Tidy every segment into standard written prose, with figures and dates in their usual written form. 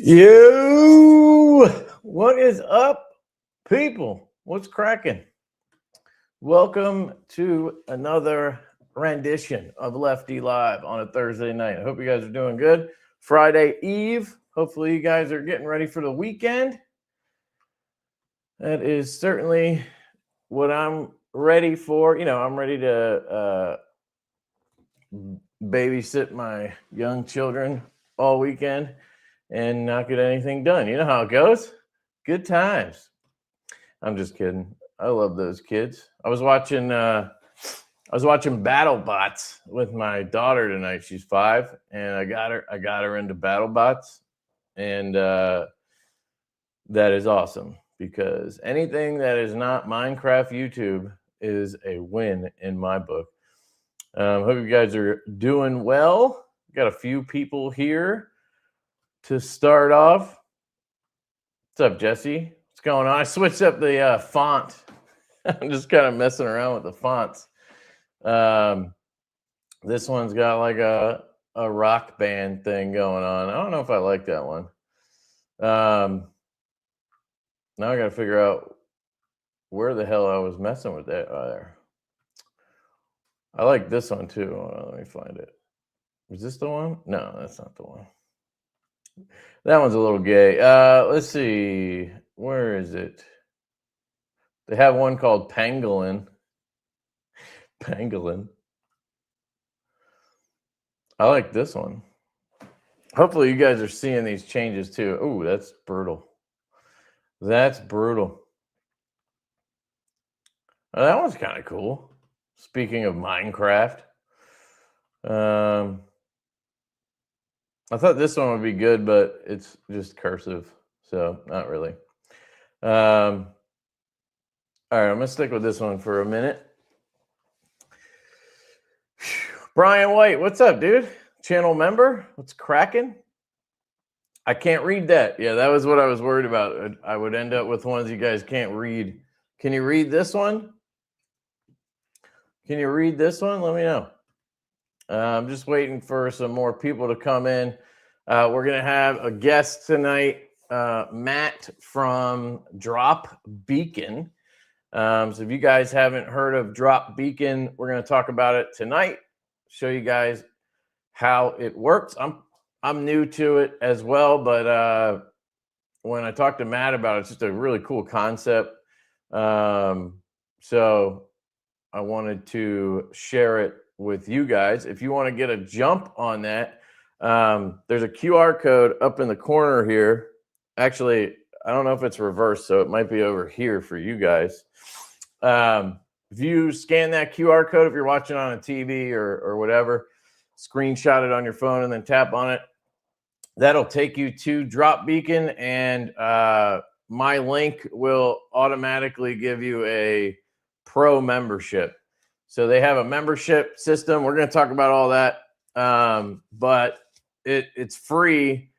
Yo, what is up, people? What's cracking? Welcome to another rendition of Lefty Live on a Thursday night. I hope you guys are doing good. Friday Eve. Hopefully you guys are getting ready for the weekend. That is certainly what I'm ready for. You know, I'm ready to babysit my young children all weekend and not get anything done. You know how it goes. Good times. I'm just kidding. I love those kids. I was watching BattleBots with my daughter tonight. She's 5, and I got her into BattleBots, and that is awesome because anything that is not Minecraft YouTube is a win in my book. Hope you guys are doing well. Got a few people here to start off. What's up, Jesse? What's going on? I switched up the font. I'm just kind of messing around with the fonts. This one's got like a rock band thing going on. I don't know if I like that one. Now I got to figure out where the hell I was messing with that. Oh, there. I like this one too. Let me find it. Is this the one? No, that's not the one. That one's a little gay. Let's see. Where is it? They have one called Pangolin. Pangolin. I like this one. Hopefully you guys are seeing these changes too. Oh, that's brutal. That's brutal. Oh, that one's kind of cool. Speaking of Minecraft. I thought this one would be good, but it's just cursive, so not really. All right, I'm going to stick with this one for a minute. Brian White, what's up, dude? Channel member? What's cracking? I can't read that. Yeah, that was what I was worried about. I would end up with ones you guys can't read. Can you read this one? Can you read this one? Let me know. I'm just waiting for some more people to come in. We're going to have a guest tonight, Matt from Drop Beacon. So if you guys haven't heard of Drop Beacon, we're going to talk about it tonight, show you guys how it works. I'm new to it as well, but when I talked to Matt about it, it's just a really cool concept. So I wanted to share it with you guys. If you want to get a jump on that, there's a QR code up in the corner here. Actually, I don't know if it's reversed, so it might be over here for you guys. If you scan that QR code, if you're watching on a TV or whatever, screenshot it on your phone and then tap on it, that'll take you to Drop Beacon, and my link will automatically give you a pro membership. So they have a membership system. We're going to talk about all that, but it's free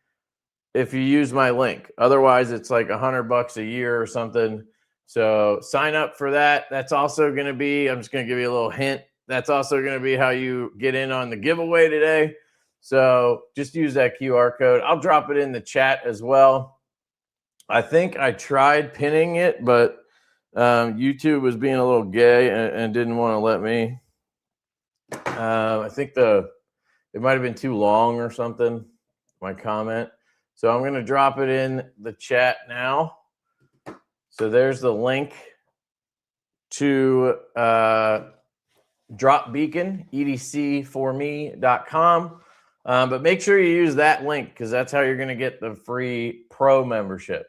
if you use my link. Otherwise, it's like $100 a year or something. So sign up for that. That's also going to be, I'm just going to give you a little hint. That's also going to be how you get in on the giveaway today. So just use that QR code. I'll drop it in the chat as well. I think I tried pinning it, but YouTube was being a little gay and didn't want to let me. I think it might have been too long or something, my comment. So I'm going to drop it in the chat now. So there's the link to Drop Beacon, edcforme.com. But make sure you use that link because that's how you're going to get the free pro membership.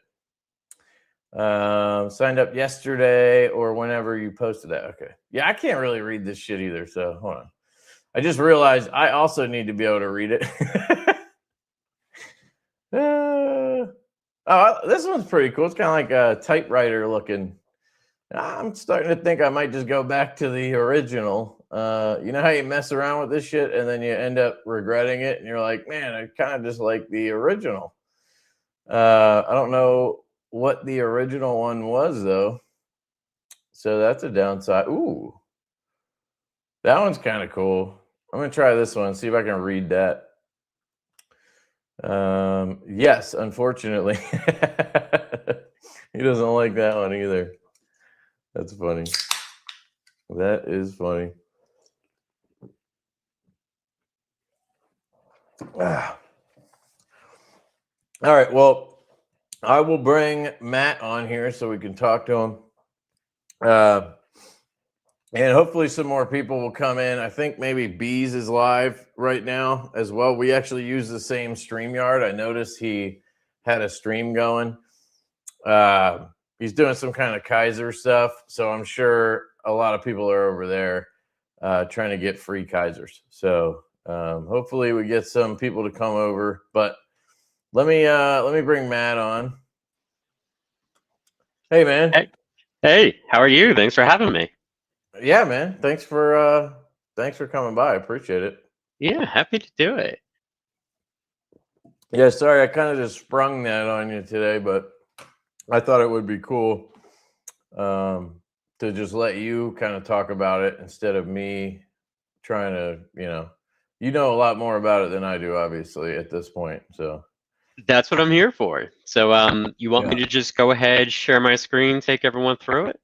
Signed up yesterday or whenever you posted that. Okay. Yeah, I can't really read this shit either. So hold on. I just realized I also need to be able to read it. Oh, this one's pretty cool. It's kind of like a typewriter looking. I'm starting to think I might just go back to the original. You know how you mess around with this shit and then you end up regretting it and you're like, man, I kind of just like the original. I don't know what the original one was though. So that's a downside. Ooh, that one's kind of cool. I'm going to try this one, see if I can read that. Yes, unfortunately. He doesn't like that one either. That's funny. That is funny. Ah. All right. Well, I will bring Matt on here so we can talk to him. And hopefully some more people will come in. I think maybe Bees is live right now as well. We actually use the same StreamYard. I noticed he had a stream going. He's doing some kind of Kaiser stuff. So I'm sure a lot of people are over there trying to get free Kaisers. So hopefully we get some people to come over. But let me bring Matt on. Hey, man. Hey, how are you? Thanks for having me. Yeah, man. Thanks for coming by. I appreciate it. Yeah, happy to do it. Yeah, sorry, I kind of just sprung that on you today, but I thought it would be cool to just let you kind of talk about it instead of me trying to, you know a lot more about it than I do, obviously, at this point. So That's what I'm here for. So, you want me yeah. to just go ahead, share my screen, take everyone through it?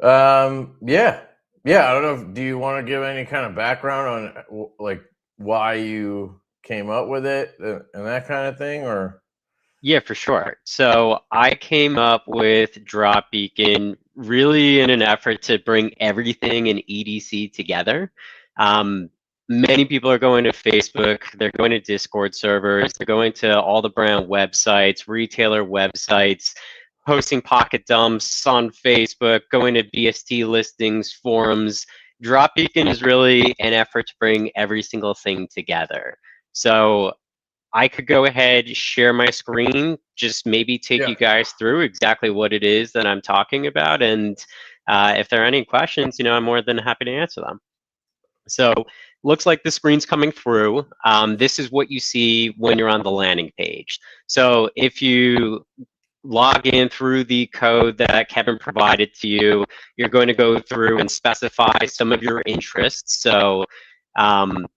Yeah. Yeah, I don't know. Do you want to give any kind of background on like why you came up with it and that kind of thing, or? Yeah, for sure. So I came up with Drop Beacon really in an effort to bring everything in EDC together. Um, Many people are going to Facebook, they're going to Discord servers, they're going to all the brand websites, retailer websites, posting pocket dumps on Facebook, going to BST listings, forums. Drop Beacon is really an effort to bring every single thing together. So I could go ahead, share my screen, just maybe take Yeah. you guys through exactly what it is that I'm talking about. And if there are any questions, I'm more than happy to answer them. So looks like the screen's coming through. This is what you see when you're on the landing page. So if you log in through the code that Kevin provided to you, you're going to go through and specify some of your interests. So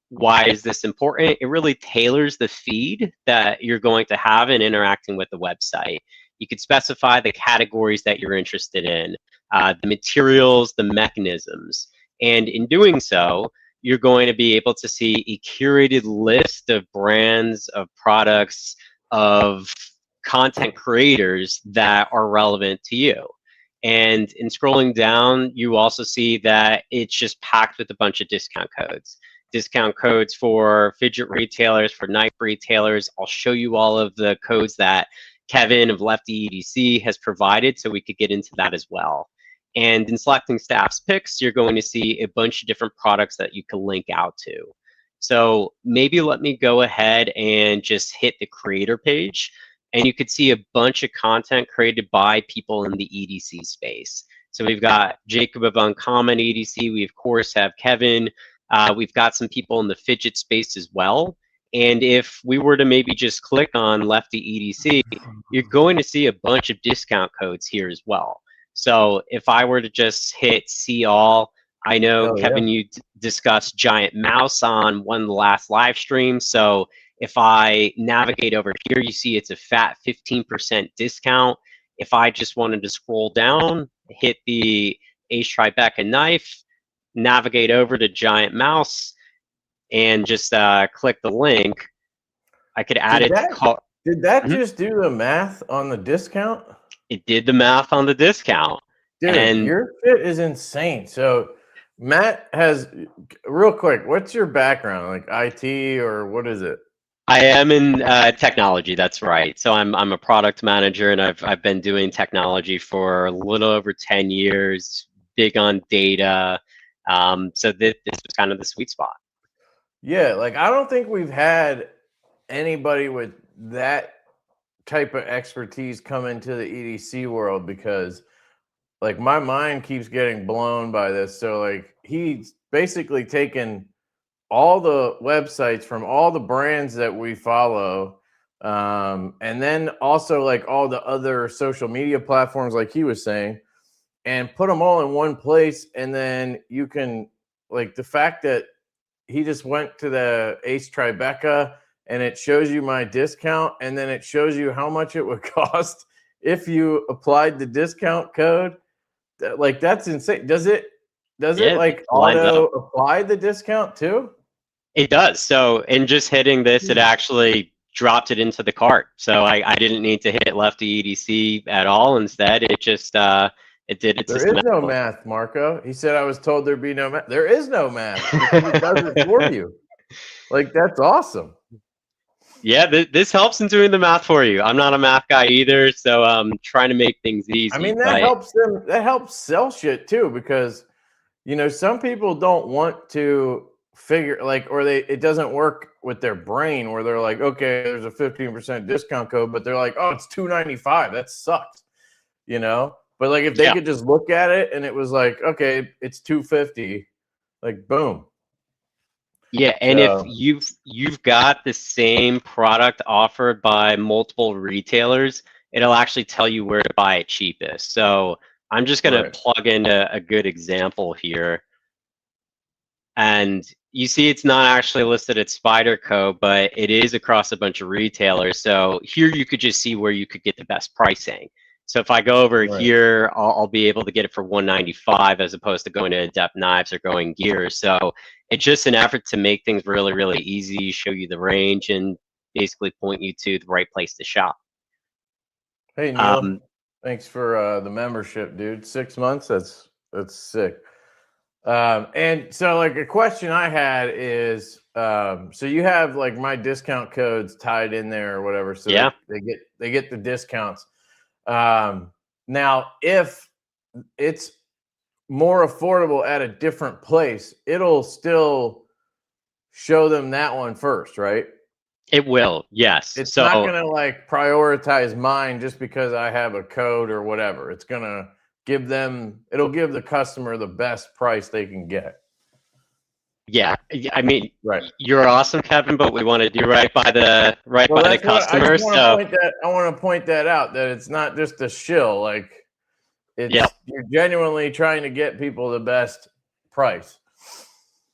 why is this important? It really tailors the feed that you're going to have in interacting with the website. You could specify the categories that you're interested in, the materials, the mechanisms. And in doing so, you're going to be able to see a curated list of brands, of products, of content creators that are relevant to you. And in scrolling down, you also see that it's just packed with a bunch of discount codes. Discount codes for Fidget retailers, for knife retailers. I'll show you all of the codes that Kevin of Lefty EDC has provided so we could get into that as well. And in selecting staff's picks, you're going to see a bunch of different products that you can link out to. So maybe let me go ahead and just hit the creator page, and you could see a bunch of content created by people in the EDC space. So we've got Jacob of Uncommon EDC. We, of course, have Kevin. We've got some people in the Fidget space as well. And if we were to maybe just click on Lefty EDC, you're going to see a bunch of discount codes here as well. So if I were to just hit see all, I know, Kevin, you discussed Giant Mouse on one of the last live streams. So if I navigate over here, you see it's a fat 15% discount. If I just wanted to scroll down, hit the Ace Tribeca knife, navigate over to Giant Mouse, and just click the link, I could add it to Did that just do the math on the discount? It did the math on the discount. Dude, And your fit is insane. So Matt has, real quick, what's your background? Like IT or what is it? I am in technology. That's right. So I'm a product manager, and I've been doing technology for a little over 10 years. Big on data. So this was kind of the sweet spot. Yeah, like I don't think we've had anybody with that type of expertise come into the EDC world, because like my mind keeps getting blown by this. So like he's basically taken all the websites from all the brands that we follow, and then also like all the other social media platforms, like he was saying, and put them all in one place. And then you can, like, the fact that he just went to the Ace Tribeca and it shows you my discount, and then it shows you how much it would cost if you applied the discount code. Like, that's insane. Does it Yeah, like it lines auto up. apply the discount too? It does. So in just hitting this, it Hmm. actually dropped it into the cart. So I didn't need to hit Lefty EDC at all. Instead, it just it did it There is no systematically. math, Marco. He said I was told there'd be no math. There is no math because it does it for you. Like, that's awesome. Yeah, this helps in doing the math for you. I'm not a math guy either, so trying to make things I easy. mean, that But helps them. That helps sell shit too, because some people don't want to figure, like, or it doesn't work with their brain where they're like, okay, there's a 15% discount code, but they're like, oh, it's $295. That sucks, But like, if they yeah, could just look at it and it was like, okay, it's 250, like, boom. yeah, and if So you've got the same product offered by multiple retailers, it'll actually tell you where to buy it cheapest. So I'm just gonna right, plug in a good example here. And you see it's not actually listed at Spyderco, but it is across a bunch of retailers. So here you could just see where you could get the best pricing. So if I go over right. here, I'll be able to get it for 195 as opposed to going to Adept Knives or going Gears. So it's just an effort to make things really, really easy, show you the range, and basically point you to the right place to shop. Hey, Neil, Um, thanks for the membership, dude. 6 months. That's sick. And so, like, a question I had is, so you have like my discount codes tied in there or whatever, so yeah. they get the discounts. Now, if it's more affordable at a different place, it'll still show them that one first, right? It will, yes. It's not So gonna like prioritize mine just because I have a code or whatever. It's gonna it'll give the customer the best price they can get. yeah, I mean, Right. you're awesome, Kevin, but we want to do right Well, by the that's what I just customer. want to So point that I want to point that out, that it's not just a shill. Like, yeah, you're genuinely trying to get people the best price.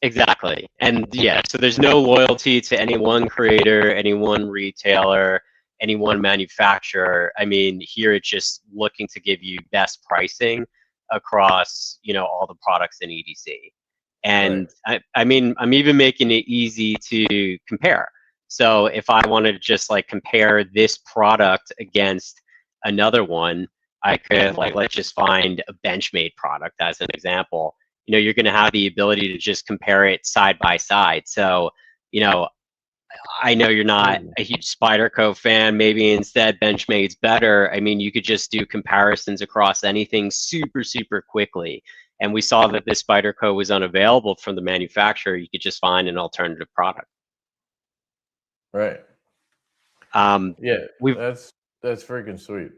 exactly. And yeah, so there's no loyalty to any one creator, any one retailer, any one manufacturer. I mean, here it's just looking to give you best pricing across, all the products in EDC. Right. And I mean, I'm even making it easy to compare. So if I wanted to just like compare this product against another one, I could like, let's just find a Benchmade product as an example. You're going to have the ability to just compare it side by side. So, you know, I know you're not a huge Spyderco fan. Maybe instead Benchmade's better. I mean, you could just do comparisons across anything super, super quickly. And we saw that this Spyderco was unavailable from the manufacturer. You could just find an alternative product. Right. Um, Yeah. we've That's freaking sweet.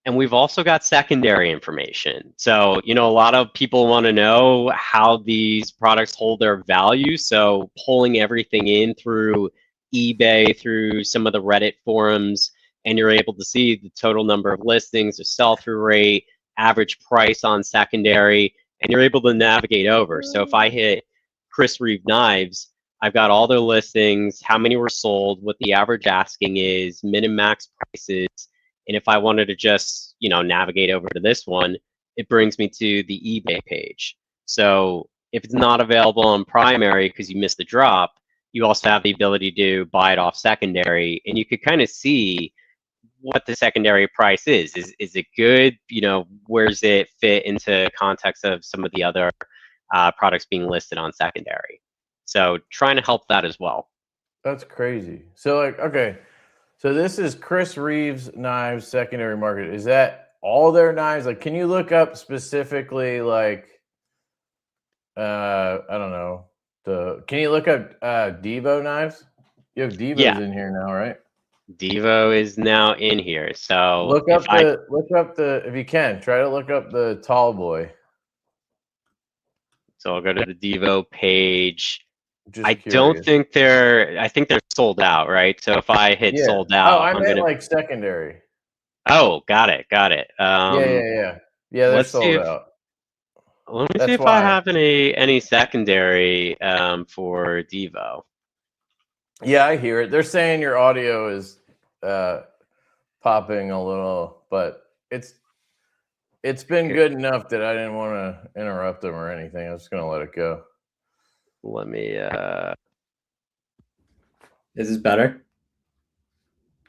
And we've also got secondary information. So, a lot of people want to know how these products hold their value. So, pulling everything in through eBay, through some of the Reddit forums, and you're able to see the total number of listings, the sell through rate, average price on secondary, and you're able to navigate over. So, if I hit Chris Reeve Knives, I've got all their listings, how many were sold, what the average asking is, min and max prices. And if I wanted to just, navigate over to this one, it brings me to the eBay page. So if it's not available on primary because you missed the drop, you also have the ability to buy it off secondary, and you could kind of see what the secondary price is. Is it good? Where does it fit into context of some of the other products being listed on secondary? So trying to help that as well. That's crazy. So, like, okay, so this is Chris Reeves Knives secondary market. Is that all their knives? Like, can you look up specifically, like, I don't know, can you look up Divo knives? You have Yeah, Divos in here now, right? Divo is now in here. So Look up the if you can, try to look up the tall boy. So I'll go to the Divo page. I Just don't curious. think I think they're sold out, right? So if I hit Yeah. sold Oh, out, I I'm meant gonna, like secondary. oh, got it, got it. Yeah, they're Let's see sold if, out. let me see That's if I why. have any secondary, for Divo. Yeah, I hear it. They're saying your audio is popping a little, but it's been good enough that I didn't want to interrupt them or anything. I was just gonna let it go. Let me. Is this better?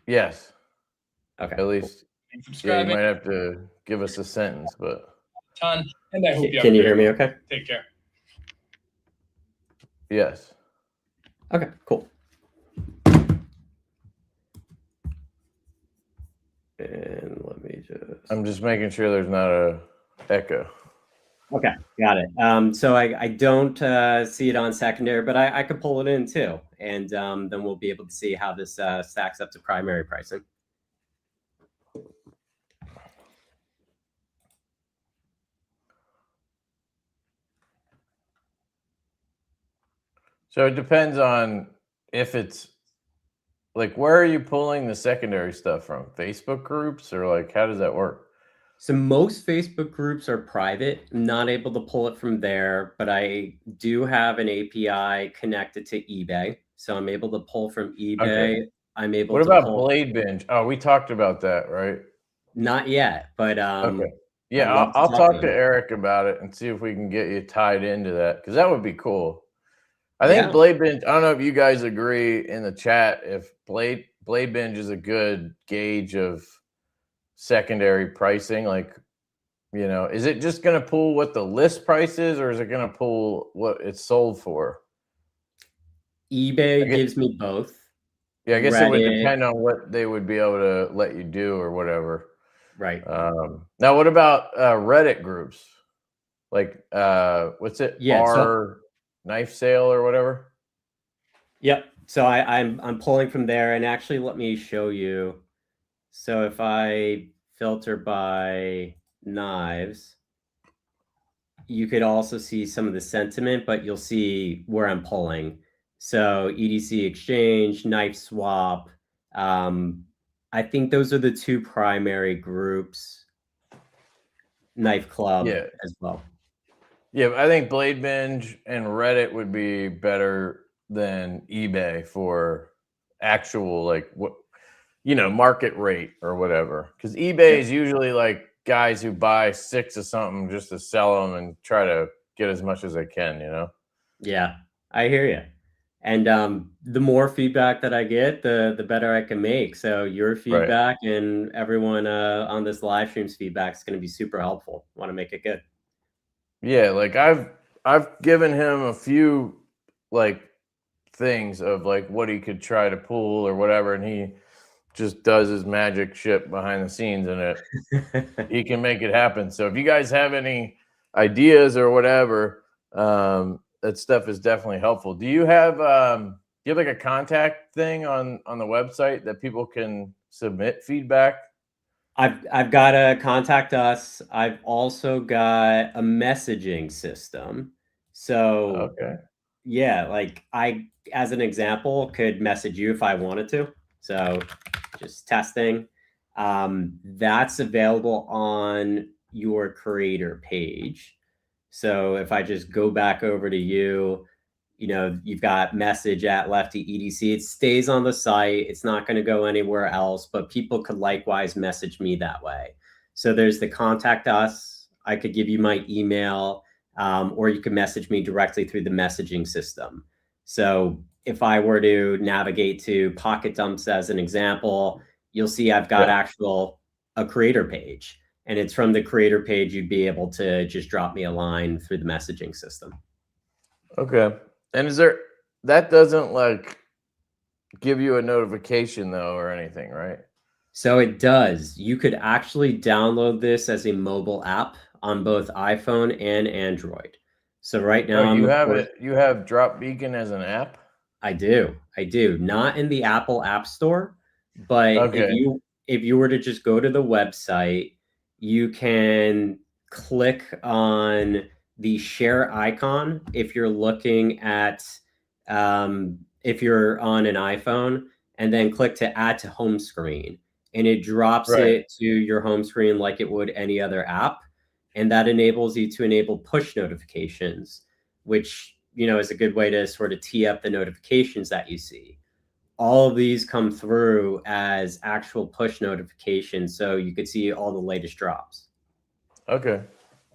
Yes. Okay. At least. Yeah, you might have to give us a sentence, but. Ton, and I hope you Can you hear me okay? Take care. Yes. Okay, cool. And let me just. I'm just making sure there's not a echo. Okay, got it. So I don't see it on secondary, but I could pull it in too. And then we'll be able to see how this stacks up to primary pricing. So it depends on if it's like, where are you pulling the secondary stuff from? Facebook groups, or like, how does that work? So most Facebook groups are private. I'm not able to pull it from there, but I do have an API connected to eBay. So I'm able to pull from eBay. Okay. I'm able What to about pull. Blade Binge? Oh, we talked about that, right? Not yet, but Okay. Yeah, love to I'll talk to him. Eric about it and see if we can get you tied into that, because that would be cool. I Yeah. think Blade Binge, I don't know if you guys agree in the chat, if Blade Binge is a good gauge of secondary pricing. Like, you know, is it just going to pull what the list price is, or is it going to pull what it's sold for? eBay gives me both. Yeah, I guess it would depend on what they would be able to let you do or whatever. Right. Now, what about Reddit groups? Like, what's it? Yeah, R knife sale or whatever? Yep. So I'm pulling from there, and actually let me show you. So if I filter by knives, you could also see some of the sentiment, but you'll see where I'm pulling. So EDC Exchange, Knife Swap. I think those are the two primary groups. Knife Club as well. Yeah, I think Blade Binge and Reddit would be better than eBay for actual, like, what, you know, market rate or whatever. Because eBay is usually like guys who buy 6 of something just to sell them and try to get as much as they can, you know? Yeah, I hear you. And the more feedback that I get, the better I can make. So your feedback and everyone on this live stream's feedback is going to be super helpful. Want to make it good. Yeah, like I've given him a few like things of like what he could try to pull or whatever, and he just does his magic shit behind the scenes, and he can make it happen. So if you guys have any ideas or whatever, that stuff is definitely helpful. Do you have like a contact thing on the website that people can submit feedback? I've got to contact us. I've also got a messaging system. So yeah, like I, as an example, could message you if I wanted to. So just testing. That's available on your creator page. So if I just go back over to you, you know, you've got message at Lefty EDC. It stays on the site. It's not going to go anywhere else, but people could likewise message me that way. So there's the contact us. I could give you my email, or you can message me directly through the messaging system. So if I were to navigate to Pocket Dumps as an example, you'll see I've got a creator page. And it's from the creator page, you'd be able to just drop me a line through the messaging system. Okay. And that doesn't like give you a notification though or anything, right? So it does. You could actually download this as a mobile app on both iPhone and Android. So right now you have Drop Beacon as an app? I do. Not in the Apple App Store, but if you were to just go to the website, you can click on the share icon if you're looking at if you're on an iPhone, and then click to add to home screen, and it drops it to your home screen like it would any other app, and that enables you to enable push notifications, which, you know, is a good way to sort of tee up the notifications that you see. all of these come through as actual push notifications, so you could see all the latest drops. Okay,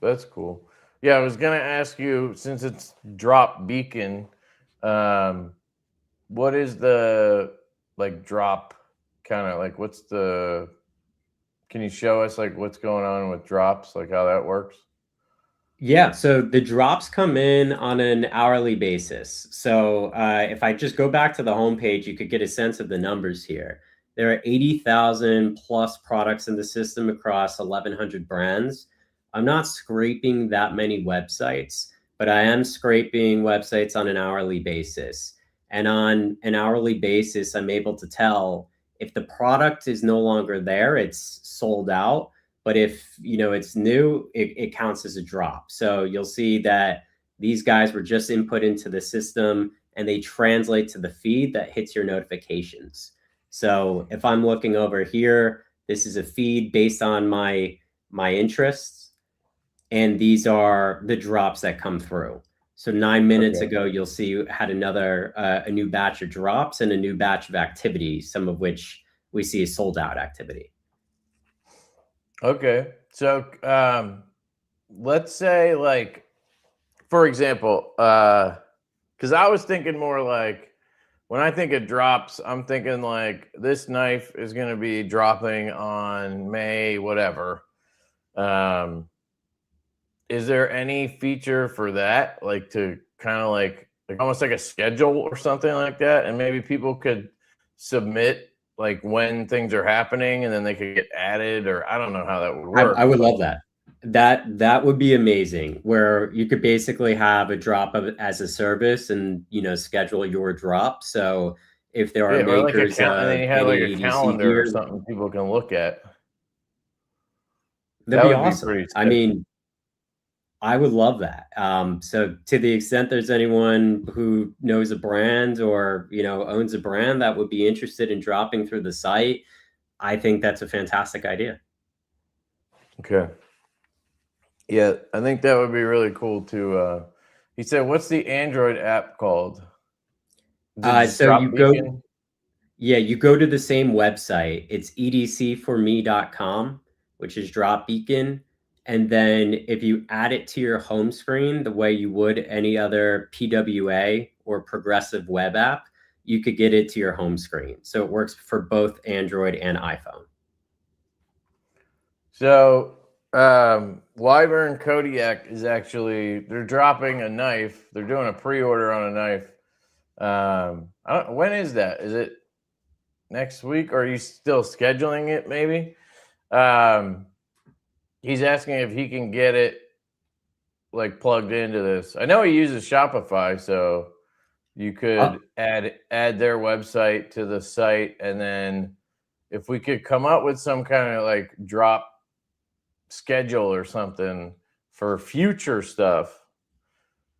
that's cool. Yeah, I was gonna ask you, since it's drop beacon, what is the like drop kind of like? What's the? Can you show us like what's going on with drops, like how that works? Yeah, so the drops come in on an hourly basis. So if I just go back to the homepage, you could get a sense of the numbers here. There are 80,000 plus products in the system across 1,100 brands. I'm not scraping that many websites, but I am scraping websites on an hourly basis. And on an hourly basis, I'm able to tell if the product is no longer there, it's sold out. But if it's new, it counts as a drop. So you'll see that these guys were just input into the system and they translate to the feed that hits your notifications. So if I'm looking over here, this is a feed based on my interests, and these are the drops that come through. So 9 minutes ago, you'll see you had a new batch of drops and a new batch of activity, some of which we see as sold out activity. Okay. So let's say, like, for example, because I was thinking more like when I think of drops, I'm thinking like this knife is going to be dropping on May, whatever. Is there any feature for that, like to kind of like almost like a schedule or something like that? And maybe people could submit like when things are happening and then they could get added, or I don't know how that would work. I would love that. That would be amazing, where you could basically have a drop of as a service and schedule your drop. So if there are makers like and then you have like a EDC calendar gear, or something people can look at. that'd be would awesome. pretty I mean, I would love that. So to the extent there's anyone who knows a brand or owns a brand that would be interested in dropping through the site, I think that's a fantastic idea. Okay. Yeah, I think that would be really cool to he said, what's the Android app called? So you go to the same website. It's edcforme.com, which is drop beacon. And then if you add it to your home screen, the way you would any other PWA or progressive web app, you could get it to your home screen. So it works for both Android and iPhone. So Wyvern Kodiak is actually, they're dropping a knife. They're doing a pre-order on a knife. When is that? Is it next week, or are you still scheduling it maybe? He's asking if he can get it like plugged into this. I know he uses Shopify, so you could add their website to the site, and then if we could come up with some kind of like drop schedule or something for future stuff.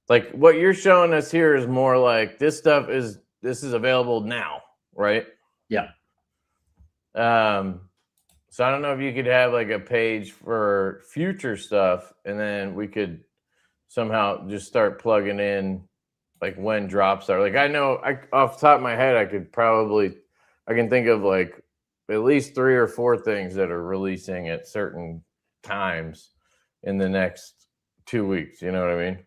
Like what you're showing us here is more like this is available now, right? Yeah. So I don't know if you could have like a page for future stuff, and then we could somehow just start plugging in like when drops are. Like I know off the top of my head, I can think of like at least 3 or 4 things that are releasing at certain times in the next 2 weeks. You know what I mean?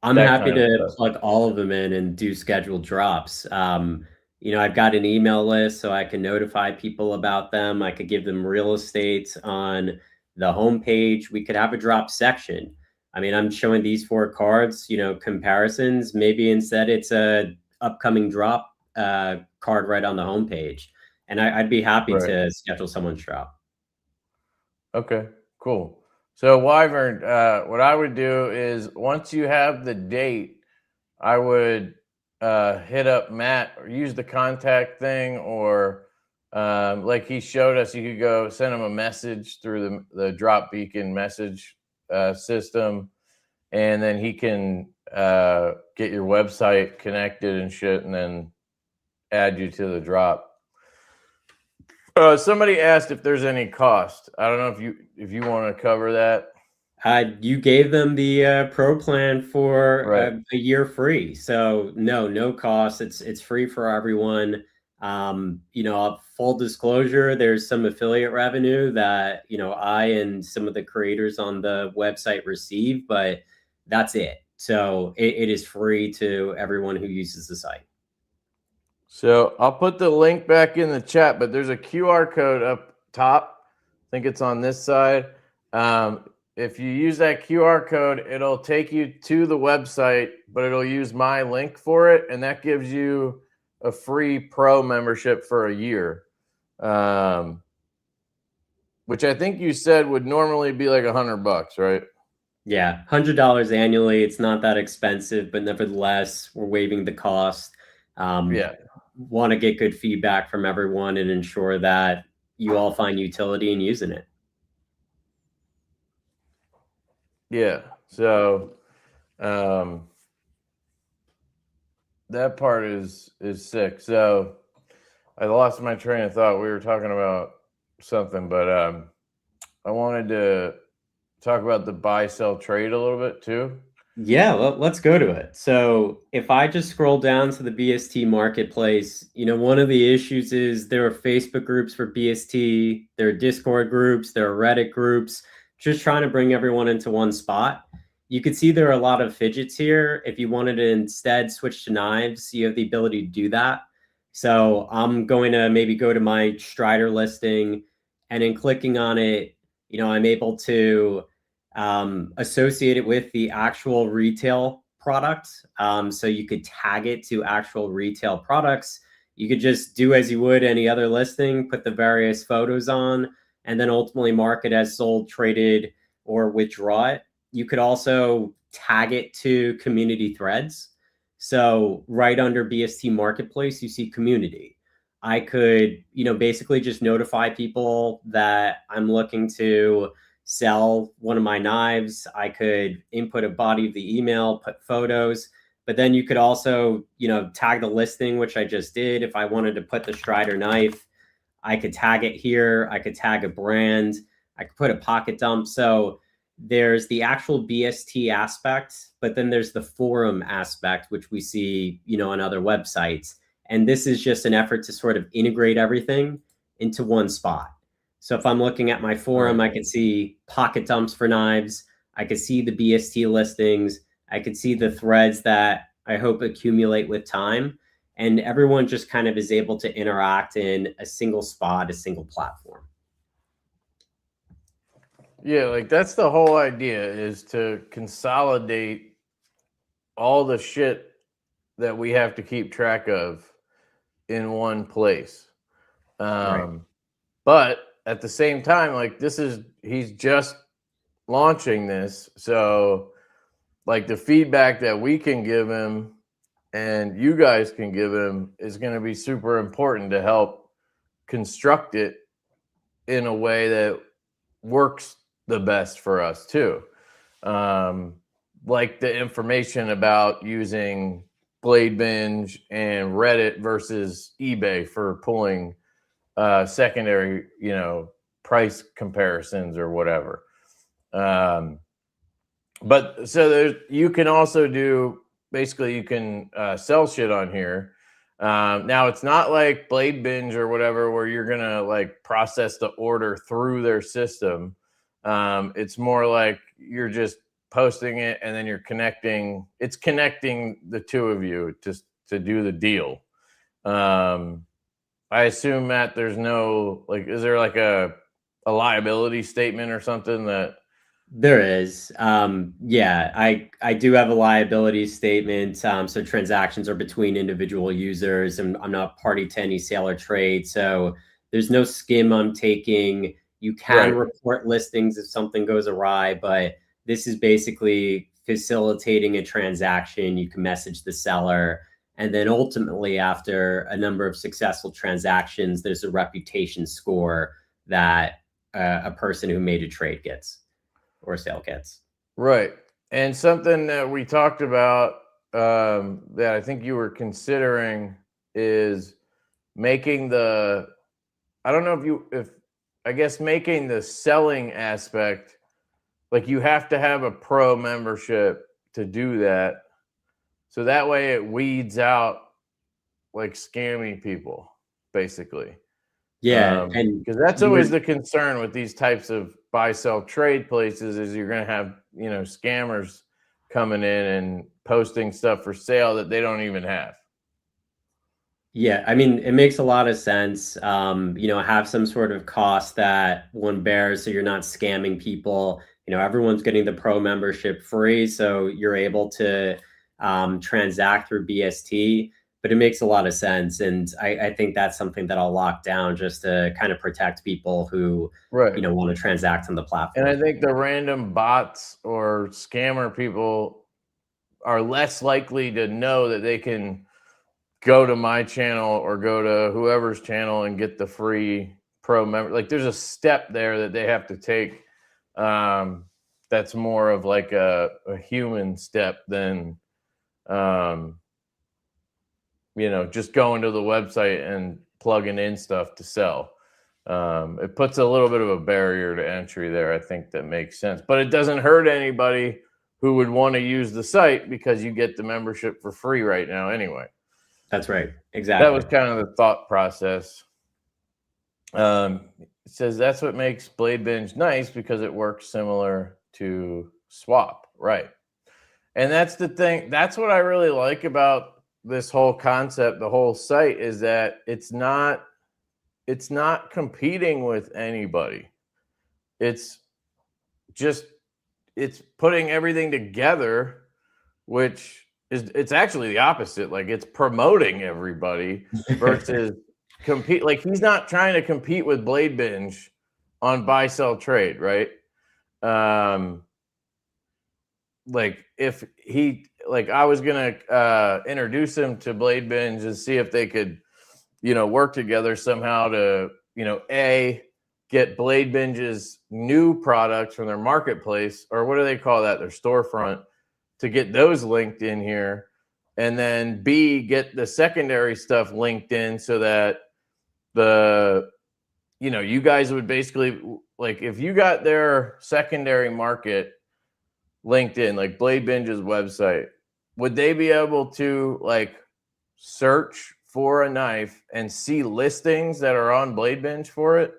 I'm happy to plug all of them in and do scheduled drops. I've got an email list so I can notify people about them. I could give them real estate on the homepage. We could have a drop section. I mean, I'm showing these 4 cards, comparisons. Maybe instead it's a upcoming drop card right on the homepage. And I'd be happy to schedule someone's drop. Okay, cool. So Wyvern, what I would do is once you have the date, I would hit up Matt or use the contact thing, or like he showed us, you could go send him a message through the drop beacon message system, and then he can get your website connected and shit, and then add you to the drop. Somebody asked if there's any cost. I don't know if you want to cover that. You gave them the pro plan for Right. a year free, so no cost. It's free for everyone. Full disclosure, there's some affiliate revenue that I and some of the creators on the website receive, but that's it. So it is free to everyone who uses the site. So I'll put the link back in the chat, but there's a QR code up top. I think it's on this side. If you use that QR code, it'll take you to the website, but it'll use my link for it, and that gives you a free pro membership for a year, which I think you said would normally be like $100, right? Yeah, $100 annually. It's not that expensive, but nevertheless, we're waiving the cost. Yeah. Want to get good feedback from everyone and ensure that you all find utility in using it. Yeah. So that part is sick. So I lost my train of thought. We were talking about something, but I wanted to talk about the buy, sell, trade a little bit too. Yeah, let's go to it. So if I just scroll down to the BST marketplace, one of the issues is there are Facebook groups for BST, there are Discord groups, there are Reddit groups, just trying to bring everyone into one spot. You can see there are a lot of fidgets here. If you wanted to instead switch to knives, you have the ability to do that. So I'm going to maybe go to my Strider listing, and in clicking on it, I'm able to associate it with the actual retail product. So you could tag it to actual retail products. You could just do as you would any other listing, put the various photos on, and then ultimately mark it as sold, traded, or withdraw it. You could also tag it to community threads. So right under BST Marketplace, you see community. I could, basically just notify people that I'm looking to sell one of my knives. I could input a body of the email, put photos, but then you could also, tag the listing, which I just did. If I wanted to put the Strider knife, I could tag it here. I could tag a brand. I could put a pocket dump. So there's the actual BST aspect, but then there's the forum aspect, which we see, on other websites. And this is just an effort to sort of integrate everything into one spot. So if I'm looking at my forum, I can see pocket dumps for knives. I could see the BST listings. I could see the threads that I hope accumulate with time. And everyone just kind of is able to interact in a single spot, a single platform. Yeah, like that's the whole idea, is to consolidate all the shit that we have to keep track of in one place. Right. But at the same time, like he's just launching this. So like the feedback that we can give him and you guys can give him is going to be super important to help construct it in a way that works the best for us too. Like the information about using Blade Binge and Reddit versus eBay for pulling secondary, price comparisons or whatever. But so you can also do, basically you can sell shit on here. Now it's not like Blade Binge or whatever where you're gonna like process the order through their system. It's more like you're just posting it and then you're connecting. It's connecting the two of you to do the deal. I assume, Matt, there's no is there like a liability statement or something that? There is. Yeah, I do have a liability statement. So transactions are between individual users, and I'm not party to any sale or trade. So there's no skim I'm taking. You can report listings if something goes awry, but this is basically facilitating a transaction. You can message the seller. And then ultimately, after a number of successful transactions, there's a reputation score that a person who made a trade gets or sale kits. Right. And something that we talked about that I think you were considering is making I don't know if I guess making the selling aspect like you have to have a pro membership to do that. So that way it weeds out like scammy people, basically. Yeah, and because that's always the concern with these types of buy, sell, trade places is you're going to have, you know, scammers coming in and posting stuff for sale that they don't even have. Yeah, I mean, it makes a lot of sense. You know, have some sort of cost that one bears so you're not scamming people. You know, everyone's getting the pro membership free, so you're able to transact through BST, but it makes a lot of sense. And I think that's something that I'll lock down just to kind of protect people who, you know, want to transact on the platform. And I think the random bots or scammer people are less likely to know that they can go to my channel or go to whoever's channel and get the free pro member. Like there's a step there that they have to take. That's more of like a human step than, you know, just going to the website and plugging in stuff to sell. It puts a little bit of a barrier to entry there. I think that makes sense, but it doesn't hurt anybody who would want to use the site because you get the membership for free right now anyway. That's right. Exactly. That was kind of the thought process. It says that's what makes Blade Binge nice because it works similar to Swap. Right. And that's the thing. That's what I really like about this whole concept, the whole site, is that it's not competing with anybody. It's putting everything together, which it's actually the opposite. Like it's promoting everybody versus compete. Like he's not trying to compete with Blade Binge on buy, sell, trade, right? Like if he, like I was gonna introduce him to Blade Binge and see if they could, you know, work together somehow to, you know, get Blade Binge's new products from their marketplace, or what do they call that? Their storefront, to get those linked in here, and then B, get the secondary stuff linked in so that you know, you guys would basically, like if you got their secondary market linked in, like Blade Binge's website, would they be able to like search for a knife and see listings that are on Blade Binge for it?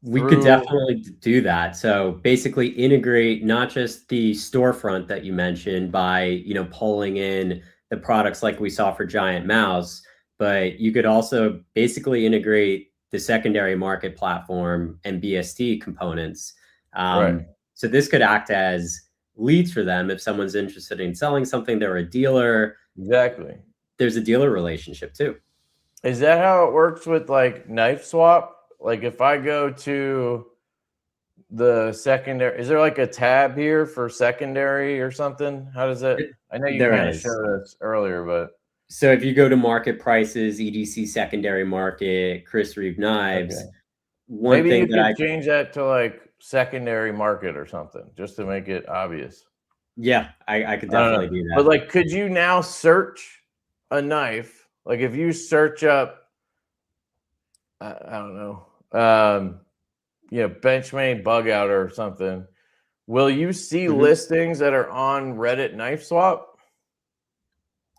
We could definitely do that. So basically integrate not just the storefront that you mentioned by, you know, pulling in the products like we saw for Giant Mouse, but you could also basically integrate the secondary market platform and BST components. Right. So this could act as leads for them. If someone's interested in selling something, they're a dealer. Exactly. There's a dealer relationship too. Is that how it works with like Knife Swap? Like if I go to the secondary, is there like a tab here for secondary or something? How does that? I know you kind of showed us earlier, but. So if you go to market prices, EDC secondary market, Chris Reeve knives, okay. one Maybe thing you that could change that to like secondary market or something, just to make it obvious. Yeah, I could definitely do that. But like, could you now search a knife? Like if you search up, I don't know, you know, Benchmade bug out or something, will you see listings that are on Reddit Knife Swap?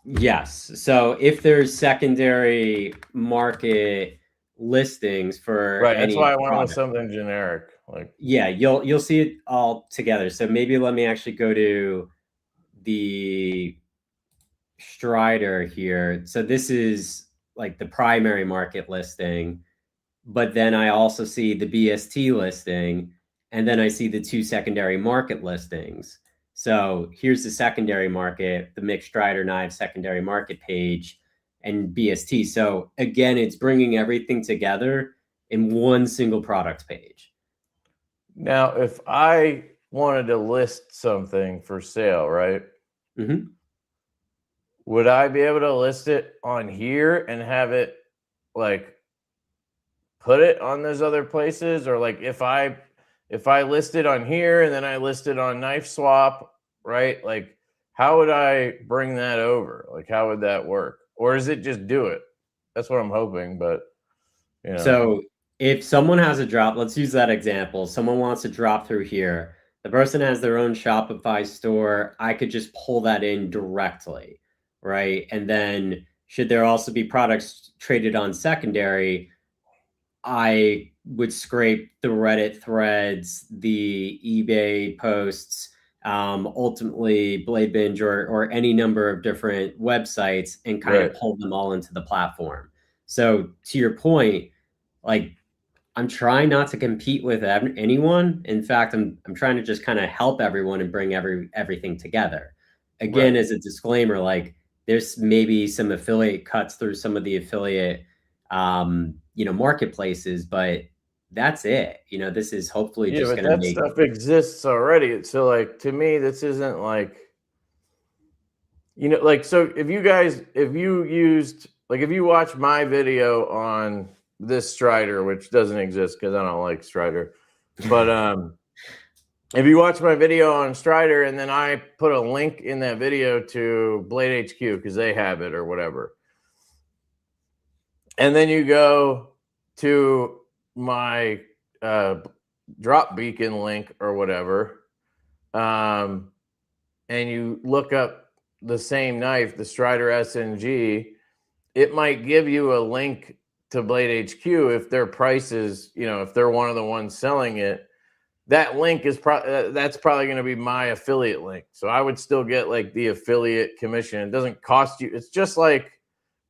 Yes. So if there's secondary market listings for right, any that's why I went product, with something generic. Like yeah, you'll see it all together. So maybe let me actually go to the Strider here. So this is like the primary market listing, but then I also see the BST listing, and then I see the two secondary market listings. So here's the secondary market, the mixed Strider knife secondary market page, and BST. So again, it's bringing everything together in one single product page. now, if I wanted to list something for sale, right? Mm-hmm. Would I be able to list it on here and have it like put it on those other places? Or like if I list it on here and then I list it on Knife Swap, right? Like how would I bring that over? Like how would that work? Or is it just do it? That's what I'm hoping, but you know. So if someone has a drop, let's use that example. Someone wants to drop through here. The person has their own Shopify store. I could just pull that in directly, right? And then should there also be products traded on secondary, I would scrape the Reddit threads, the eBay posts, ultimately Blade Binge or any number of different websites and kind of pull them all into the platform. So to your point, like I'm trying not to compete with anyone. In fact, I'm trying to just kind of help everyone and bring everything together. Again, as a disclaimer, like there's maybe some affiliate cuts through some of the affiliate marketplaces, but that's it. This is hopefully just going to make stuff exists already. So like to me, this isn't like so if you watch my video on this Strider, which doesn't exist because I don't like Strider, but if you watch my video on Strider and then I put a link in that video to Blade HQ because they have it or whatever, and then you go to my drop beacon link or whatever, and you look up the same knife, the Strider SNG, it might give you a link to Blade HQ if their price is, if they're one of the ones selling it. That link is that's probably going to be my affiliate link. So I would still get like the affiliate commission. It doesn't cost you. It's just like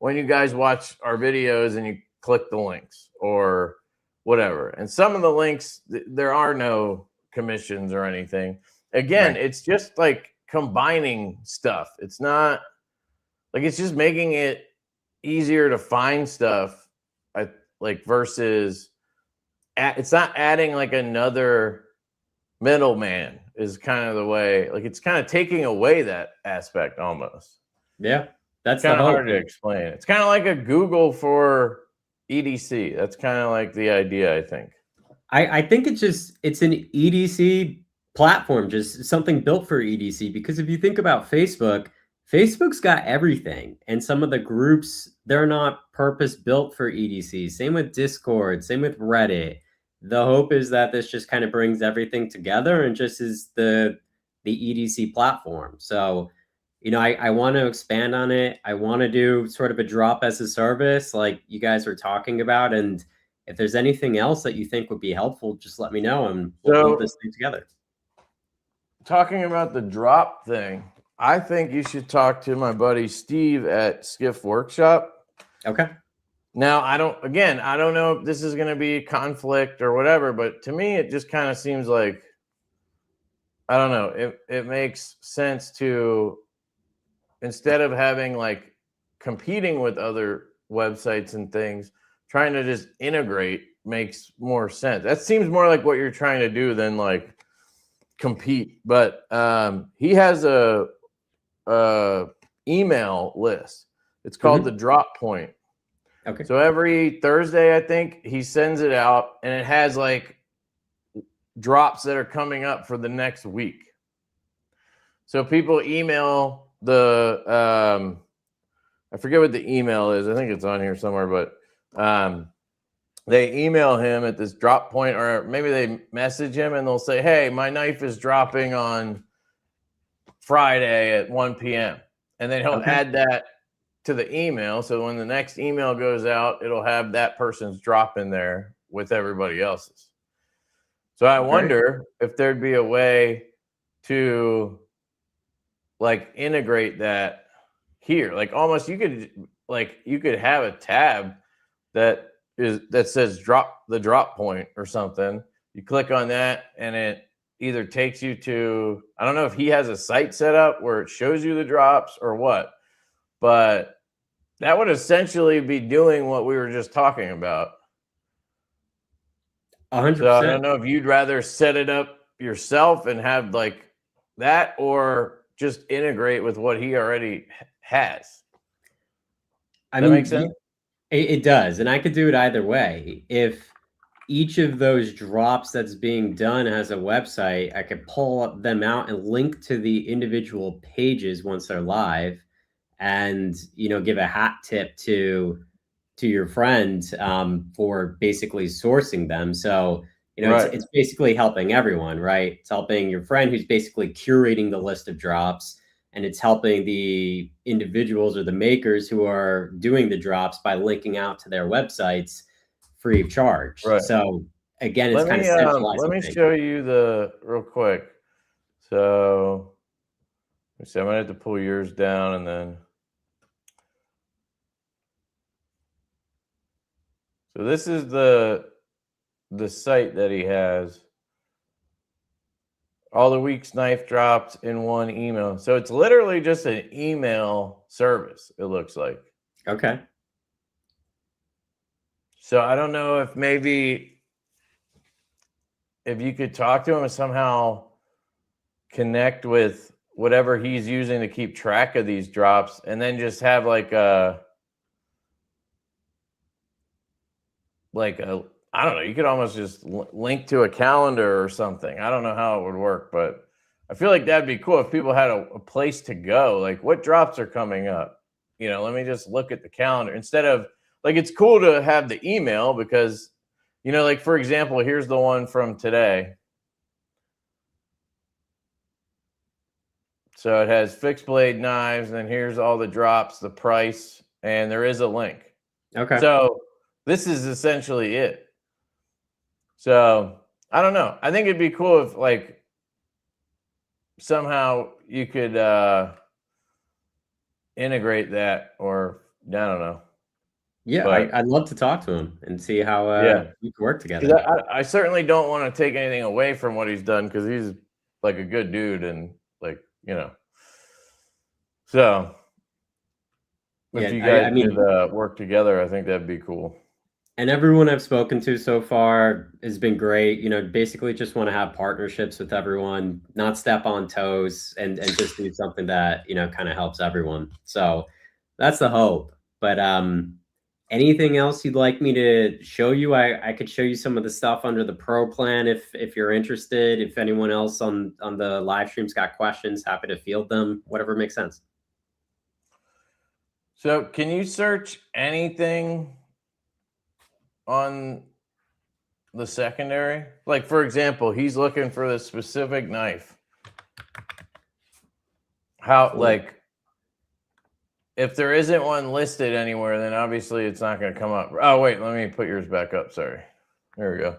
when you guys watch our videos and you click the links or whatever. And some of the links, there are no commissions or anything. Again, It's just like combining stuff. It's not like, it's just making it easier to find stuff. Versus it's not adding like another middleman is kind of the way, like it's kind of taking away that aspect almost. Yeah. That's kind of hard to explain. It's kind of like a Google for EDC. That's kind of like the idea, I think. I think it's an EDC platform, just something built for EDC. Because if you think about Facebook's got everything. And some of the groups, they're not purpose built for EDC. Same with Discord, same with Reddit. The hope is that this just kind of brings everything together and just is the EDC platform. So, I want to expand on it. I want to do sort of a drop as a service like you guys were talking about. And if there's anything else that you think would be helpful, just let me know and we'll build this thing together. Talking about the drop thing, I think you should talk to my buddy Steve at Skiff Workshop. Okay. Now, I don't know if this is going to be conflict or whatever, but to me, it just kind of seems like, I don't know, it makes sense to, instead of having like competing with other websites and things, trying to just integrate makes more sense. That seems more like what you're trying to do than like compete. But he has a email list. It's called the Drop Point. Okay. So every Thursday, I think, he sends it out and it has like drops that are coming up for the next week. So people email the I forget what the email is. I think it's on here somewhere, but they email him at this drop point, or maybe they message him and they'll say, hey, my knife is dropping on Friday at 1 p.m. And then he'll add that to the email. So when the next email goes out, it'll have that person's drop in there with everybody else's. So I wonder if there'd be a way to like integrate that here. Like almost you could have a tab that says drop point or something. You click on that and it either takes you to, I don't know if he has a site set up where it shows you the drops or what, but that would essentially be doing what we were just talking about. 100%. So I don't know if you'd rather set it up yourself and have like that, or just integrate with what he already has. Does that make sense? It does. And I could do it either way. If each of those drops that's being done has a website, I could pull them out and link to the individual pages once they're live, and give a hat tip to your friend for basically sourcing them. So You know, it's basically helping everyone, right? It's helping your friend who's basically curating the list of drops, and it's helping the individuals or the makers who are doing the drops by linking out to their websites free of charge. Right. So again, it's kind of centralizing. Let me show you the real quick. So let me see. I'm gonna have to pull yours down and then. So this is the site that he has. All the week's knife drops in one email. So it's literally just an email service, it looks like. Okay. So I don't know if maybe if you could talk to him and somehow connect with whatever he's using to keep track of these drops, and then just have like a I don't know, you could almost just link to a calendar or something. I don't know how it would work, but I feel like that'd be cool if people had a place to go. Like, what drops are coming up? You know, let me just look at the calendar instead of like, it's cool to have the email because, you know, like, for example, here's the one from today. So it has fixed blade knives, and then here's all the drops, the price, and there is a link. Okay. So this is essentially it. So I don't know. I think it'd be cool if like somehow you could integrate that, or I don't know. Yeah, I'd love to talk to him and see how we could work together. I certainly don't want to take anything away from what he's done because he's like a good dude and like, you know. So if you guys could work together, I think that'd be cool. And everyone I've spoken to so far has been great. You know, basically just want to have partnerships with everyone, not step on toes, and just do something that, you know, kind of helps everyone. So that's the hope. But anything else you'd like me to show you? I could show you some of the stuff under the Pro plan if you're interested. If anyone else on the live stream's got questions, happy to field them, whatever makes sense. So can you search anything on the secondary? Like, for example, he's looking for this specific knife. How, like, if there isn't one listed anywhere, then obviously it's not going to come up. Oh, wait, let me put yours back up. Sorry. There we go.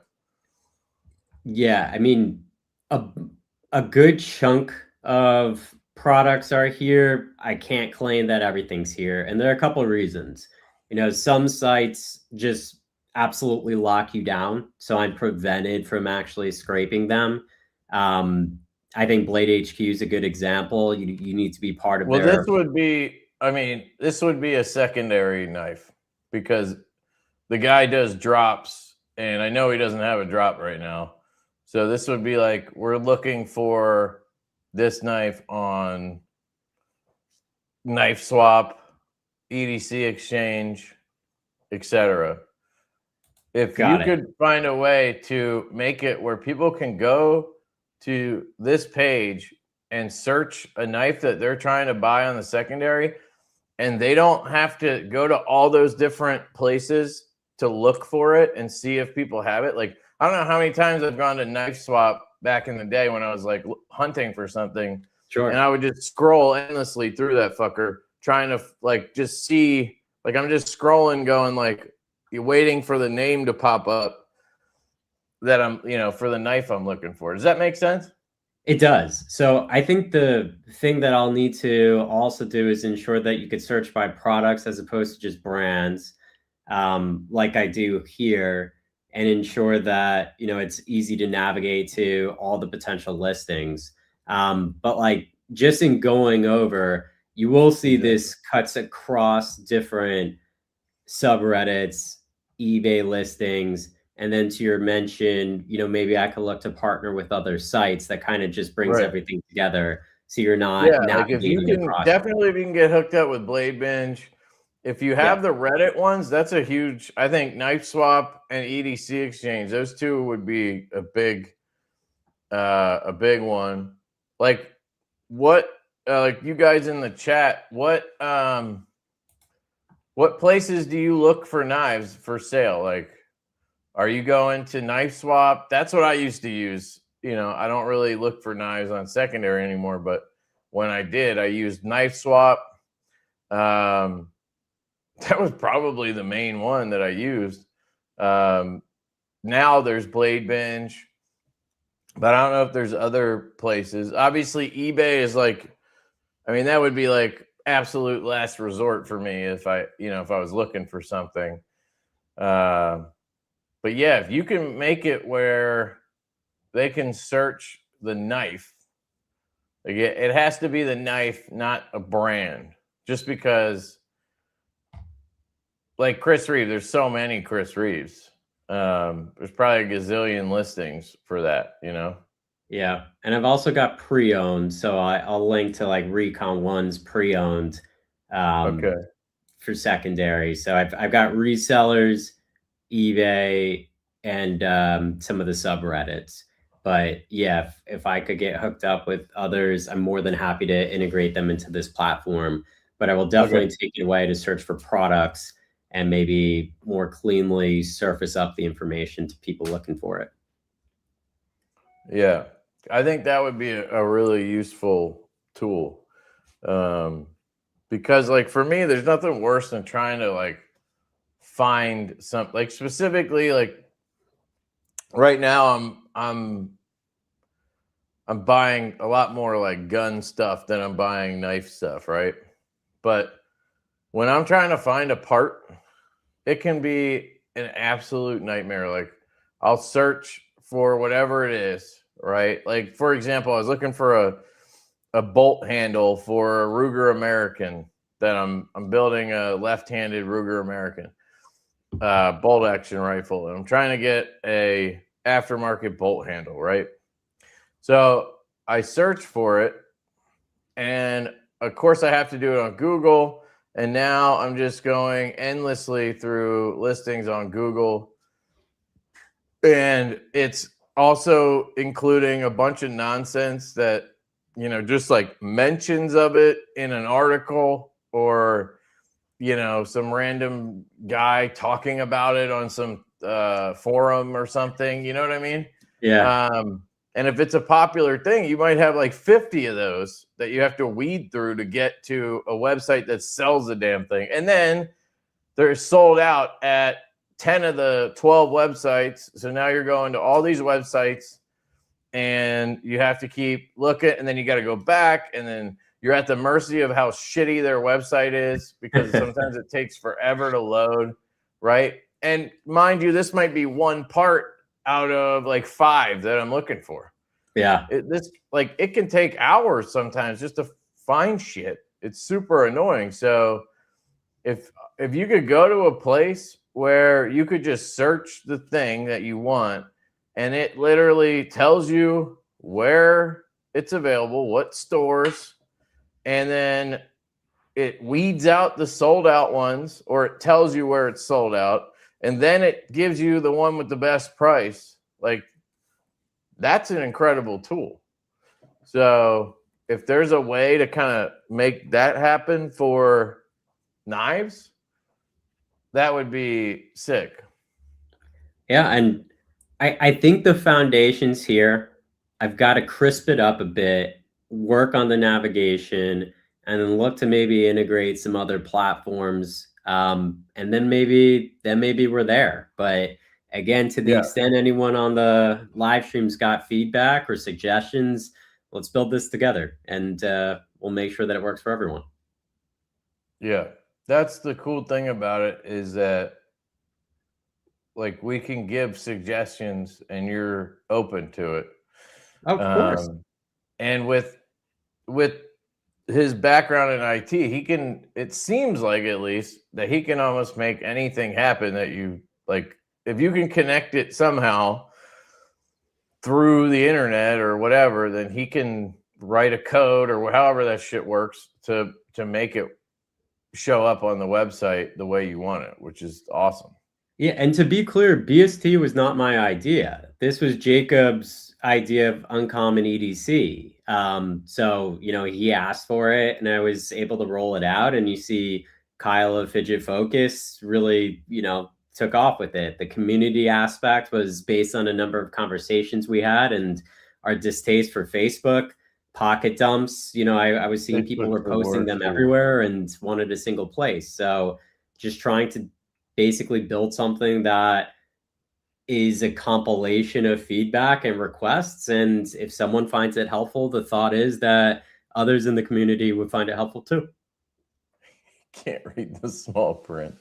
Yeah, I mean, a good chunk of products are here. I can't claim that everything's here, and there are a couple of reasons. You know, some sites just absolutely lock you down, so I'm prevented from actually scraping them. I think Blade HQ is a good example. You need to be part of their... this would be, I mean, this would be a secondary knife because the guy does drops, and I know he doesn't have a drop right now. So this would be like, we're looking for this knife on Knife Swap, EDC Exchange, etc. If you could find a way to make it where people can go to this page and search a knife that they're trying to buy on the secondary, and they don't have to go to all those different places to look for it and see if people have it. Like, I don't know how many times I've gone to Knife Swap back in the day when I was like hunting for something. Sure. And I would just scroll endlessly through that fucker, trying to like just see, like, I'm just scrolling going like, you're waiting for the name to pop up that I'm, you know, for the knife I'm looking for. Does that make sense? It does. So I think the thing that I'll need to also do is ensure that you could search by products as opposed to just brands, like I do here, and ensure that, you know, it's easy to navigate to all the potential listings. But like just in going over, you will see this cuts across different subreddits, eBay listings, and then to your mention, you know, maybe I could look to partner with other sites that kind of just brings everything together. So you're not like if you can definitely, if you can get hooked up with Blade Binge, if you have the Reddit ones, that's a huge, I think Knife Swap and EDC Exchange, those two would be a big one. Like what, like you guys in the chat, what places do you look for knives for sale? Like Are you going to knife swap? That's what I used to use. You know, I don't really look for knives on secondary anymore, but when I did, I used knife swap. That was probably the main one that I used. Now there's Blade Binge, but I don't know if there's other places. Obviously, eBay is like, I mean, that would be like absolute last resort for me if I was looking for something. But yeah, if you can make it where they can search the knife, like it has to be the knife, not a brand. Just because, like Chris Reeves, there's so many Chris Reeves. There's probably a gazillion listings for that, you know? Yeah, and I've also got pre-owned, so I'll link to like Recon One's pre-owned Okay. for secondary. So I've got resellers, eBay, and some of the subreddits. But yeah, if I could get hooked up with others, I'm more than happy to integrate them into this platform. But I will definitely take it away to search for products and maybe more cleanly surface up the information to people looking for it. Yeah, I think that would be a really useful tool. Because like for me, there's nothing worse than trying to like find something, like specifically like right now I'm buying a lot more like gun stuff than I'm buying knife stuff, right? But when I'm trying to find a part, it can be an absolute nightmare. Like I'll search for whatever it is, right? Like for example, I was looking for a bolt handle for a Ruger American that I'm building a left-handed Ruger American bolt action rifle, and I'm trying to get a aftermarket bolt handle, right? So I search for it, and of course I have to do it on Google, and now I'm just going endlessly through listings on Google, and it's also including a bunch of nonsense that, you know, just like mentions of it in an article, or, you know, some random guy talking about it on some forum or something, you know what I mean? Yeah. And if it's a popular thing, you might have like 50 of those that you have to weed through to get to a website that sells the damn thing. And then they're sold out at 10 of the 12 websites. So now you're going to all these websites and you have to keep looking, and then you got to go back, and then you're at the mercy of how shitty their website is, because sometimes it takes forever to load, right? And mind you, this might be one part out of like 5 that I'm looking for. Yeah. It can take hours sometimes just to find shit. It's super annoying. So if you could go to a place where you could just search the thing that you want, and it literally tells you where it's available, what stores, and then it weeds out the sold out ones, or it tells you where it's sold out, and then it gives you the one with the best price. Like, that's an incredible tool. So if there's a way to kind of make that happen for knives, that would be sick. Yeah, and I think the foundations here, I've got to crisp it up a bit, work on the navigation, and then look to maybe integrate some other platforms. And then maybe we're there. But again, to the extent anyone on the live stream's got feedback or suggestions, let's build this together, and we'll make sure that it works for everyone. Yeah, that's the cool thing about it, is that like we can give suggestions and you're open to it. Of course. And with his background in IT, it seems like, at least, that he can almost make anything happen that you like. If you can connect it somehow through the internet or whatever, then he can write a code or however that shit works to make it show up on the website the way you want it, which is awesome. Yeah, and to be clear, BST was not my idea. This was Jacob's idea of Uncommon EDC. So, you know, he asked for it, and I was able to roll it out. And you see Kyle of Fidget Focus really, you know, took off with it. The community aspect was based on a number of conversations we had and our distaste for Facebook. Pocket dumps, you know, I was seeing people were posting them everywhere and wanted a single place. So just trying to basically build something that is a compilation of feedback and requests. And if someone finds it helpful, the thought is that others in the community would find it helpful too. Can't read the small print.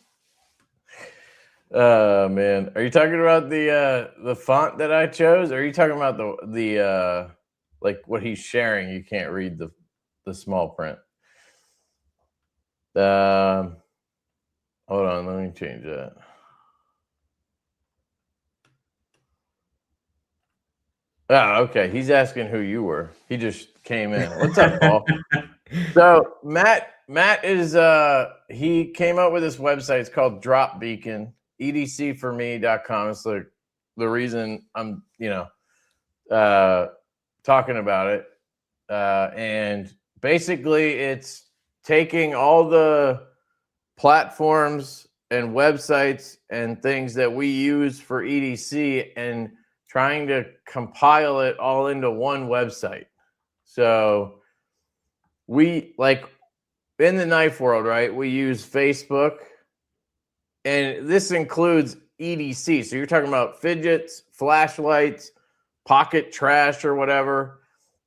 Man, are you talking about the font that I chose? Or are you talking about the like what he's sharing? You can't read the small print. Hold on, let me change that. Oh, okay. He's asking who you were. He just came in. What's up, Paul? So Matt is he came up with this website. It's called Drop Beacon, edcforme.com. It's like the reason I'm, talking about it. And basically it's taking all the platforms and websites and things that we use for EDC and trying to compile it all into one website. So we, like, in the knife world, right, we use Facebook, and this includes EDC. So you're talking about fidgets, flashlights, pocket trash, or whatever.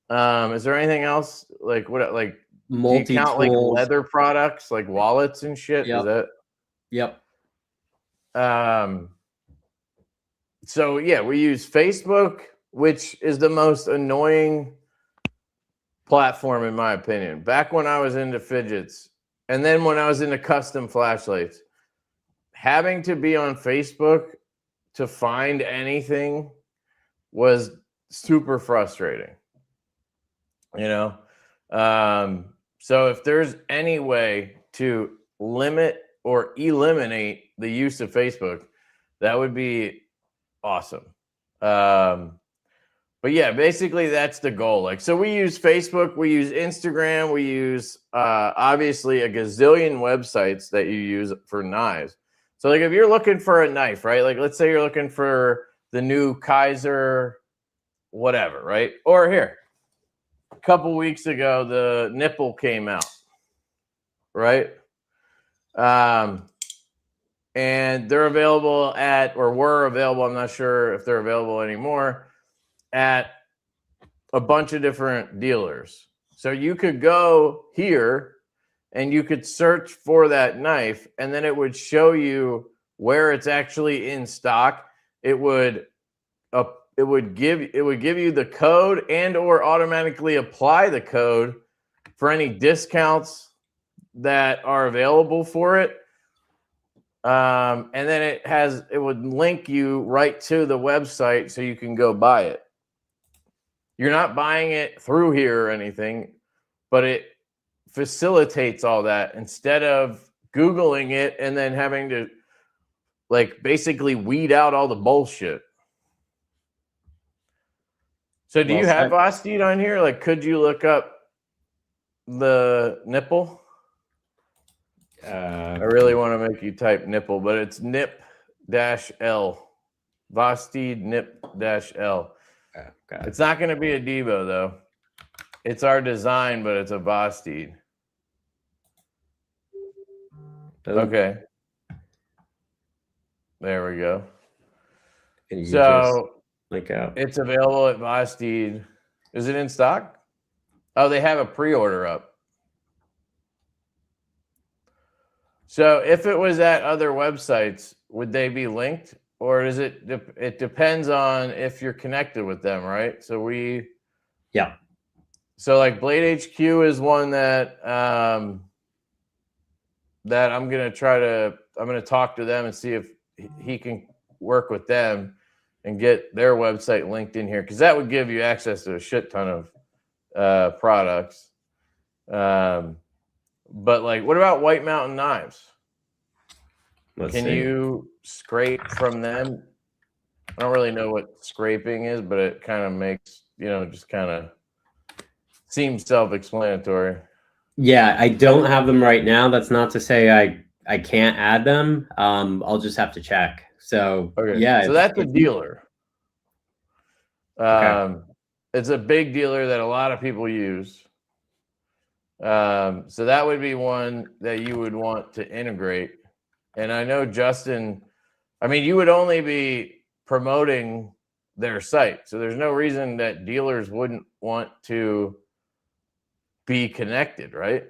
Is there anything else? Like what? Like, do you count like leather products, like wallets and shit? Yep. Is that? Yep. So yeah, we use Facebook, which is the most annoying platform in my opinion. Back when I was into fidgets, and then when I was into custom flashlights, having to be on Facebook to find anything was super frustrating. So if there's any way to limit or eliminate the use of Facebook, that would be awesome. But yeah, basically that's the goal. Like, so we use Facebook, we use Instagram, we use obviously a gazillion websites that you use for knives. So like if you're looking for a knife, right? Like let's say you're looking for the new Kaiser, whatever, right? Or here, a couple weeks ago, the nipple came out, right? And they're available at, or were available, I'm not sure if they're available anymore, at a bunch of different dealers. So you could go here and you could search for that knife, and then it would show you where it's actually in stock. It would give you the code and or automatically apply the code for any discounts that are available for it. And then it would link you right to the website so you can go buy it. You're not buying it through here or anything, but it facilitates all that instead of Googling it and then having to like basically weed out all the bullshit. So do you have Vosteed on here? Like, could you look up the nipple? I really want to make you type nipple, but it's nip-L. Vosteed nip-L. Okay. It's not going to be a Divo, though. It's our design, but it's a Vosteed. Okay. There we go. So it's available at Vosteed. Is it in stock? Oh, they have a pre-order up. So if it was at other websites, would they be linked? Or is it depends on if you're connected with them, right? So yeah. So like Blade HQ is one that that I'm going to talk to them and see if he can work with them and get their website linked in here, because that would give you access to a shit ton of products. But like, what about White Mountain Knives? Can you scrape from them? I don't really know what scraping is, but it kind of makes, just kind of seems self-explanatory. Yeah, I don't have them right now. That's not to say I I can't add them. I'll just have to check. So Okay. yeah. So that's a dealer. Okay. It's a big dealer that a lot of people use. So that would be one that you would want to integrate. And I know Justin, I mean, you would only be promoting their site. So there's no reason that dealers wouldn't want to be connected, right?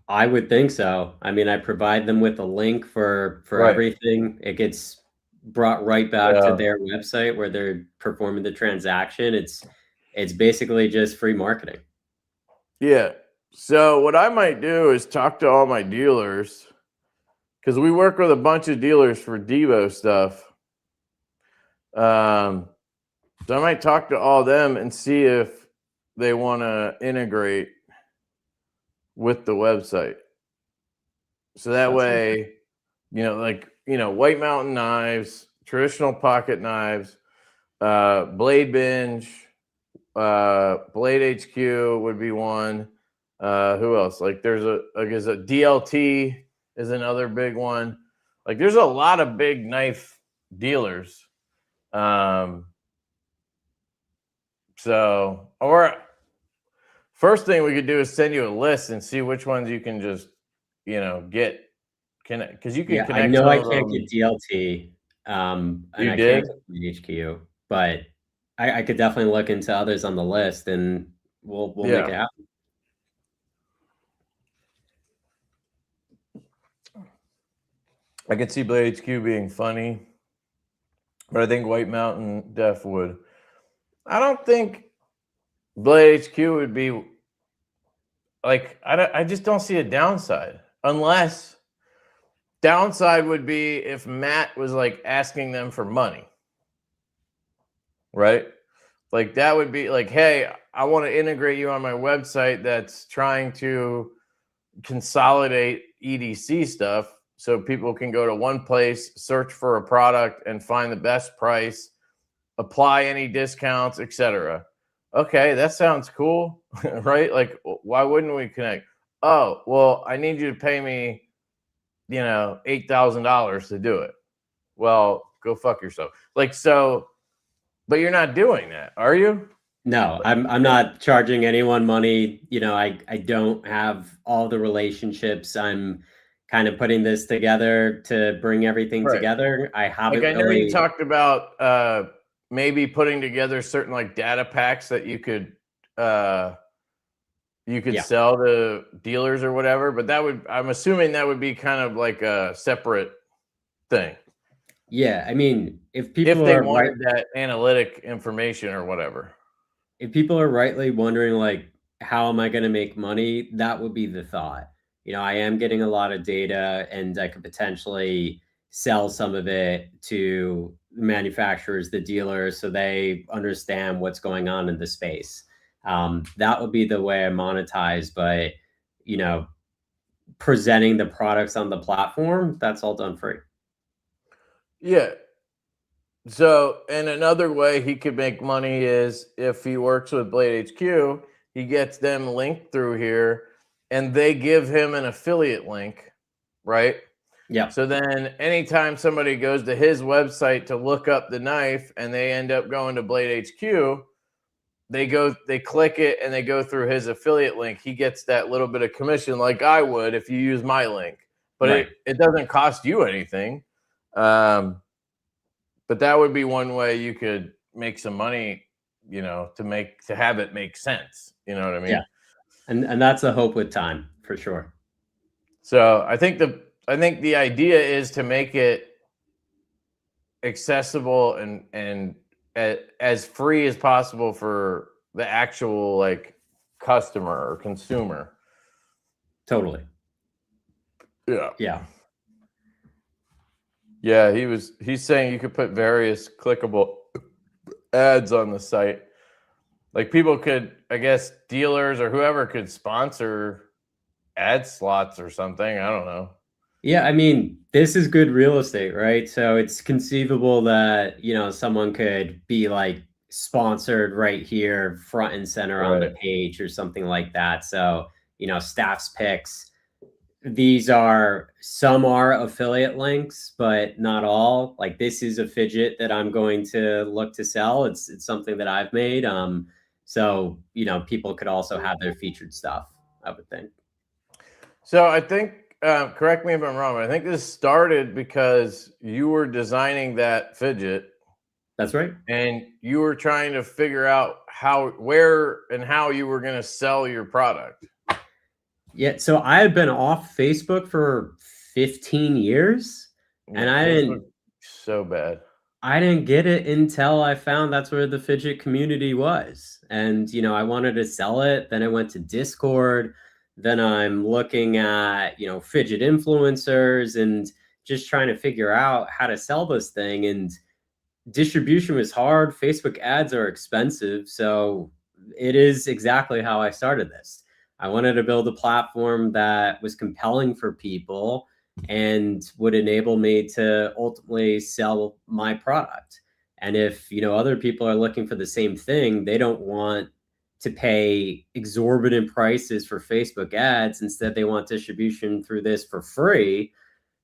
I would think so. I mean, I provide them with a link for Right. everything. It gets brought right back to Yeah. their website where they're performing the transaction. It's basically just free marketing. Yeah. So what I might do is talk to all my dealers, because we work with a bunch of dealers for Divo stuff. So I might talk to all of them and see if they want to integrate with the website. So that way, you know, like, you know, White Mountain knives, traditional pocket knives, Blade Binge, Blade HQ would be one. Who else? Like there's a DLT is another big one. Like there's a lot of big knife dealers. So, or first thing we could do is send you a list and see which ones you can just, you know, get connect, because you can connect. I know some I of can't them. get DLT, and You I did? can't get HQ, but I could definitely look into others on the list, and we'll make it happen. I could see Blade HQ being funny, but I think White Mountain Def would. I don't think Blade HQ would be like, I just don't see a downside, unless downside would be if Matt was like asking them for money, right? Like that would be like, hey, I want to integrate you on my website that's trying to consolidate EDC stuff so people can go to one place, search for a product and find the best price, apply any discounts, etc. Okay, that sounds cool, right? Like, why wouldn't we connect? Oh, well, I need you to pay me, you know, $8,000 to do it. Well, go fuck yourself. Like, so, but you're not doing that, are you? No, I'm not charging anyone money. You know, I don't have all the relationships. I'm kind of putting this together to bring everything together. I haven't like, I know really. you talked about maybe putting together certain like data packs that you could sell to dealers or whatever, but that would, I'm assuming that would be kind of like a separate thing. Yeah, I mean, if people they are wanted that analytic information or whatever. If people are rightly wondering, like, how am I going to make money? That would be the thought. You know, I am getting a lot of data, and I could potentially sell some of it to manufacturers, the dealers, so they understand what's going on in the space. That would be the way I monetize. But, you know, presenting the products on the platform, that's all done free. Yeah. So, and another way he could make money is if he works with Blade HQ, he gets them linked through here and they give him an affiliate link, right? Yeah. So then anytime somebody goes to his website to look up the knife and they end up going to Blade HQ, they click it and they go through his affiliate link. He gets that little bit of commission like I would if you use my link, but it doesn't cost you anything. But that would be one way you could make some money, you know, to have it make sense. You know what I mean? Yeah. And that's a hope with time, for sure. So I think the idea is to make it accessible and as free as possible for the actual like customer or consumer. Totally. Yeah. Yeah. Yeah, he's saying you could put various clickable ads on the site. Like people could, I guess, dealers or whoever could sponsor ad slots or something. I don't know. Yeah, I mean, this is good real estate, right? So it's conceivable that, you know, someone could be like sponsored right here, front and center on the page or something like that. So, you know, staff's picks, some are affiliate links, but not all. Like this is a fidget that I'm going to look to sell. It's something that I've made. So people could also have their featured stuff, I would think. So I think, correct me if I'm wrong, but I think this started because you were designing that fidget. That's right. And you were trying to figure out where and how you were going to sell your product. Yeah. So I had been off Facebook for 15 years, and so bad. I didn't get it until I found that's where the fidget community was. And, I wanted to sell it. Then I went to Discord. Then I'm looking at, fidget influencers and just trying to figure out how to sell this thing. And distribution was hard. Facebook ads are expensive. So it is exactly how I started this. I wanted to build a platform that was compelling for people and would enable me to ultimately sell my product. And if, other people are looking for the same thing, they don't want to pay exorbitant prices for Facebook ads. Instead, they want distribution through this for free.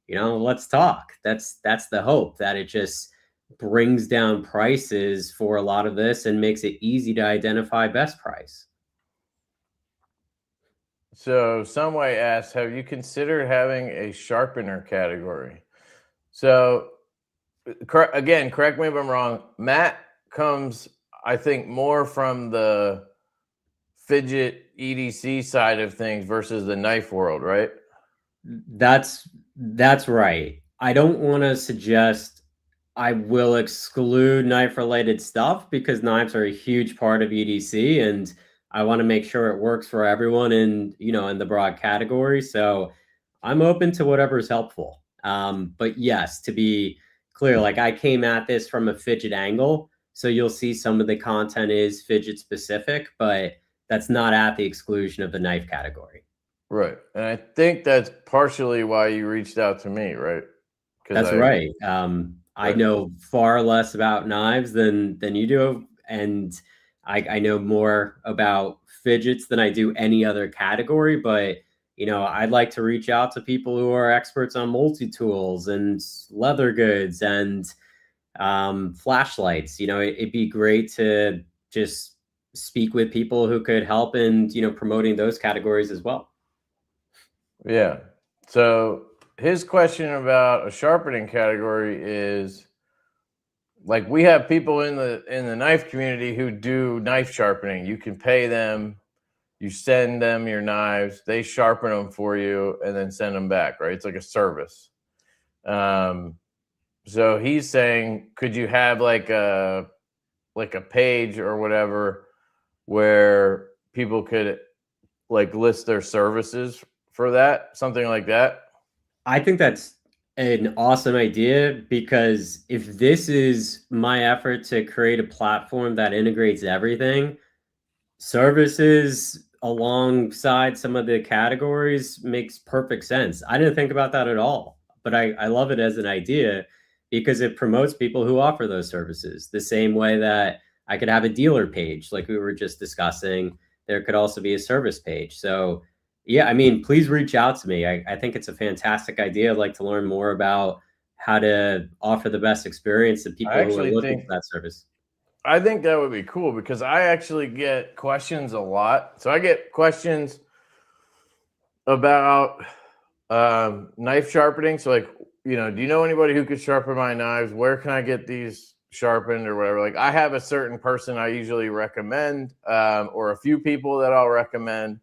Let's talk. That's the hope, that it just brings down prices for a lot of this and makes it easy to identify best price. So Someway asks, have you considered having a sharpener category? So again, correct me if I'm wrong, Matt comes, I think, more from the fidget EDC side of things versus the knife world, right? That's right. I don't want to suggest I will exclude knife related stuff, because knives are a huge part of EDC, and I want to make sure it works for everyone in the broad category. So I'm open to whatever is helpful. But yes, to be clear, like I came at this from a fidget angle. So you'll see some of the content is fidget specific, but that's not at the exclusion of the knife category. Right. And I think that's partially why you reached out to me, right? That's right. I know far less about knives than you do. And I know more about fidgets than I do any other category, but I'd like to reach out to people who are experts on multi-tools and leather goods and flashlights. It'd be great to just speak with people who could help in promoting those categories as well. Yeah. So his question about a sharpening category is, like, we have people in the knife community who do knife sharpening. You can pay them, you send them your knives, they sharpen them for you, and then send them back, right? It's like a service. So he's saying, could you have like a page or whatever where people could like list their services for that, something like that? I think that's an awesome idea, because if this is my effort to create a platform that integrates everything, services alongside some of the categories makes perfect sense. I didn't think about that at all, but I love it as an idea, because it promotes people who offer those services the same way that I could have a dealer page like we were just discussing. There could also be a service page. So yeah, I mean, please reach out to me. I think it's a fantastic idea. I'd like to learn more about how to offer the best experience to people who are looking for that service. I think that would be cool, because I actually get questions a lot. So I get questions about knife sharpening. So like, do you know anybody who could sharpen my knives? Where can I get these sharpened or whatever? Like, I have a certain person I usually recommend, or a few people that I'll recommend.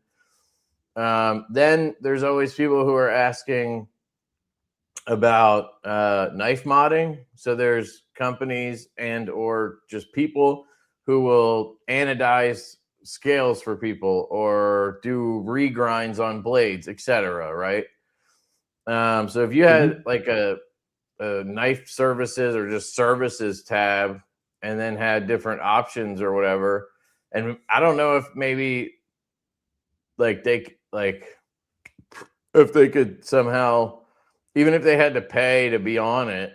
Then there's always people who are asking about knife modding. So there's companies and or just people who will anodize scales for people or do regrinds on blades, etc. Right? So if you had like a knife services or just services tab, and then had different options or whatever, and I don't know if maybe like if they could somehow, even if they had to pay to be on it,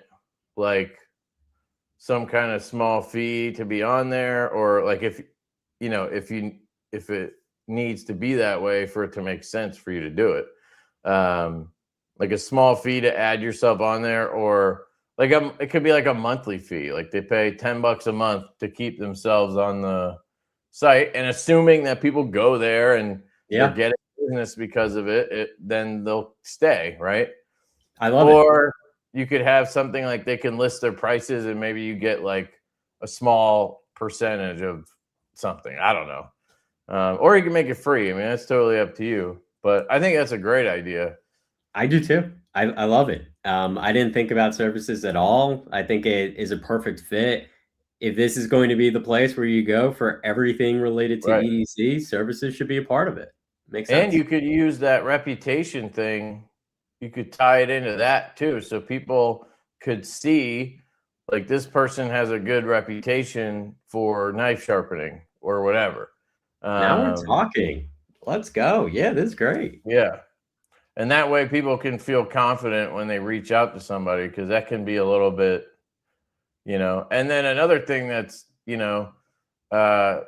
like some kind of small fee to be on there, or like if it needs to be that way for it to make sense for you to do it. like a small fee to add yourself on there, or like it could be like a monthly fee. Like they pay $10 a month to keep themselves on the site, and assuming that people go there and they're getting business because of it, then they'll stay, right? I love it. Or you could have something like they can list their prices, and maybe you get like a small percentage of something. I don't know. Or you can make it free. I mean, that's totally up to you. But I think that's a great idea. I do too. I love it. I didn't think about services at all. I think it is a perfect fit. If this is going to be the place where you go for everything related to EDC, services should be a part of it. Makes sense. And you could use that reputation thing. You could tie it into that too. So people could see like this person has a good reputation for knife sharpening or whatever. Now we're talking. Let's go. Yeah, this is great. Yeah. And that way people can feel confident when they reach out to somebody, because that can be a little bit, you know. And then another thing that's, you know, a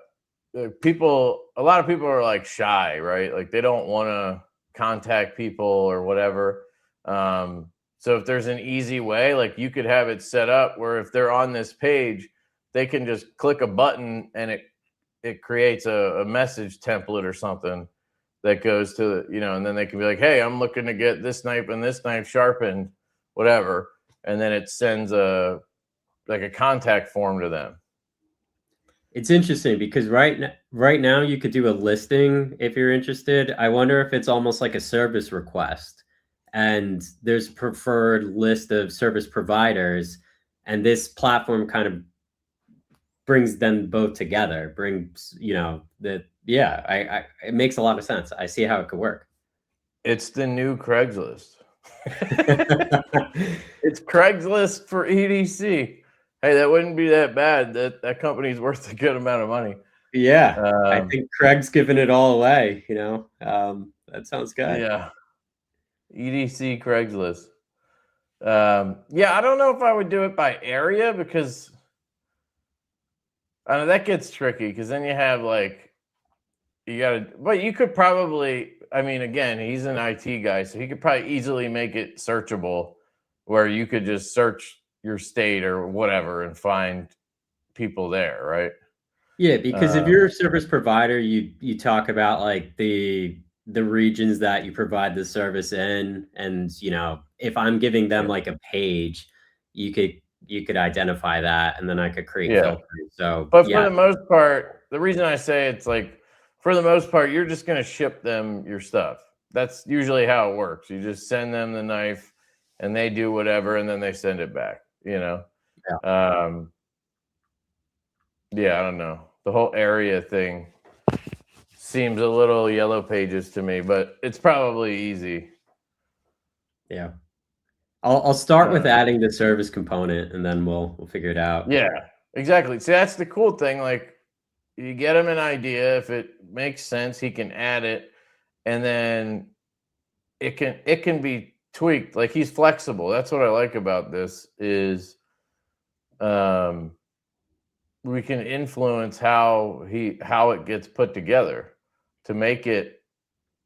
lot of people are like shy, right? Like they don't want to contact people or whatever. So if there's an easy way, like you could have it set up where if they're on this page, they can just click a button and it creates a message template or something that goes to, you know, and then they can be like, hey, I'm looking to get this knife and this knife sharpened, whatever. And then it sends a contact form to them. It's interesting because right now you could do a listing if you're interested. I wonder if it's almost like a service request, and there's a preferred list of service providers, and this platform kind of brings them both together. Brings, you know, it makes a lot of sense. I see how it could work. It's the new Craigslist. It's Craigslist for EDC. Hey, that wouldn't be that bad. That company's worth a good amount of money. Yeah, I think Craig's giving it all away. You know, that sounds good. Yeah, EDC Craigslist. Yeah, I don't know if I would do it by area, because I know that gets tricky, because then you have like but you could probably. I mean, again, he's an IT guy, so he could probably easily make it searchable, where you could just search your state or whatever and find people there, right? Yeah, because if you're a service provider, you talk about like the regions that you provide the service in, and you know, if I'm giving them like a page, you could identify that, and then I could create filters. So, but for the most part, the reason I say it's like, for the most part, you're just going to ship them your stuff. That's usually how it works. You just send them the knife, and they do whatever, and then they send it back. You know. Yeah, I don't know. The whole area thing seems a little yellow pages to me, but it's probably easy. Yeah. I'll start with adding the service component, and then we'll figure it out. Yeah, exactly. See, that's the cool thing. Like, you get him an idea. If it makes sense, he can add it, and then it can be tweaked. Like, he's flexible. That's what I like about this is we can influence how it gets put together to make it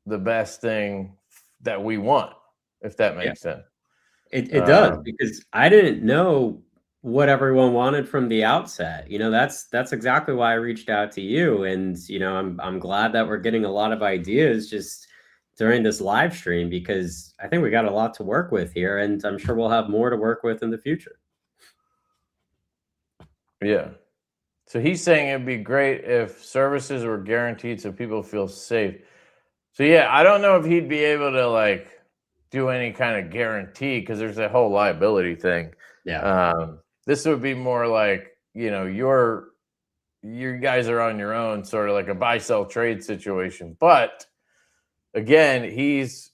the best thing that we want, if that makes sense. It does, because I didn't know what everyone wanted from the outset. You know, that's exactly why I reached out to you. And, you know, I'm glad that we're getting a lot of ideas just during this live stream, because I think we got a lot to work with here, and I'm sure we'll have more to work with in the future. Yeah. So he's saying it'd be great if services were guaranteed so people feel safe. So yeah, I don't know if he'd be able to like do any kind of guarantee, because there's a whole liability thing. Yeah. This would be more like, you know, you guys are on your own, sort of like a buy sell trade situation. But again, he's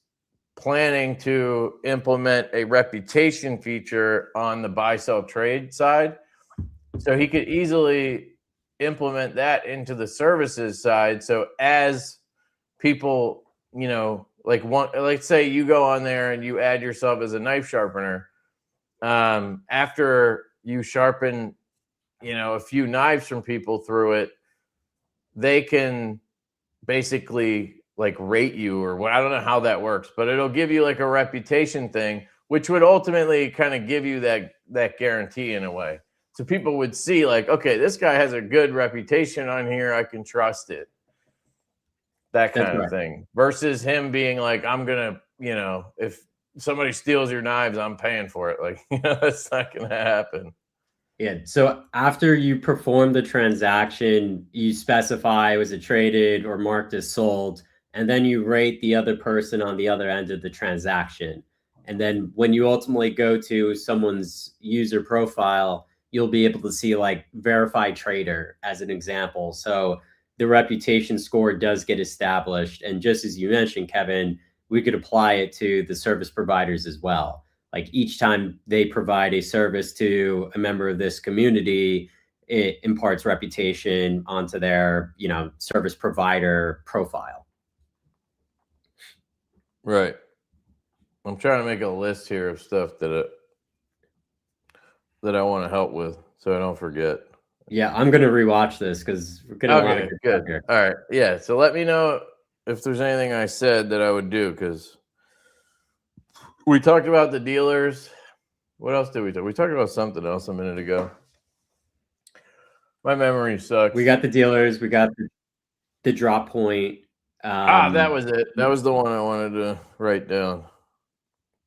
planning to implement a reputation feature on the buy sell trade side. So he could easily implement that into the services side. So as people, you know, like say you go on there and you add yourself as a knife sharpener, after you sharpen, you know, a few knives from people through it, they can basically like rate you or what. I don't know how that works, but it'll give you like a reputation thing, which would ultimately kind of give you that guarantee in a way. So people would see like, okay, this guy has a good reputation on here. I can trust it. That kind of thing. Versus him being like, I'm going to, you know, if somebody steals your knives, I'm paying for it. Like, you know, that's not going to happen. Yeah. So after you perform the transaction, you specify was it traded or marked as sold, and then you rate the other person on the other end of the transaction. And then when you ultimately go to someone's user profile, you'll be able to see like verified trader as an example. So the reputation score does get established. And just as you mentioned, Kevin, we could apply it to the service providers as well. Like each time they provide a service to a member of this community, it imparts reputation onto their, you know, service provider profile. Right. I'm trying to make a list here of stuff that I want to help with, so I don't forget. Yeah, I'm gonna rewatch this because we're gonna want to good. Here. All right. Yeah. So let me know if there's anything I said that I would do, because we talked about the dealers. What else did we talk? We talked about something else a minute ago. My memory sucks. We got the dealers. We got the drop point. That was it. That was the one I wanted to write down.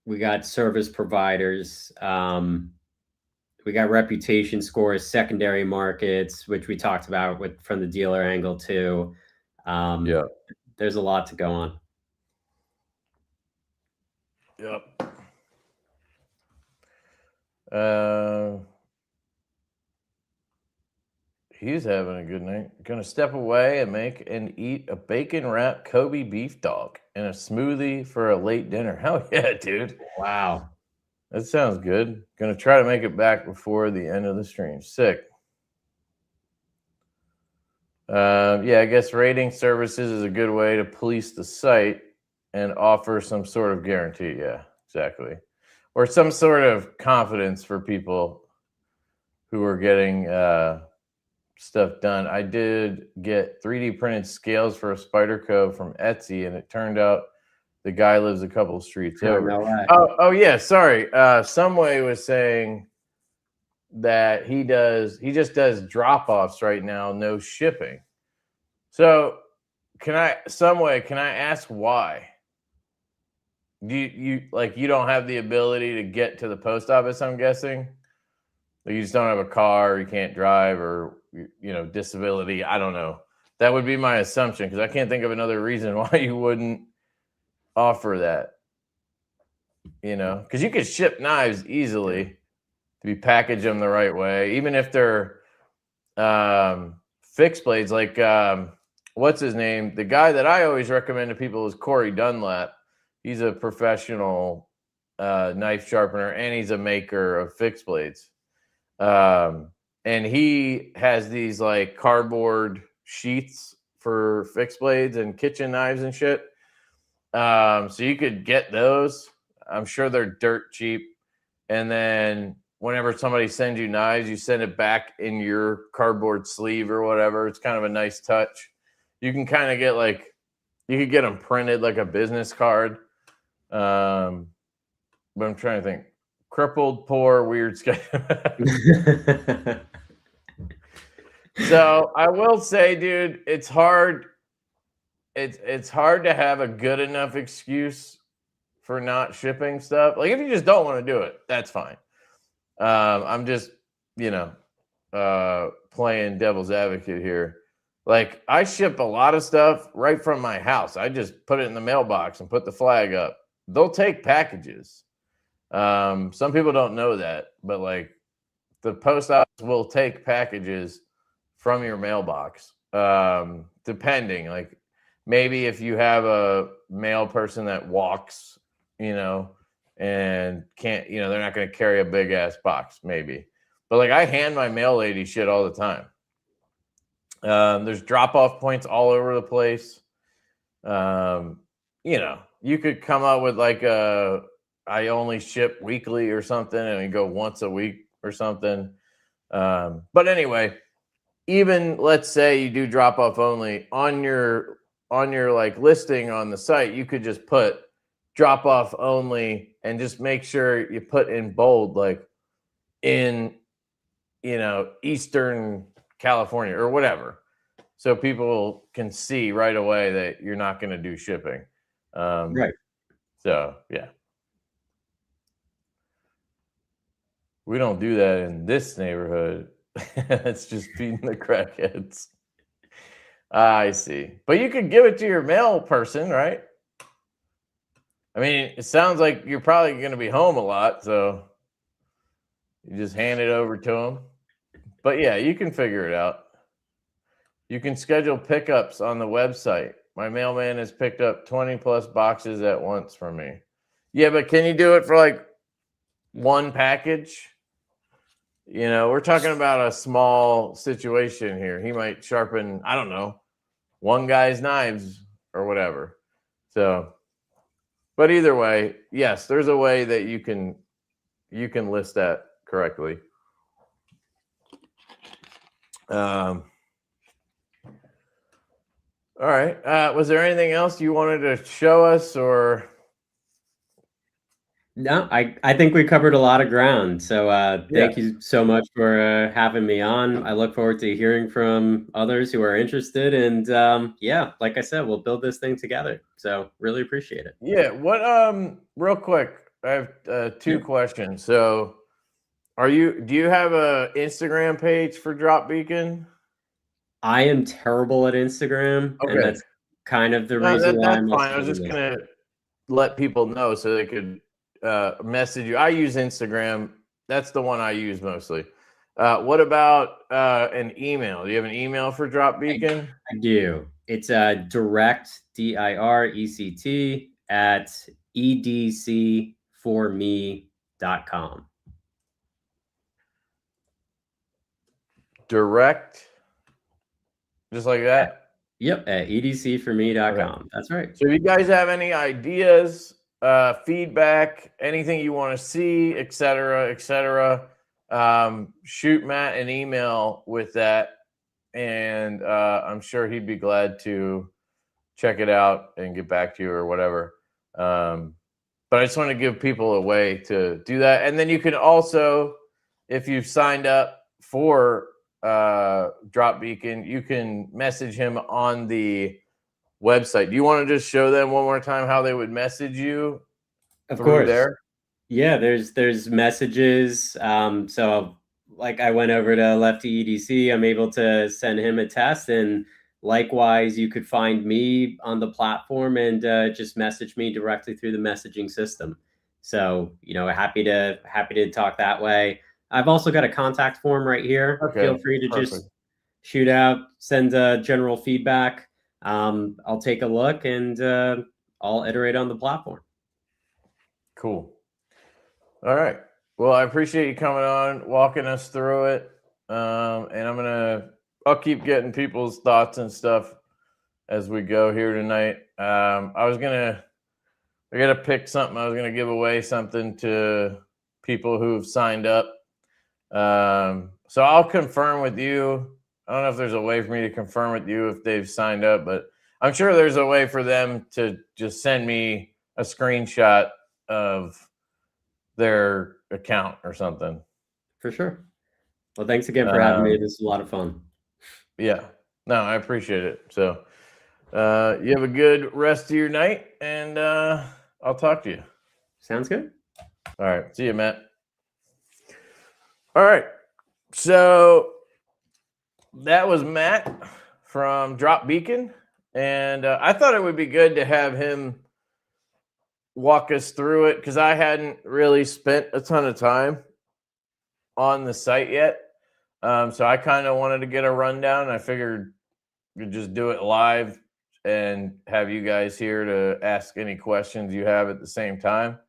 We got service providers. We got reputation scores, secondary markets, which we talked about from the dealer angle too. Yeah. There's a lot to go on. Yep. He's having a good night. Gonna step away and make and eat a bacon wrapped Kobe beef dog and a smoothie for a late dinner. Hell yeah, dude. Wow. That sounds good. Gonna try to make it back before the end of the stream. Sick. Yeah, I guess rating services is a good way to police the site and offer some sort of guarantee. Yeah, exactly. Or some sort of confidence for people who are getting stuff done. I did get 3D printed scales for a Spyderco from Etsy, and it turned out the guy lives a couple of streets over. No oh yeah, sorry. Someway was saying that he just does drop-offs right now, no shipping. So can I ask why? Do you don't have the ability to get to the post office, I'm guessing? Like you just don't have a car, you can't drive, or disability. I don't know. That would be my assumption, because I can't think of another reason why you wouldn't offer that. Because you could ship knives easily if you package them the right way, even if they're fixed blades. Like what's his name? The guy that I always recommend to people is Corey Dunlap. He's a professional knife sharpener, and he's a maker of fixed blades. And he has these like cardboard sheaths for fixed blades and kitchen knives and shit. So you could get those. I'm sure they're dirt cheap. And then whenever somebody sends you knives, you send it back in your cardboard sleeve or whatever. It's kind of a nice touch. You can kind of get you could get them printed like a business card. But I'm trying to think. Crippled, poor, weird sketch. So I will say, dude, it's hard. It's hard to have a good enough excuse for not shipping stuff. Like if you just don't want to do it, that's fine. I'm just, playing devil's advocate here. Like I ship a lot of stuff right from my house. I just put it in the mailbox and put the flag up. They'll take packages. Some people don't know that, but like the post office will take packages from your mailbox. Depending, like maybe if you have a mail person that walks, and can't, they're not going to carry a big ass box, maybe. But like I hand my mail lady shit all the time. There's drop off points all over the place. You could come up with like I only ship weekly or something, and we go once a week or something. But anyway, even let's say you do drop off only on your on your like listing on the site, you could just put drop off only and just make sure you put in bold, like in, Eastern California or whatever. So people can see right away that you're not going to do shipping. Right. So, yeah. We don't do that in this neighborhood. It's just feeding the crackheads. I see. But you could give it to your mail person, right? I mean, it sounds like you're probably going to be home a lot, so you just hand it over to them. But yeah, you can figure it out. You can schedule pickups on the website. My mailman has picked up 20 plus boxes at once from me. Yeah, but can you do it for like one package? We're talking about a small situation here. He might sharpen, I don't know, one guy's knives or whatever. So, but either way, yes, there's a way that you can list that correctly. All right. Was there anything else you wanted to show us or? No, I think we covered a lot of ground. So thank you so much for having me on. I look forward to hearing from others who are interested. And yeah, like I said, we'll build this thing together. So really appreciate it. Yeah. What? Real quick, I have two questions. So, do you have a Instagram page for Drop Beacon? I am terrible at Instagram, and that's kind of the reason why I'm fine. I was just gonna let people know so they could message you. I use Instagram. That's the one I use mostly. What about an email? Do you have an email for Drop Beacon? I do. It's direct, DIRECT at edcforme.com. Direct, just like that? Yep, at edcforme.com. Okay. That's right. So if you guys have any ideas, feedback, anything you want to see, et cetera, shoot Matt an email with that. And I'm sure he'd be glad to check it out and get back to you or whatever. But I just want to give people a way to do that. And then you can also, if you've signed up for Drop Beacon, you can message him on the website. Do you want to just show them one more time how they would message you? Of course. There? Yeah, there's messages. So like I went over to Lefty EDC, I'm able to send him a test, and likewise, you could find me on the platform and just message me directly through the messaging system. So, happy to talk that way. I've also got a contact form right here. Okay, feel free to just shoot out, send general feedback. I'll take a look and I'll iterate on the platform. Cool. All right. Well, I appreciate you coming on, walking us through it. And I'll keep getting people's thoughts and stuff as we go here tonight. I gotta pick something. I was gonna give away something to people who've signed up. So I'll confirm with you. I don't know if there's a way for me to confirm with you if they've signed up, but I'm sure there's a way for them to just send me a screenshot of their account or something. For sure. Well, thanks again for having me. This is a lot of fun. Yeah. No, I appreciate it. So you have a good rest of your night, and I'll talk to you. Sounds good. All right. See you, Matt. All right. So that was Matt from Drop Beacon. And I thought it would be good to have him walk us through it because I hadn't really spent a ton of time on the site yet. So I kind of wanted to get a rundown. I figured we'd just do it live and have you guys here to ask any questions you have at the same time.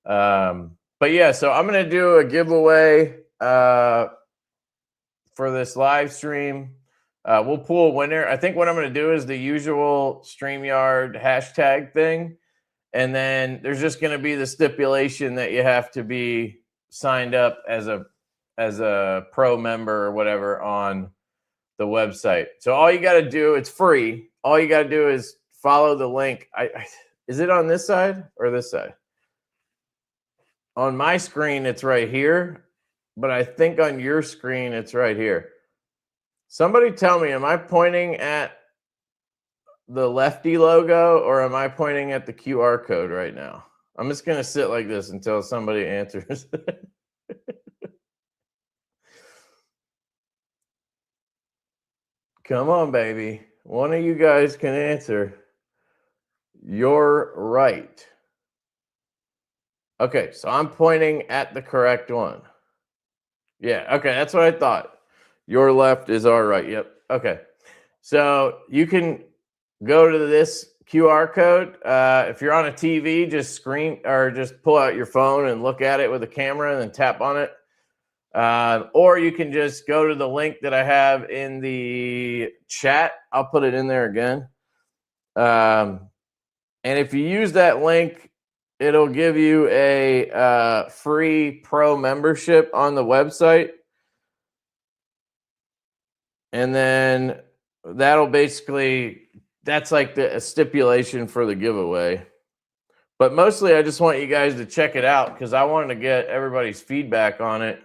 But yeah, so I'm going to do a giveaway for this live stream. We'll pull a winner. I think what I'm going to do is the usual StreamYard hashtag thing. And then there's just going to be the stipulation that you have to be signed up as a pro member or whatever on the the website. So all you got to do, it's free. All you got to do is follow the link. Is it on this side or this side? On my screen, it's right here, but I think on your screen, it's right here. Somebody tell me, am I pointing at the Lefty logo or am I pointing at the QR code right now? I'm just going to sit like this until somebody answers. Come on, baby. One of you guys can answer. You're right. Okay, so I'm pointing at the correct one. Yeah, okay, that's what I thought. Your left is our right. Yep. Okay. So you can go to this QR code. If you're on a TV, just pull out your phone and look at it with a camera and then tap on it. Or you can just go to the link that I have in the chat. I'll put it in there again. And if you use that link, it'll give you a free pro membership on the website. And then that'll basically, that's like a stipulation for the giveaway. But mostly I just want you guys to check it out because I wanted to get everybody's feedback on it.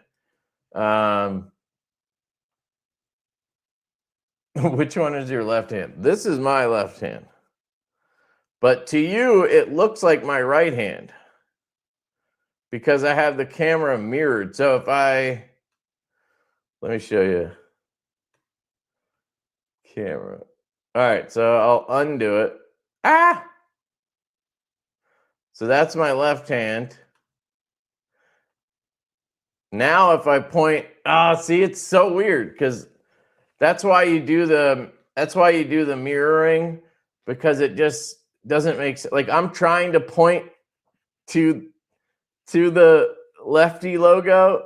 Which one is your left hand? This is my left hand. But to you, it looks like my right hand because I have the camera mirrored. So if let me show you. Camera. All right, so I'll undo it. So that's my left hand. Now if I point, see, it's so weird because that's why you do the mirroring, because it just doesn't make sense. Like I'm trying to point to the Lefty logo.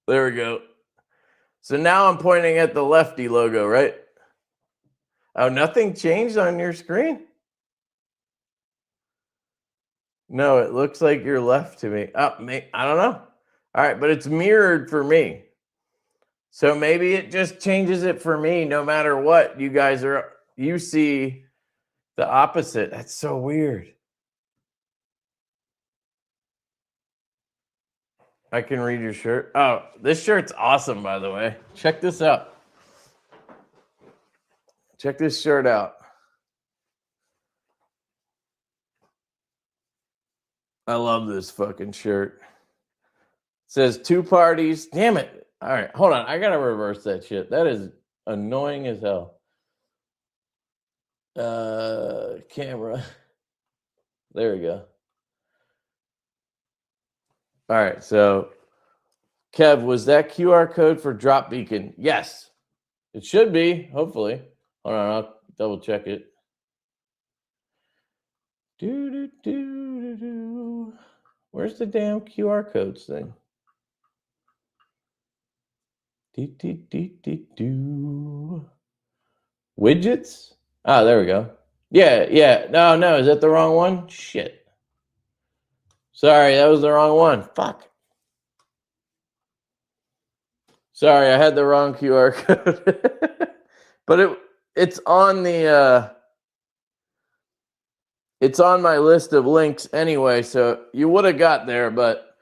There we go. So now I'm pointing at the Lefty logo, right? Oh, nothing changed on your screen? No, it looks like you're left to me. I don't know. All right, but it's mirrored for me. So maybe it just changes it for me no matter what. You see the opposite. That's so weird. I can read your shirt. Oh, this shirt's awesome, by the way. Check this out. Check this shirt out. I love this fucking shirt. It says 2 parties. Damn it. All right, hold on. I got to reverse that shit. That is annoying as hell. Camera. There we go. All right, so Kev, was that QR code for Drop Beacon? Yes, it should be, hopefully. Hold on, I'll double check it. Where's the damn QR codes thing? Widgets? Ah, there we go. Yeah. No, is that the wrong one? Shit. Sorry, that was the wrong one. Fuck. Sorry, I had the wrong QR code. But it's on the it's on my list of links anyway, so you would have got there, but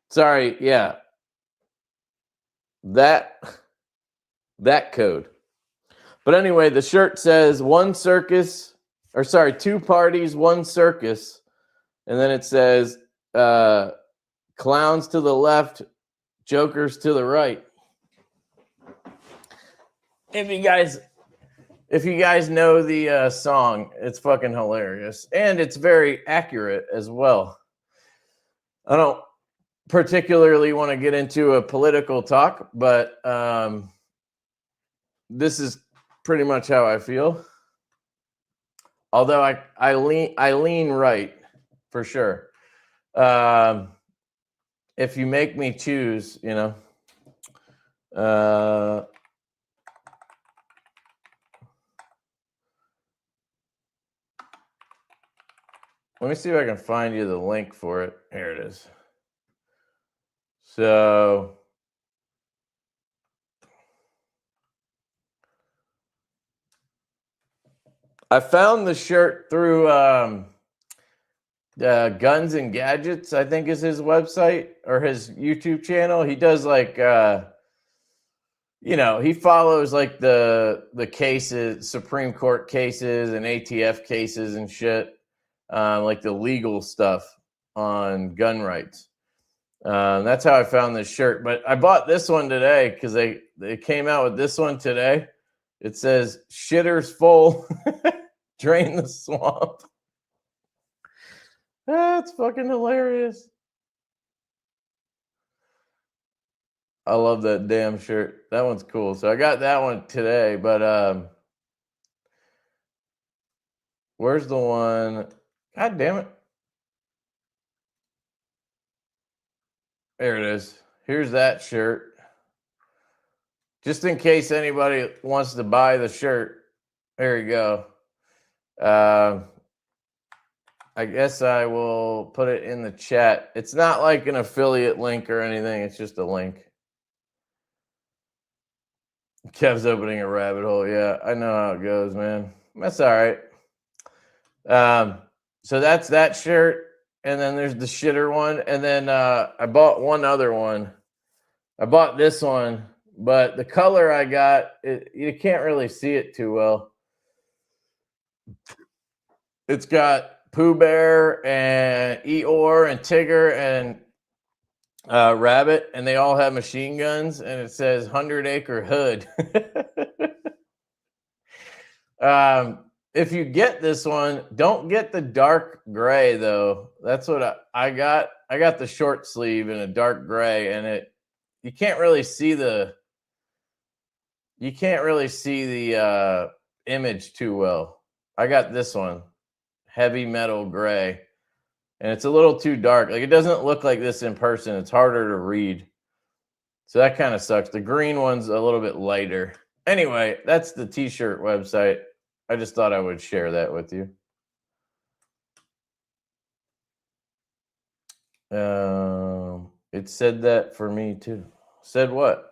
sorry, yeah. That code. But anyway, the shirt says 2 parties, 1 circus. And then it says clowns to the left, jokers to the right. If you guys know the song, it's fucking hilarious. And it's very accurate as well. I don't particularly want to get into a political talk, but this is pretty much how I feel. Although I lean right for sure. If you make me choose, let me see if I can find you the link for it. Here it is. So I found the shirt through Guns and Gadgets, I think is his website or his YouTube channel. He does like he follows like the cases, Supreme Court cases and ATF cases and shit, like the legal stuff on gun rights. That's how I found this shirt. But I bought this one today because they came out with this one today. It says "Shitters full, drain the swamp." That's fucking hilarious. I love that damn shirt. That one's cool. So I got that one today, but where's the one? God damn it. There it is. Here's that shirt. Just in case anybody wants to buy the shirt. There you go. I guess I will put it in the chat. It's not like an affiliate link or anything. It's just a link. Kev's opening a rabbit hole. Yeah, I know how it goes, man. That's all right. So that's that shirt. And then there's the shitter one. And then I bought one other one. I bought this one, but the color I got, you can't really see it too well. It's got Pooh Bear and Eeyore and Tigger and Rabbit, and they all have machine guns, and it says 100 Acre Hood. If you get this one, don't get the dark gray though. That's what I got. I got the short sleeve in a dark gray, and you can't really see the image too well. I got this one, heavy metal gray, and it's a little too dark. Like, it doesn't look like this in person. It's harder to read. So that kind of sucks. The green one's a little bit lighter. Anyway, that's the t-shirt website. I just thought I would share that with you. It said that for me too. Said what?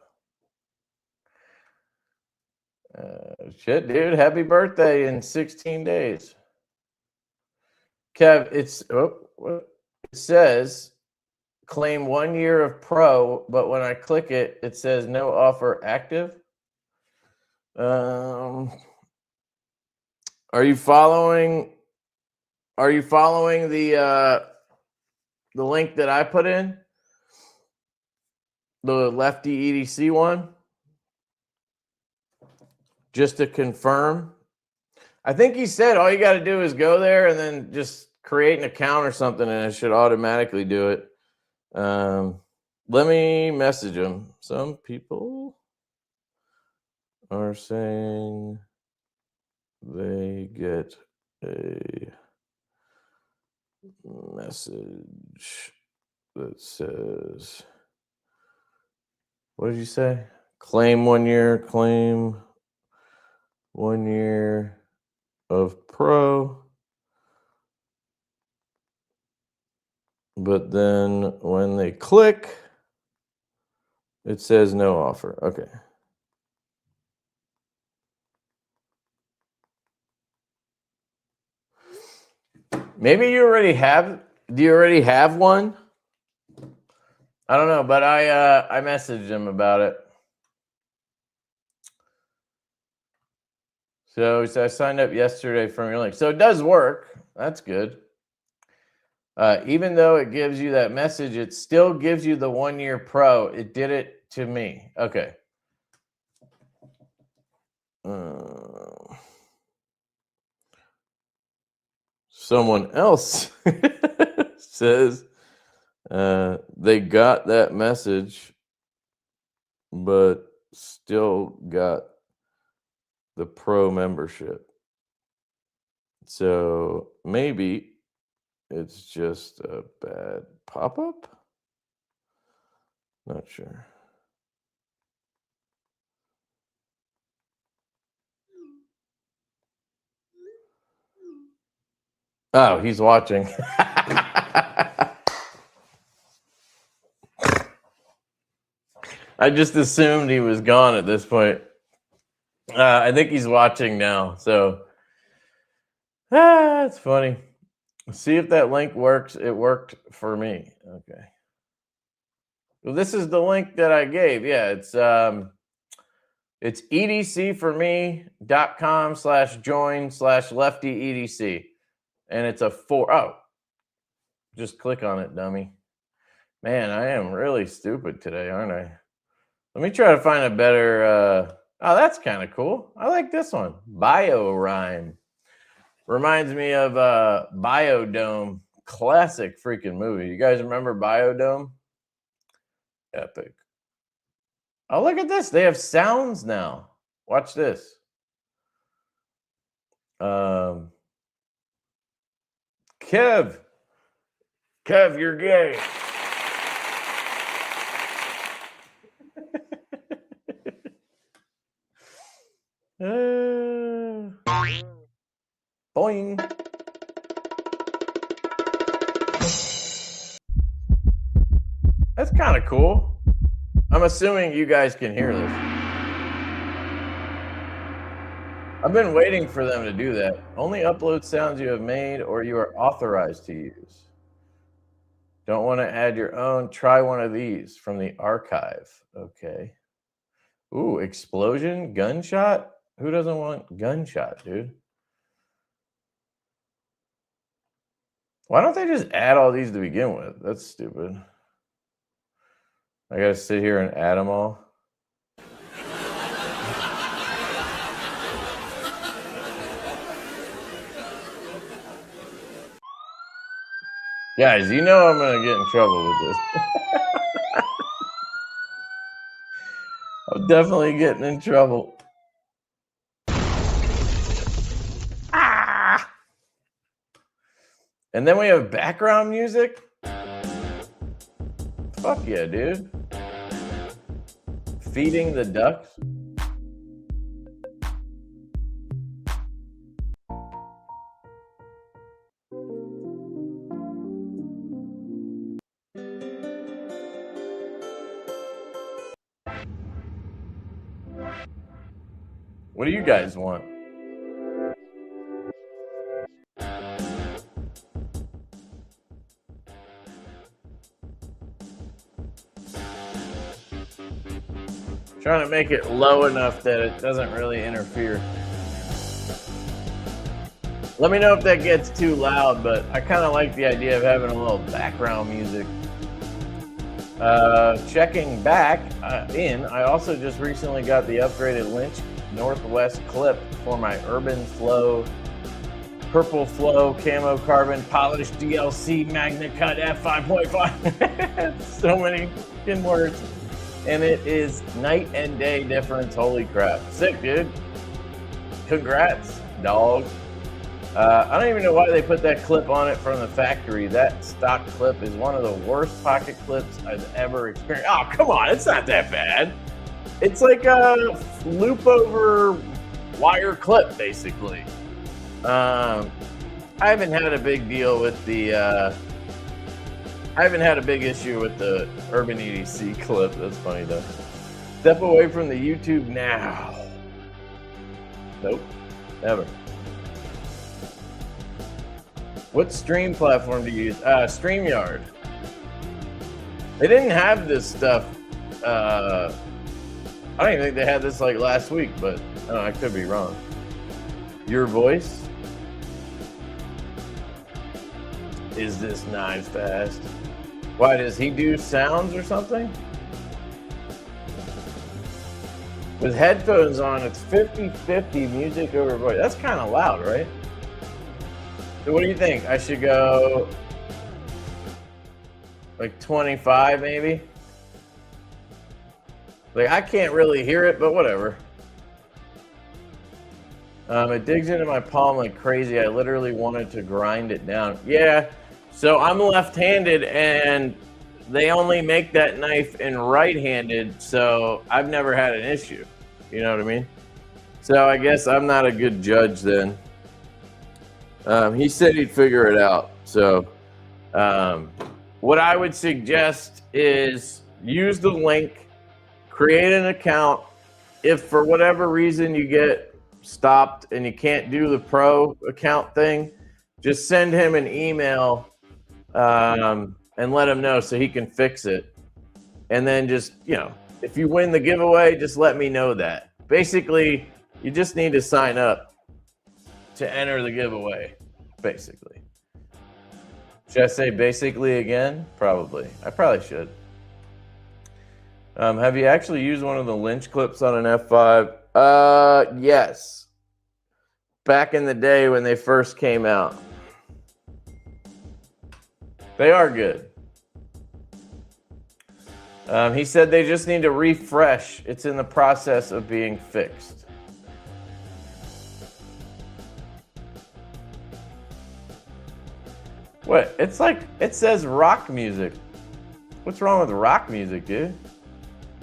Shit, dude. Happy birthday in 16 days. Kev, it says claim 1 year of pro, but when I click it, it says no offer active. Are you following the link that I put in? The Lefty EDC one? Just to confirm. I think he said all you got to do is go there and then just create an account or something, and it should automatically do it. Let me message him. Some people are saying they get a message that says, what did you say? Claim 1 year, claim 1 year of pro. But then when they click, it says no offer. Okay. Maybe you already have. Do you already have one? I don't know, but I messaged him about it. So I signed up yesterday from your link. So it does work. That's good. Even though it gives you that message, it still gives you the 1 year pro. It did it to me. Okay. Someone else says they got that message, but still got the pro membership. So maybe it's just a bad pop-up? Not sure. Oh, he's watching. I just assumed he was gone at this point. I think he's watching now, so it's funny. See if that link works. It worked for me. Okay. Well, this is the link that I gave. Yeah, it's edcforme.com/join/leftyedc. And it's a just click on it, dummy. Man, I am really stupid today, aren't I? Let me try to find a better oh, that's kind of cool. I like this one. Biorhyme. Reminds me of Biodome. Classic freaking movie. You guys remember Biodome? Epic. Oh, look at this. They have sounds now. Watch this. Kev, you're gay. Boing. That's kind of cool. I'm assuming you guys can hear this. I've been waiting for them to do that. Only upload sounds you have made or you are authorized to use. Don't want to add your own? Try one of these from the archive. Okay. Ooh, explosion, gunshot? Who doesn't want gunshot, dude? Why don't they just add all these to begin with? That's stupid. I gotta sit here and add them all. Guys, you know I'm gonna get in trouble with this. I'm definitely getting in trouble. Ah! And then we have background music. Fuck yeah, dude. Feeding the ducks. What do you guys want? Trying to make it low enough that it doesn't really interfere. Let me know if that gets too loud, but I kind of like the idea of having a little background music. Checking back in, I also just recently got the upgraded Lynch Northwest clip for my Urban Flow Purple Flow Camo Carbon Polished DLC Magna Cut F5.5. So many fucking words. And it is night and day difference. Holy crap. Sick, dude. Congrats, dog. I don't even know why they put that clip on it from the factory. That stock clip is one of the worst pocket clips I've ever experienced. Oh, come on. It's not that bad. It's like a loop over wire clip, basically. I haven't had a big deal with the, I haven't had a big issue with the Urban EDC clip. That's funny though. Step away from the YouTube now. Nope, never. What stream platform do you use? StreamYard. They didn't have this stuff. I don't even think they had this like last week, but I could be wrong. Your voice? Is this Knives Fast? Why, does he do sounds or something? With headphones on, it's 50-50 music over voice. That's kind of loud, right? So what do you think? I should go like 25 maybe? Like, I can't really hear it, but whatever. It digs into my palm like crazy. I literally wanted to grind it down. Yeah, so I'm left-handed, and they only make that knife in right-handed, so I've never had an issue. You know what I mean? So I guess I'm not a good judge then. He said he'd figure it out. So what I would suggest is use the link, create an account. If for whatever reason you get stopped and you can't do the pro account thing, just send him an email and let him know so he can fix it. And then just, if you win the giveaway, just let me know that. Basically, you just need to sign up to enter the giveaway, basically. Should I say basically again? Probably. I probably should. Have you actually used one of the Lynch clips on an F5? Yes. Back in the day when they first came out. They are good. He said they just need to refresh. It's in the process of being fixed. What? It's like, it says rock music. What's wrong with rock music, dude?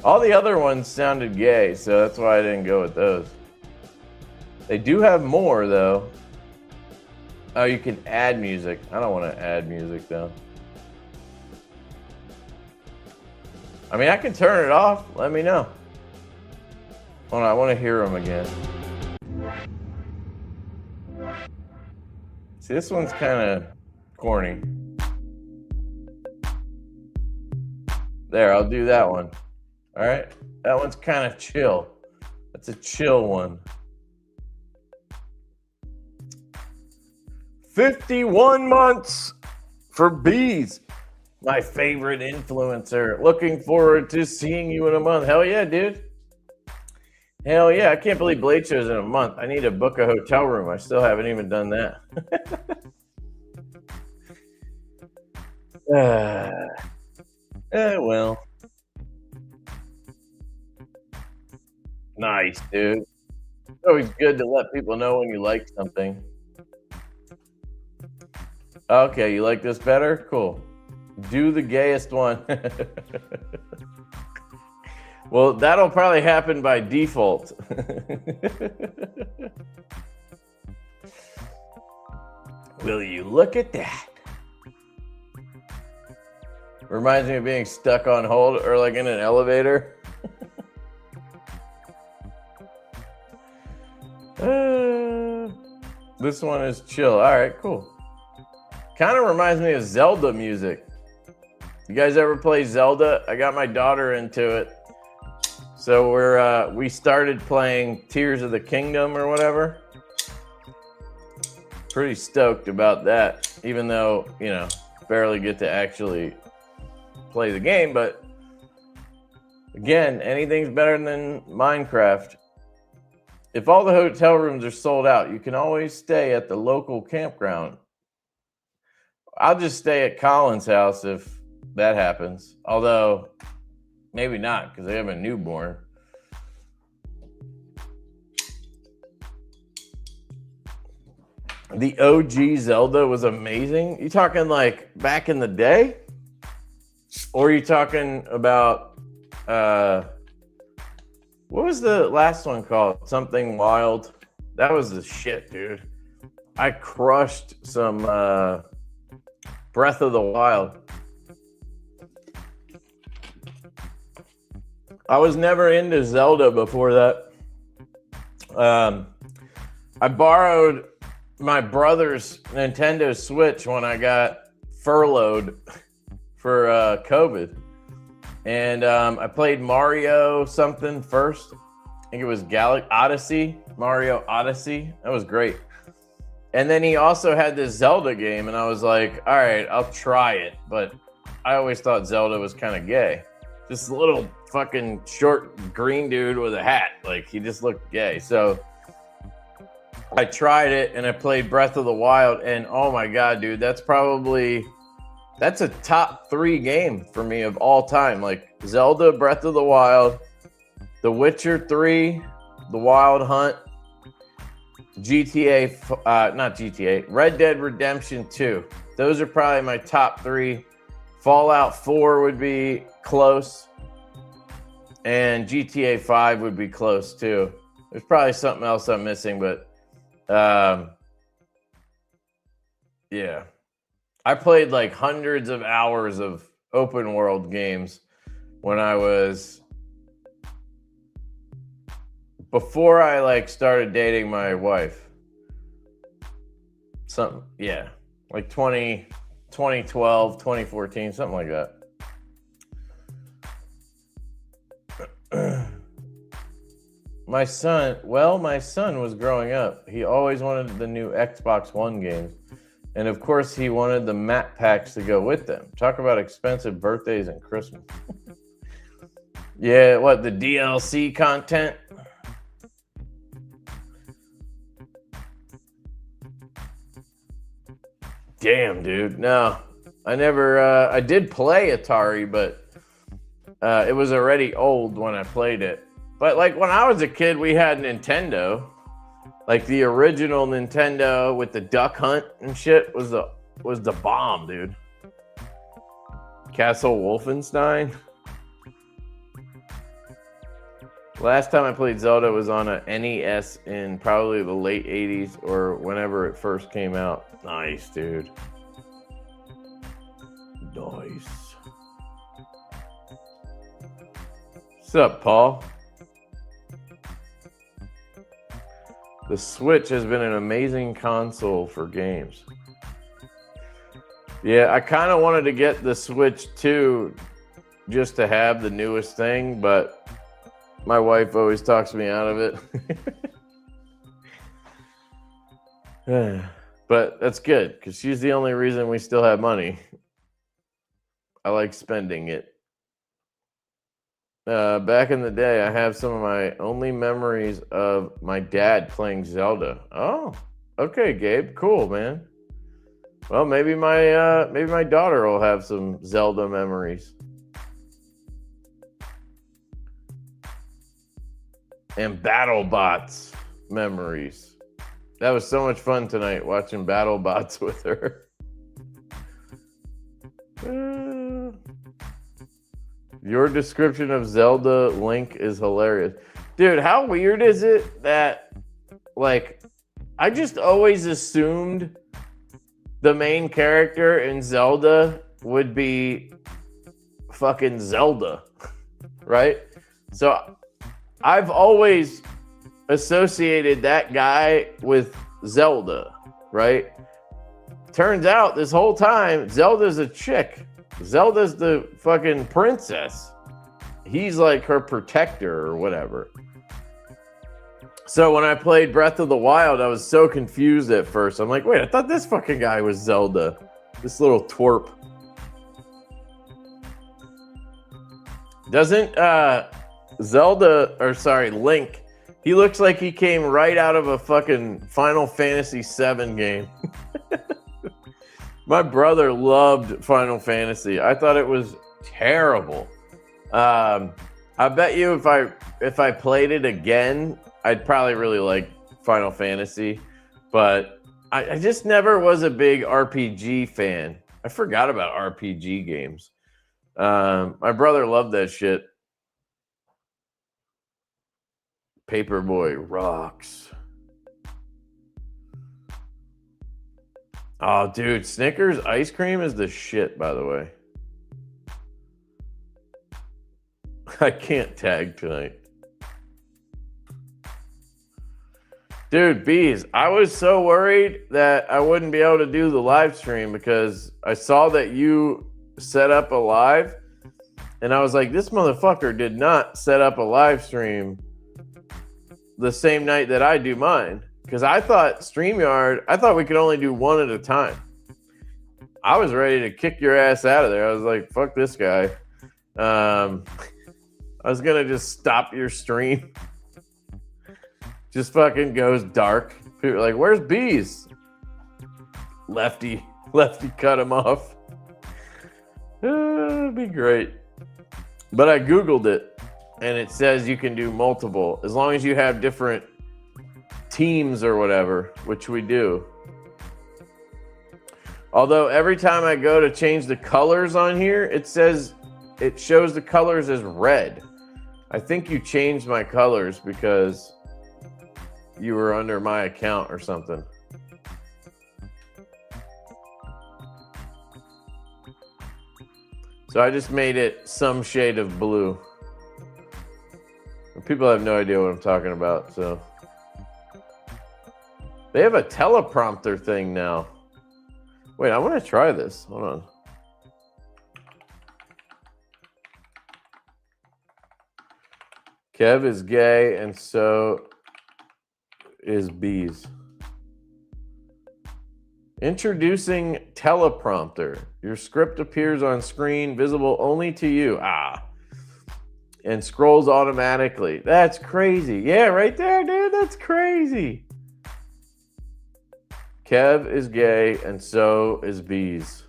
All the other ones sounded gay, so that's why I didn't go with those. They do have more, though. Oh, you can add music. I don't want to add music, though. I mean, I can turn it off. Let me know. Hold on, I want to hear them again. See, this one's kind of corny. There, I'll do that one. All right, that one's kind of chill. That's a chill one. 51 months for bees. My favorite influencer. Looking forward to seeing you in a month. Hell yeah, dude. Hell yeah. I can't believe Blade Show's in a month. I need to book a hotel room. I still haven't even done that. Well. Nice, dude. It's always good to let people know when you like something. Okay, you like this better? Cool. Do the gayest one. Well, that'll probably happen by default. Will you look at that? Reminds me of being stuck on hold or like in an elevator. This one is chill. All right, cool. Kind of reminds me of Zelda music. You guys ever play Zelda? I got my daughter into it. So we started playing Tears of the Kingdom or whatever. Pretty stoked about that, even though, barely get to actually play the game. But again, anything's better than Minecraft. If all the hotel rooms are sold out, you can always stay at the local campground. I'll just stay at Colin's house if that happens. Although, maybe not, because they have a newborn. The OG Zelda was amazing. You talking like back in the day? Or are you talking about, what was the last one called? Something Wild? That was the shit, dude. I crushed some Breath of the Wild. I was never into Zelda before that. I borrowed my brother's Nintendo Switch when I got furloughed for COVID. And I played Mario something first. I think it was Mario Odyssey. That was great. And then he also had this Zelda game, and I was like, all right, I'll try it. But I always thought Zelda was kind of gay. Just a little fucking short green dude with a hat. Like, he just looked gay. So I tried it, and I played Breath of the Wild, and oh my God, dude, that's a top 3 game for me of all time. Like Zelda, Breath of the Wild, The Witcher 3, The Wild Hunt, Red Dead Redemption 2. Those are probably my top 3. Fallout 4 would be close. And GTA 5 would be close too. There's probably something else I'm missing, but yeah. I played like hundreds of hours of open world games when I was before I like started dating my wife. Something, yeah, like 2012, 2014, something like that. My son was growing up. He always wanted the new Xbox One games. And of course, he wanted the map packs to go with them. Talk about expensive birthdays and Christmas. Yeah, what, the DLC content? Damn, dude. No, I never, I did play Atari, but it was already old when I played it. But like when I was a kid, we had Nintendo. Like the original Nintendo with the Duck Hunt and shit was the bomb, dude. Castle Wolfenstein. Last time I played Zelda was on a NES in probably the late 80s or whenever it first came out. Nice, dude. Nice. What's up, Paul? The Switch has been an amazing console for games. Yeah, I kind of wanted to get the Switch too, just to have the newest thing, but my wife always talks me out of it. But that's good, because she's the only reason we still have money. I like spending it. Back in the day, I have some of my only memories of my dad playing Zelda. Oh, okay, Gabe. Cool, man. Well, maybe my daughter will have some Zelda memories. And BattleBots memories. That was so much fun tonight, watching BattleBots with her. Your description of Zelda Link is hilarious. Dude, how weird is it that, like, I just always assumed the main character in Zelda would be fucking Zelda, right? So I've always associated that guy with Zelda, right? Turns out this whole time, Zelda's a chick. Zelda's the fucking princess. He's like her protector or whatever. So when I played Breath of the Wild, I was so confused at first. I'm like, wait, I thought this fucking guy was Zelda. This little twerp. Doesn't Link, he looks like he came right out of a fucking Final Fantasy VII game. My brother loved Final Fantasy. I thought it was terrible. I bet you if I played it again, I'd probably really like Final Fantasy. But I just never was a big RPG fan. I forgot about RPG games. My brother loved that shit. Paperboy rocks. Oh, dude, Snickers ice cream is the shit, by the way. I can't tag tonight. Dude, Bees, I was so worried that I wouldn't be able to do the live stream because I saw that you set up a live, and I was like, this motherfucker did not set up a live stream the same night that I do mine. Because I thought StreamYard, I thought we could only do one at a time. I was ready to kick your ass out of there. I was like, fuck this guy. I was going to just stop your stream. Just fucking goes dark. People are like, where's Bees? Lefty cut him off. It'd be great. But I Googled it, and it says you can do multiple. As long as you have different teams or whatever, which we do. Although every time I go to change the colors on here, it shows the colors as red. I think you changed my colors because you were under my account or something. So I just made it some shade of blue. People have no idea what I'm talking about, so. They have a teleprompter thing now. Wait, I want to try this. Hold on. Kev is gay, and so is bees. Introducing teleprompter. Your script appears on screen, visible only to you. And scrolls automatically. That's crazy. Yeah, right there, dude. That's crazy. Kev is gay, and so is bees.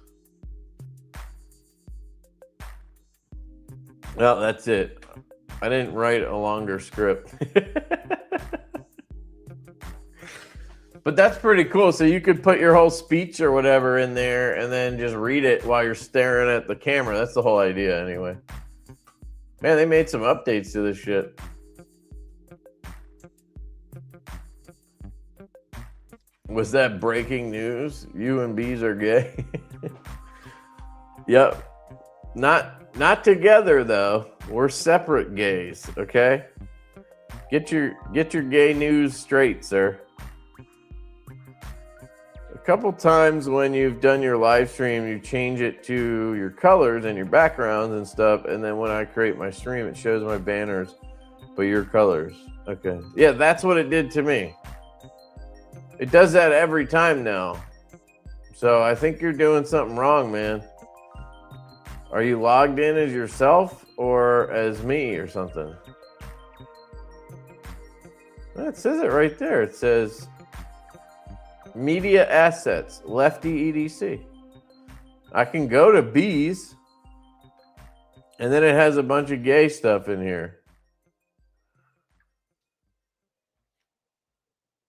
Well, that's it. I didn't write a longer script. But that's pretty cool. So you could put your whole speech or whatever in there and then just read it while you're staring at the camera. That's the whole idea anyway. Man, they made some updates to this shit. Was that breaking news? You and bees are gay? Yep. Not together though. We're separate gays, okay? Get your gay news straight, sir. A couple times when you've done your live stream, you change it to your colors and your backgrounds and stuff, and then when I create my stream, it shows my banners, but your colors. Okay. Yeah, that's what it did to me. It does that every time now. So I think you're doing something wrong, man. Are you logged in as yourself or as me or something? It says it right there. It says media assets, Lefty EDC. I can go to bees, and then it has a bunch of gay stuff in here.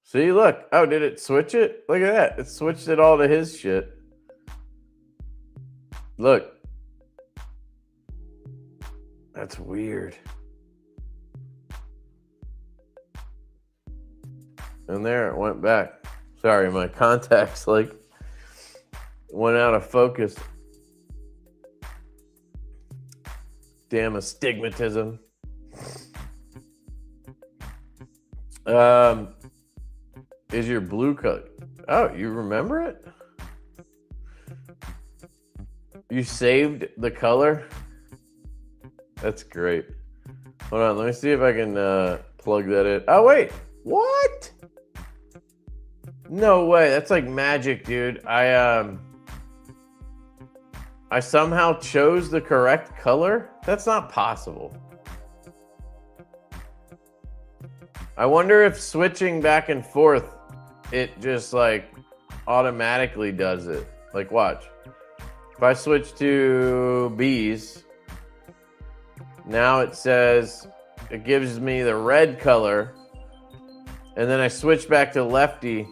See, look. Oh, did it switch it? Look at that. It switched it all to his shit. Look. That's weird. And there it went back. Sorry, my contacts like went out of focus. Damn astigmatism. Is your blue color? Oh, you remember it? You saved the color? That's great. Hold on, let me see if I can plug that in. Oh, wait. What? No way. That's like magic, dude. I somehow chose the correct color? That's not possible. I wonder if switching back and forth, it just like automatically does it. Like, watch. If I switch to bees, now it says, it gives me the red color, and then I switch back to Lefty.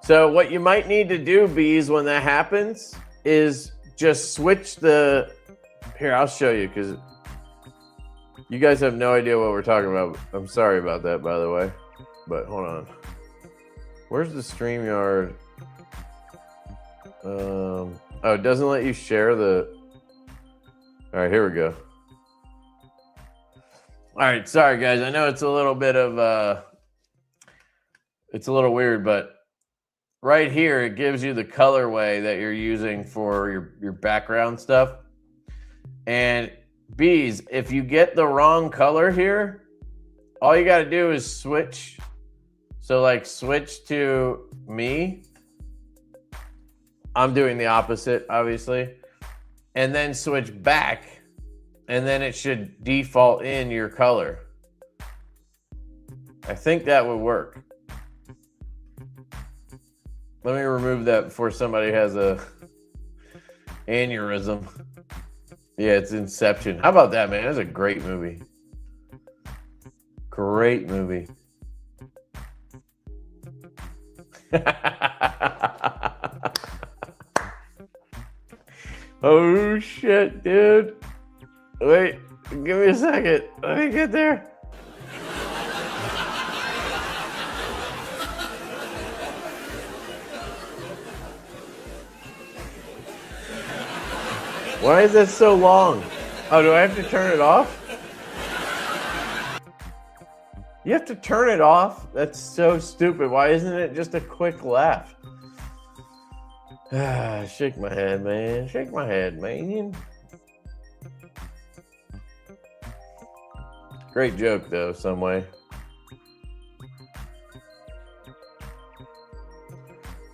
So what you might need to do, bees, when that happens, is just switch the, here, I'll show you, because you guys have no idea what we're talking about. I'm sorry about that, by the way, but hold on. Where's the StreamYard? Oh, it doesn't let you share the, all right, here we go. All right, sorry guys. I know it's a little bit of it's a little weird, but right here it gives you the colorway that you're using for your background stuff. And bees, if you get the wrong color here, all you got to do is switch. So like switch to me. I'm doing the opposite, obviously. And then switch back. And then it should default in your color. I think that would work. Let me remove that before somebody has a aneurysm. Yeah, it's Inception. How about that, man? That's a great movie. Great movie. Oh, shit, dude. Wait, give me a second. Let me get there. Why is that so long? Oh, do I have to turn it off? You have to turn it off? That's so stupid. Why isn't it just a quick laugh? Shake my head, man. Shake my head, man. Great joke, though, some way.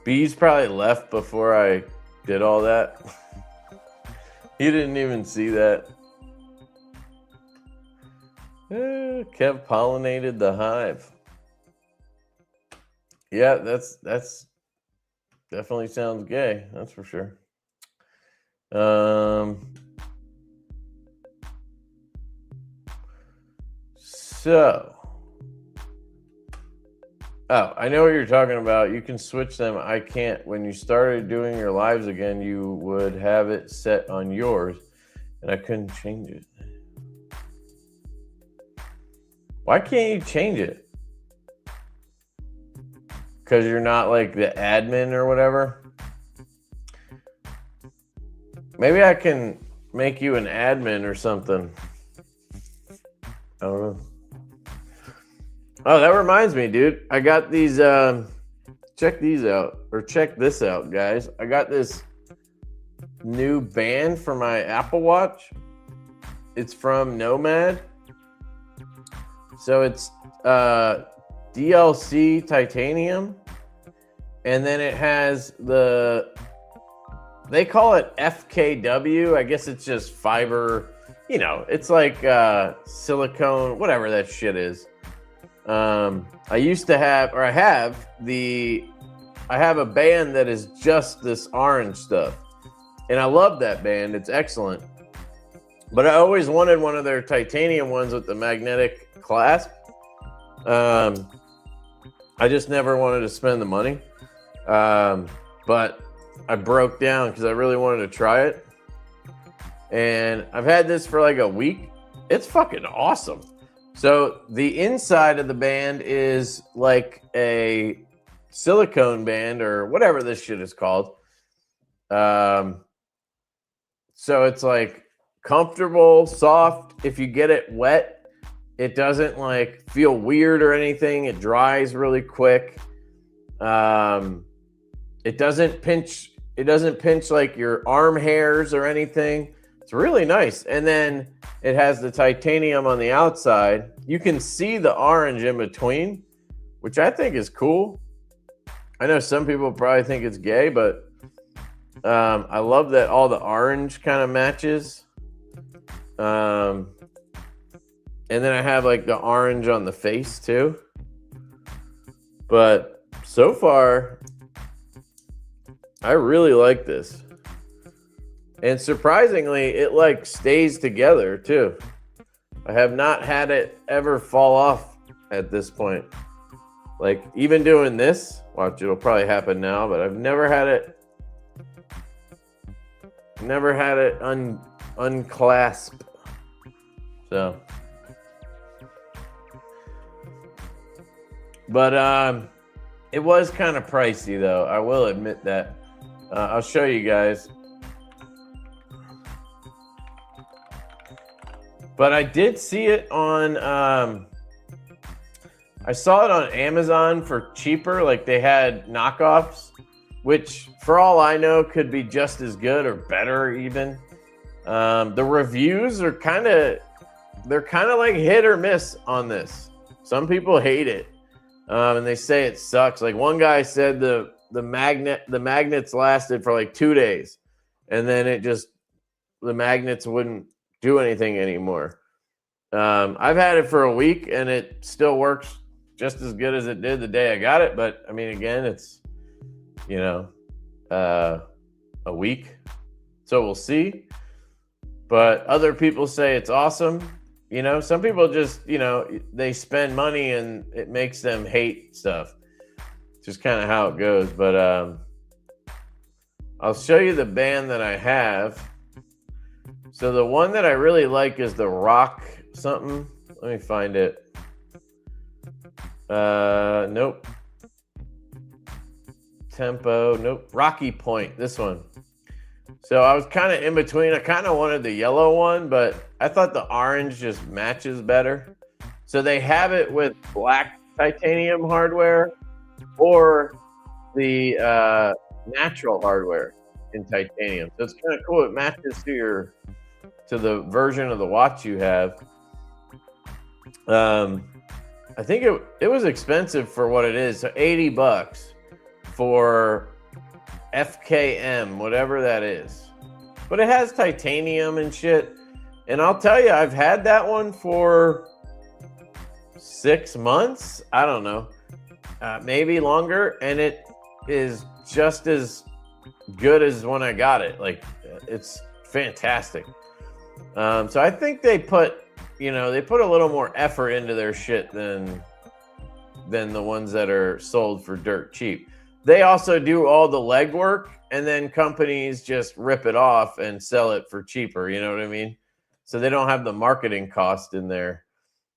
Bees probably left before I did all that. He didn't even see that. Kev pollinated the hive. Yeah, that's definitely sounds gay. That's for sure. So, I know what you're talking about. You can switch them. I can't. When you started doing your lives again, you would have it set on yours, and I couldn't change it. Why can't you change it? Because you're not like the admin or whatever? Maybe I can make you an admin or something. I don't know. Oh, that reminds me, dude. I got these, check these out, or check this out, guys. I got this new band for my Apple Watch. It's from Nomad. So it's DLC titanium, and then it has they call it FKW. I guess it's just fiber, you know, it's like silicone, whatever that shit is. I used to have, or I have a band that is just this orange stuff, and I love that band. It's excellent. But I always wanted one of their titanium ones with the magnetic clasp. I just never wanted to spend the money. But I broke down because I really wanted to try it. And I've had this for like a week. It's fucking awesome. So the inside of the band is like a silicone band or whatever this shit is called. So it's like comfortable, soft. If you get it wet, it doesn't like feel weird or anything. It dries really quick. It doesn't pinch like your arm hairs or anything. It's really nice. And then it has the titanium on the outside. You can see the orange in between, which I think is cool. I know some people probably think it's gay, but I love that all the orange kind of matches. And then I have like the orange on the face too. But so far, I really like this. And surprisingly, it like stays together too. I have not had it ever fall off at this point. Like even doing this, watch, it'll probably happen now, but I've never had it unclasp. So, but it was kind of pricey though. I will admit that. I'll show you guys. But I did see it on, I saw it on Amazon for cheaper. Like they had knockoffs, which for all I know could be just as good or better even. The reviews are they're kind of like hit or miss on this. Some people hate it. And they say it sucks. Like one guy said the magnets lasted for like 2 days, and then the magnets wouldn't do anything anymore. I've had it for a week and it still works just as good as it did the day I got it. But I mean, again, it's, a week, so we'll see. But other people say it's awesome. Some people just, they spend money and it makes them hate stuff. It's just kind of how it goes. But I'll show you the band that I have. So the one that I really like is the Rock something. Let me find it. Nope. Tempo. Nope. Rocky Point. This one. So I was kind of in between. I kind of wanted the yellow one, but I thought the orange just matches better. So they have it with black titanium hardware or the natural hardware in titanium. So it's kind of cool. It matches to the version of the watch you have. I think it was expensive for what it is. So $80 for FKM, whatever that is. But it has titanium and shit. And I'll tell you, I've had that one for 6 months. I don't know. Maybe longer. And it is just as good as when I got it. Like, it's fantastic. So I think they put a little more effort into their shit than the ones that are sold for dirt cheap. They also do all the legwork, and then companies just rip it off and sell it for cheaper. You know what I mean? So they don't have the marketing cost in there.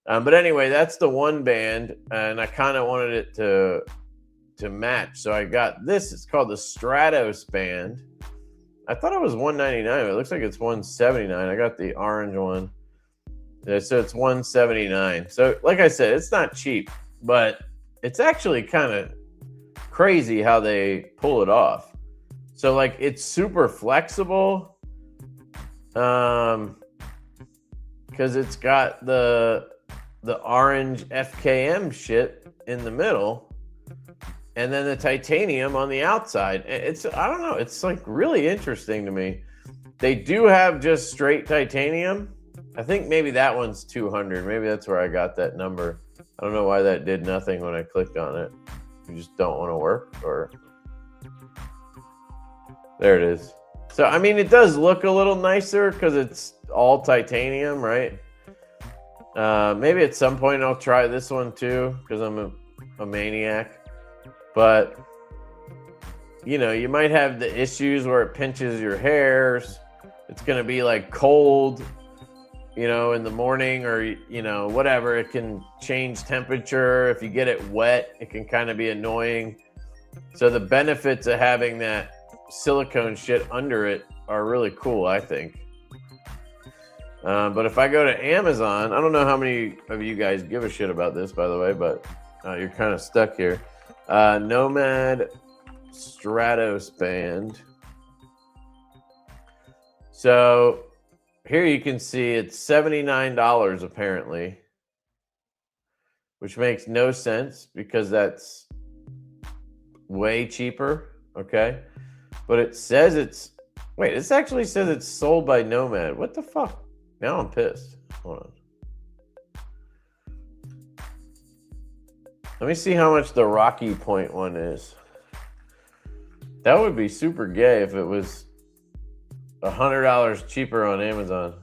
But anyway, that's the one band, and I kind of wanted it to match. So I got this. It's called the Stratos band. I thought it was $199. It looks like it's $179. I got the orange one. So it's $179. So like I said, it's not cheap, but it's actually kind of crazy how they pull it off. So like it's super flexible, because it's got the orange FKM shit in the middle, and then the titanium on the outside. I don't know. It's like really interesting to me. They do have just straight titanium. I think maybe that one's 200. Maybe that's where I got that number. I don't know why that did nothing when I clicked on it. You just don't want to work, or there it is. So, I mean, it does look a little nicer because it's all titanium, right? Maybe at some point I'll try this one too because I'm a maniac. But, you might have the issues where it pinches your hairs. It's going to be like cold, in the morning, or, whatever. It can change temperature. If you get it wet, it can kind of be annoying. So the benefits of having that silicone shit under it are really cool, I think. But if I go to Amazon, I don't know how many of you guys give a shit about this, by the way, but you're kind of stuck here. Nomad Stratos band. So here you can see it's $79 apparently, which makes no sense because that's way cheaper. Okay. But it says this actually says it's sold by Nomad. What the fuck? Now I'm pissed. Hold on. Let me see how much the Rocky Point one is. That would be super gay if it was $100 cheaper on Amazon.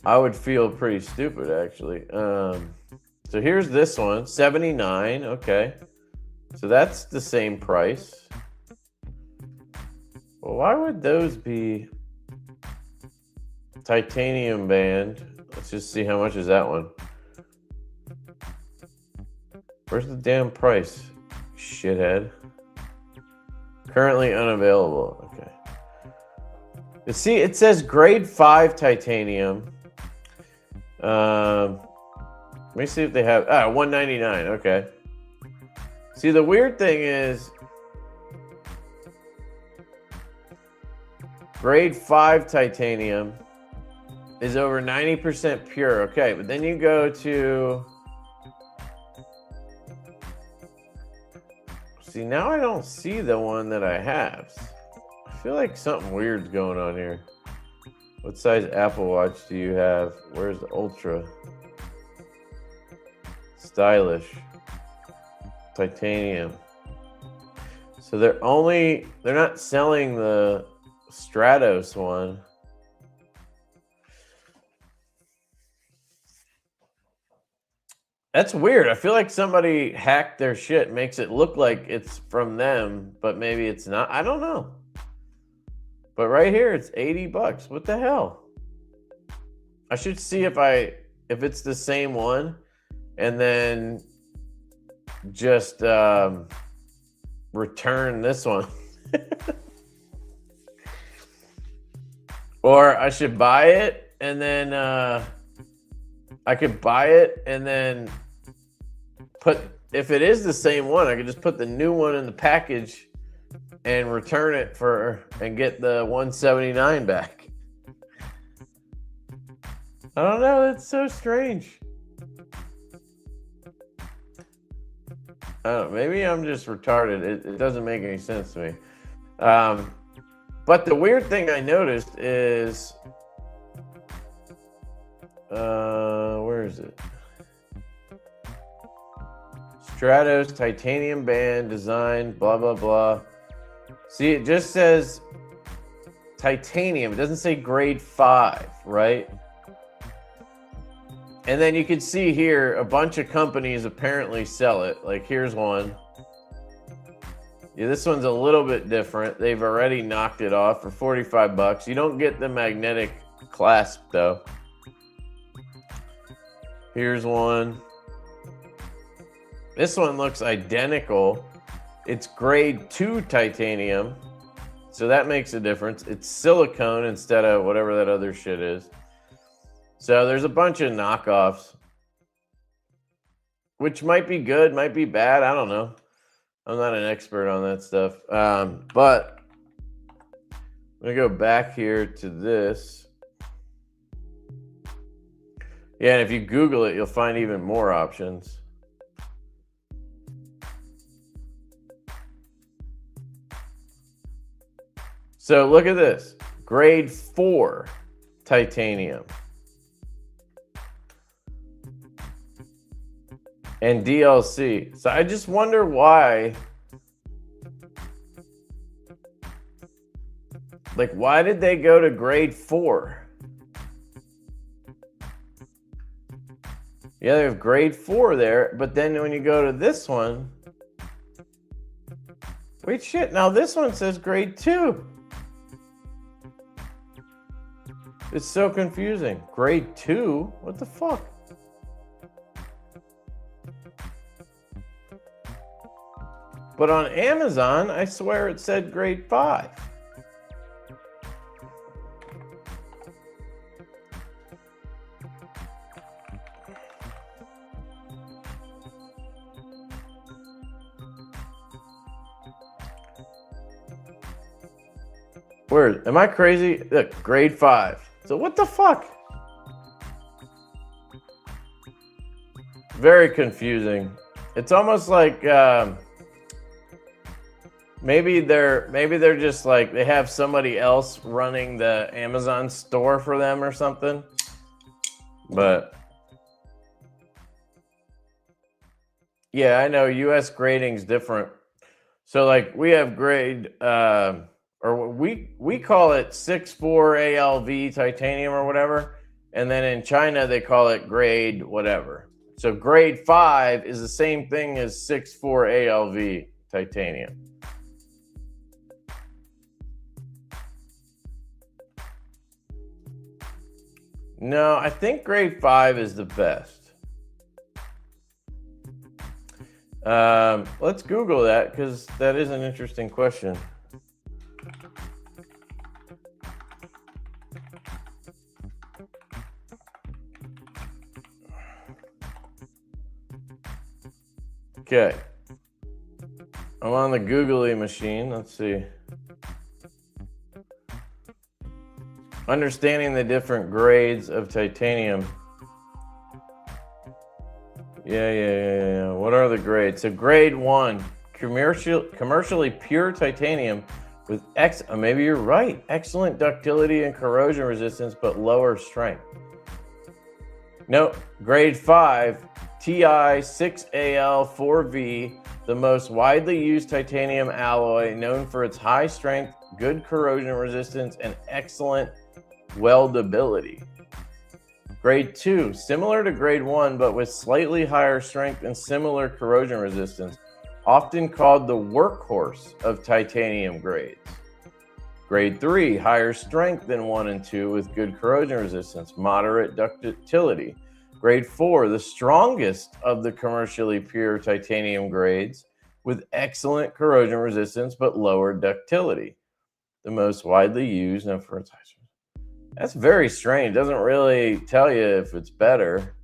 I would feel pretty stupid, actually. So here's this one, $79. Okay. So that's the same price. Well, why would those be titanium band? Let's just see how much is that one. Where's the damn price, shithead? Currently unavailable. Okay. You see, it says grade 5 titanium. Let me see if they have. $199. Okay. See, the weird thing is, grade 5 titanium is over 90% pure. Okay, but then you go to. See, now I don't see the one that I have. I feel like something weird's going on here. What size Apple Watch do you have? Where's the Ultra? Stylish. Titanium. So they're not selling the Stratos one. That's weird. I feel like somebody hacked their shit, makes it look like it's from them, but maybe it's not. I don't know. But right here, it's $80. What the hell? I should see if it's the same one, and then just return this one. Or I should buy it and then I could buy it and then if it is the same one, I could just put the new one in the package and return it and get the 179 back. I don't know. That's so strange. I don't know, maybe I'm just retarded. It doesn't make any sense to me. But the weird thing I noticed is, where is it? Stratos titanium band design, blah, blah, blah. See, it just says titanium. It doesn't say grade 5, right? And then you can see here a bunch of companies apparently sell it. Like here's one. Yeah, this one's a little bit different. They've already knocked it off for 45 bucks. You don't get the magnetic clasp though. Here's one. This one looks identical. It's grade 2 titanium. So that makes a difference. It's silicone instead of whatever that other shit is. So there's a bunch of knockoffs, which might be good, might be bad. I don't know. I'm not an expert on that stuff. But I'm going to go back here to this. Yeah, and if you Google it, you'll find even more options. So look at this. Grade 4 titanium. And DLC. So I just wonder why. Like, why did they go to grade 4? Yeah, they have grade 4 there, but then when you go to this one, wait, shit, now this one says grade 2. It's so confusing. Grade 2? What the fuck? But on Amazon, I swear it said grade 5. Where? Am I crazy? Look, grade 5. So what the fuck? Very confusing. It's almost like maybe they're just like they have somebody else running the Amazon store for them or something. But yeah, I know US grading's different. So like we have grade or we call it 6.4 ALV titanium or whatever, and then in China they call it grade whatever. So grade 5 is the same thing as 6.4 ALV titanium. No, I think grade 5 is the best. Let's Google that because that is an interesting question. Okay. I'm on the Googly machine. Let's see. Understanding the different grades of titanium. Yeah. What are the grades? So grade 1, commercially pure titanium with maybe you're right. Excellent ductility and corrosion resistance, but lower strength. No, grade 5, TI 6Al4V, the most widely used titanium alloy, known for its high strength, good corrosion resistance, and excellent weldability. Grade 2, similar to grade 1, but with slightly higher strength and similar corrosion resistance, often called the workhorse of titanium grades. Grade 3, higher strength than 1 and 2 with good corrosion resistance, moderate ductility. Grade 4, the strongest of the commercially pure titanium grades with excellent corrosion resistance but lower ductility. The most widely used, known for its high strength. That's very strange. Doesn't really tell you if it's better.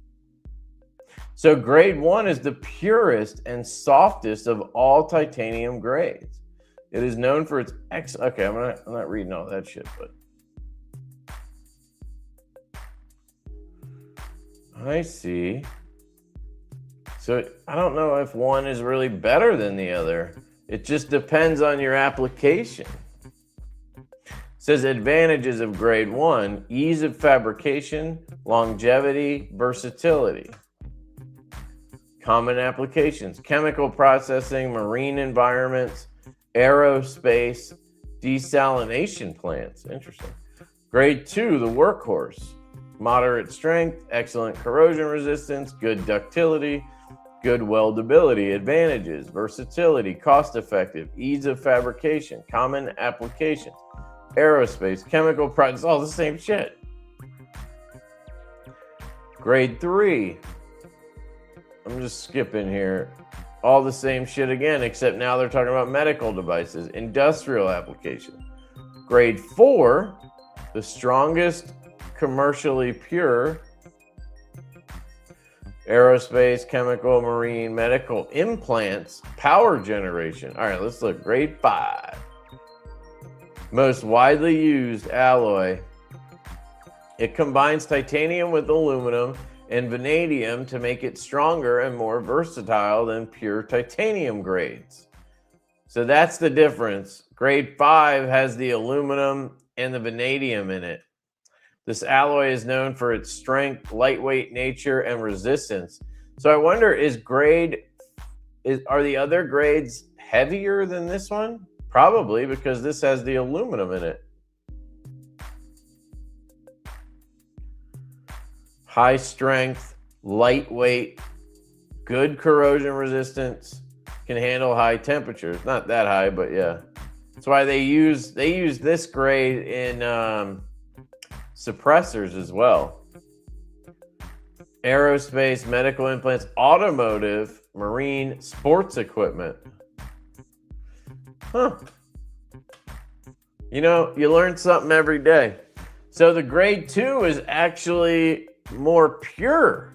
So grade 1 is the purest and softest of all titanium grades. It is known for its okay, I'm not reading all that shit, but I see. So I don't know if one is really better than the other. It just depends on your application. It says advantages of grade 1: ease of fabrication, longevity, versatility. Common applications: chemical processing, marine environments, aerospace, desalination plants. Interesting. Grade 2, the workhorse: moderate strength, excellent corrosion resistance, good ductility, good weldability. Advantages: versatility, cost effective, ease of fabrication. Common applications: aerospace, chemical process, all the same shit. Grade 3, I'm just skipping here. All the same shit again, except now they're talking about medical devices, industrial application. Grade 4, the strongest commercially pure: aerospace, chemical, marine, medical, implants, power generation. All right, let's look. Grade 5, most widely used alloy. It combines titanium with aluminum and vanadium to make it stronger and more versatile than pure titanium grades. So that's the difference. Grade 5 has the aluminum and the vanadium in it. This alloy is known for its strength, lightweight nature, and resistance. So I wonder, are the other grades heavier than this one? Probably, because this has the aluminum in it. High strength, lightweight, good corrosion resistance, can handle high temperatures. Not that high, but yeah. That's why they use this grade in suppressors as well. Aerospace, medical implants, automotive, marine, sports equipment. Huh. You know, you learn something every day. So the grade 2 is actually more pure.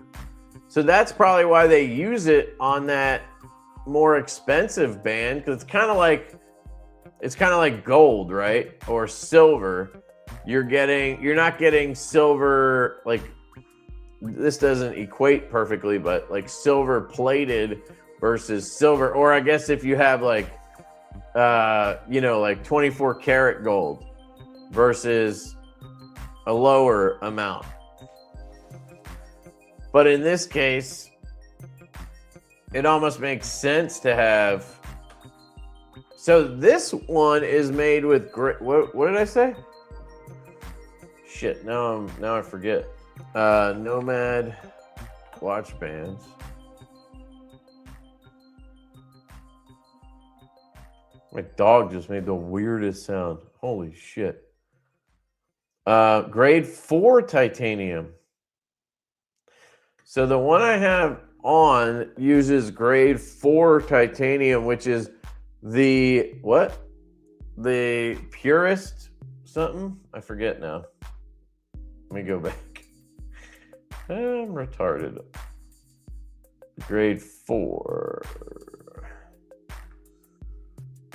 So that's probably why they use it on that more expensive band, because it's kind of like gold, right? Or silver. You're not getting silver, like, this doesn't equate perfectly, but like silver plated versus silver, or I guess if you have like like 24 karat gold versus a lower amount. But in this case, it almost makes sense to have. So this one is made with what did I say? Shit, now I forget. Nomad watch bands. My dog just made the weirdest sound. Holy shit. Grade 4 titanium. So the one I have on uses grade 4 titanium, which is the purest something? I forget now. Let me go back. I'm retarded. Grade 4.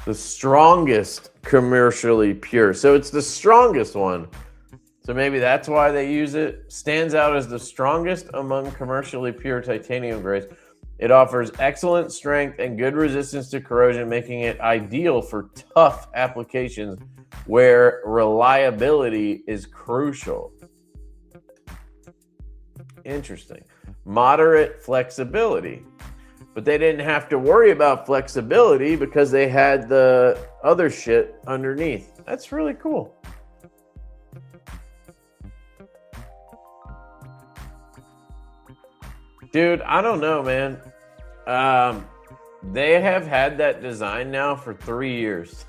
The strongest commercially pure. So it's the strongest one. So maybe that's why they use it. Stands out as the strongest among commercially pure titanium grades. It offers excellent strength and good resistance to corrosion, making it ideal for tough applications where reliability is crucial. Interesting. Moderate flexibility. But they didn't have to worry about flexibility because they had the other shit underneath. That's really cool. Dude, I don't know, man. They have had that design now for 3 years.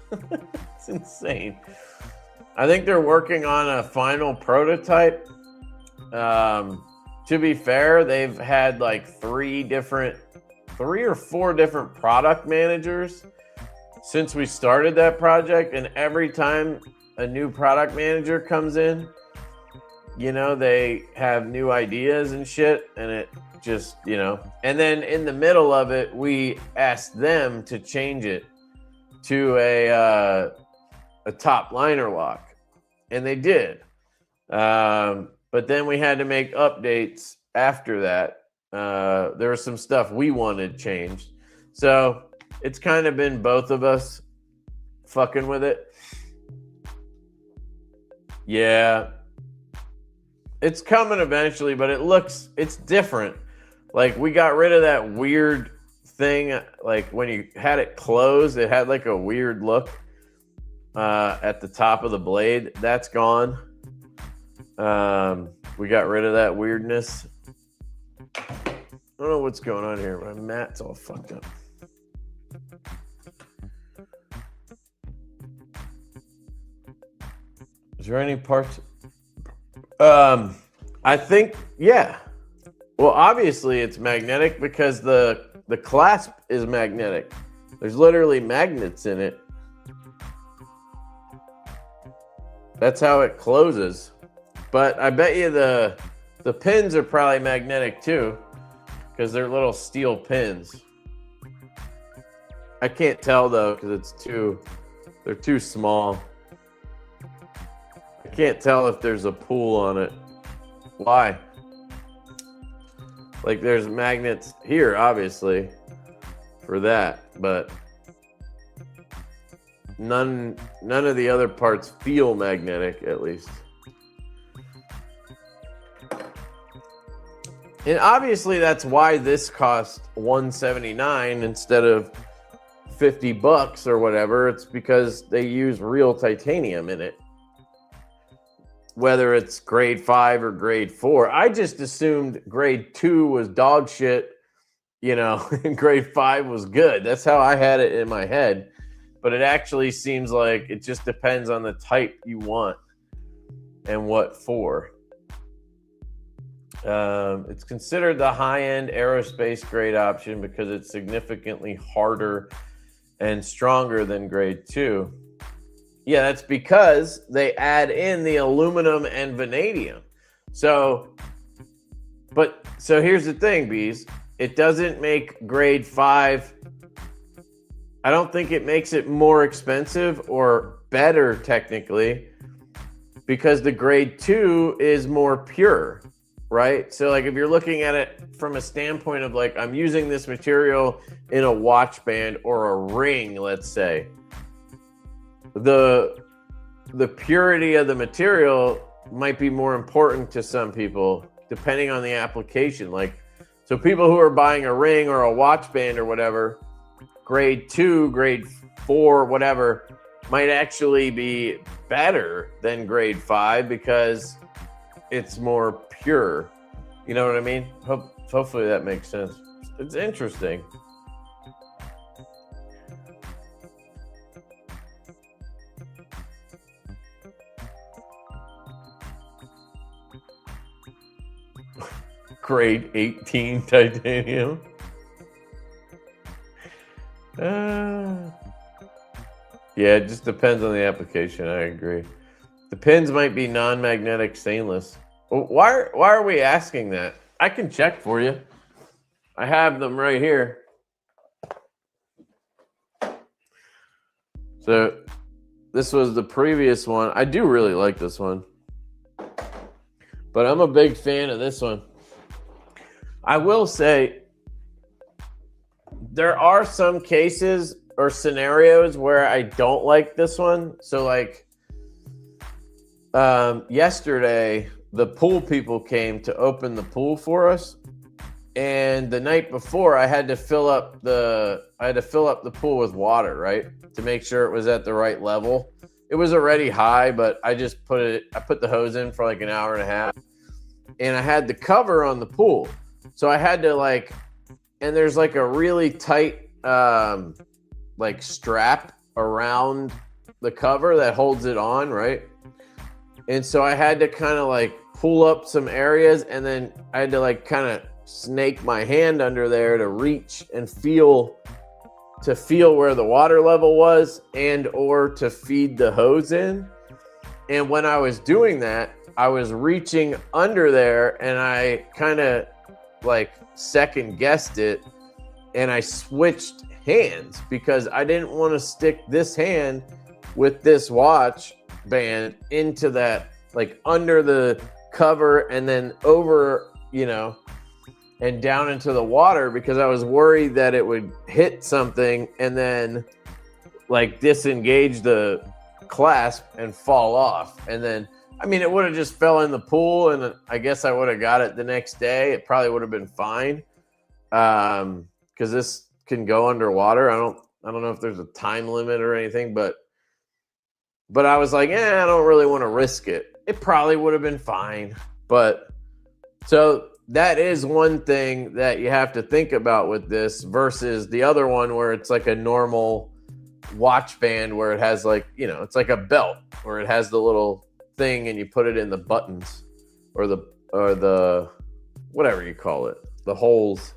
It's insane. I think they're working on a final prototype. To be fair, they've had like 3 or 4 different product managers since we started that project. And every time a new product manager comes in, you know, they have new ideas and shit, and it just, you know. And then in the middle of it, we asked them to change it to a top liner lock, and they did. But then we had to make updates after that. There was some stuff we wanted changed. So it's kind of been both of us fucking with it. Yeah. It's coming eventually, but it's different. Like, we got rid of that weird thing. Like, when you had it closed, it had like a weird look at the top of the blade. That's gone. We got rid of that weirdness. I don't know what's going on here. My mat's all fucked up. Is there any parts? I think, yeah. Well, obviously it's magnetic because the clasp is magnetic. There's literally magnets in it. That's how it closes. But I bet you the pins are probably magnetic too, because they're little steel pins. I can't tell though, because they're too small. I can't tell if there's a pull on it. Why? Like, there's magnets here, obviously, for that, but none of the other parts feel magnetic, at least. And obviously that's why this cost $179 instead of $50 or whatever. It's because they use real titanium in it. Whether it's grade 5 or grade 4. I just assumed grade 2 was dog shit, you know, and grade 5 was good. That's how I had it in my head. But it actually seems like it just depends on the type you want and what for. It's considered the high-end aerospace grade option because it's significantly harder and stronger than grade 2. Yeah, that's because they add in the aluminum and vanadium. So here's the thing, Bees. It doesn't make grade 5. I don't think it makes it more expensive or better technically, because the grade 2 is more pure, right? So like, if you're looking at it from a standpoint of like, I'm using this material in a watch band or a ring, let's say, the purity of the material might be more important to some people depending on the application. Like, so people who are buying a ring or a watch band or whatever, grade 2, grade 4, whatever, might actually be better than grade 5 because it's more pure. You know what I mean? Hopefully that makes sense. It's interesting. Grade 18 titanium. Yeah, it just depends on the application. I agree. The pins might be non-magnetic stainless. Why are we asking that? I can check for you. I have them right here. So this was the previous one. I do really like this one, but I'm a big fan of this one. I will say there are some cases or scenarios where I don't like this one. So like yesterday, the pool people came to open the pool for us. And the night before, I had to fill up the pool with water, right? To make sure it was at the right level. It was already high, but I put the hose in for like an hour and a half. And I had the cover on the pool. So I had to and there's like a really tight like strap around the cover that holds it on, right? And so I had to kind of like pull up some areas, and then I had to like kind of snake my hand under there to reach and feel where the water level was and or to feed the hose in. And when I was doing that, I was reaching under there and I kind of like second guessed it and I switched hands because I didn't want to stick this hand with this watch band into that, like under the cover and then over, you know, and down into the water because I was worried that it would hit something and then like disengage the clasp and fall off. And then, I mean, it would have just fell in the pool and I guess I would have got it the next day. It probably would have been fine. Because this can go underwater. I don't know if there's a time limit or anything, but I was like, I don't really want to risk it. It probably would have been fine. But so that is one thing that you have to think about with this versus the other one where it's like a normal watch band where it has like, you know, it's like a belt where it has the little thing and you put it in the buttons or the whatever you call it, the holes.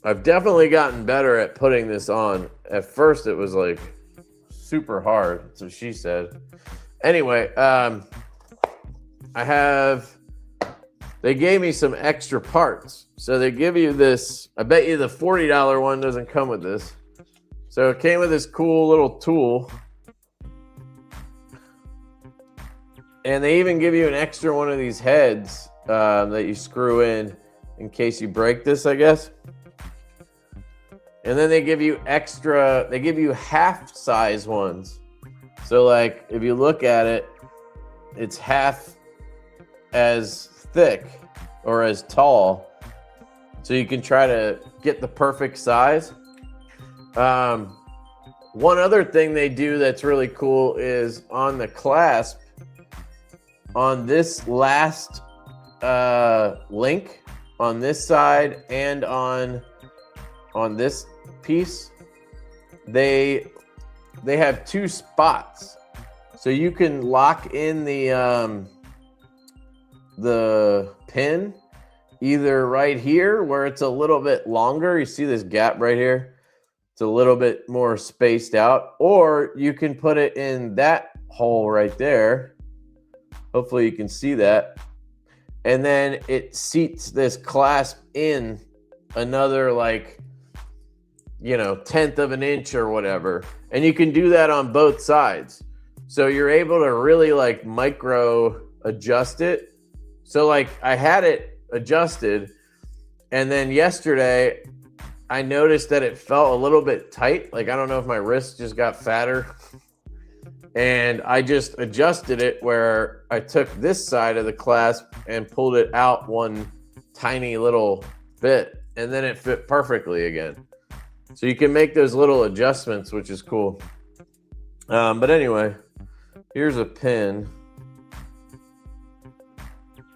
I've definitely gotten better at putting this on. At first it was like super hard, so she said. Anyway, they gave me some extra parts. So they give you this, I bet you the $40 one doesn't come with this. So it came with this cool little tool. And they even give you an extra one of these heads that you screw in case you break this, I guess. And then they give you half size ones. So like if you look at it, it's half as thick or as tall. So you can try to get the perfect size. One other thing they do that's really cool is on the clasp, on this last link, on this side and on this piece, they have two spots. So you can lock in the pin either right here where it's a little bit longer. You see this gap right here? It's a little bit more spaced out. Or you can put it in that hole right there. Hopefully you can see that. And then it seats this clasp in another like, you know, 1/10 of an inch or whatever. And you can do that on both sides. So you're able to really like micro adjust it. So like I had it adjusted and then yesterday I noticed that it felt a little bit tight. Like, I don't know if my wrist just got fatter. And I just adjusted it where I took this side of the clasp and pulled it out one tiny little bit and then it fit perfectly again. So you can make those little adjustments, which is cool. But anyway, here's a pin.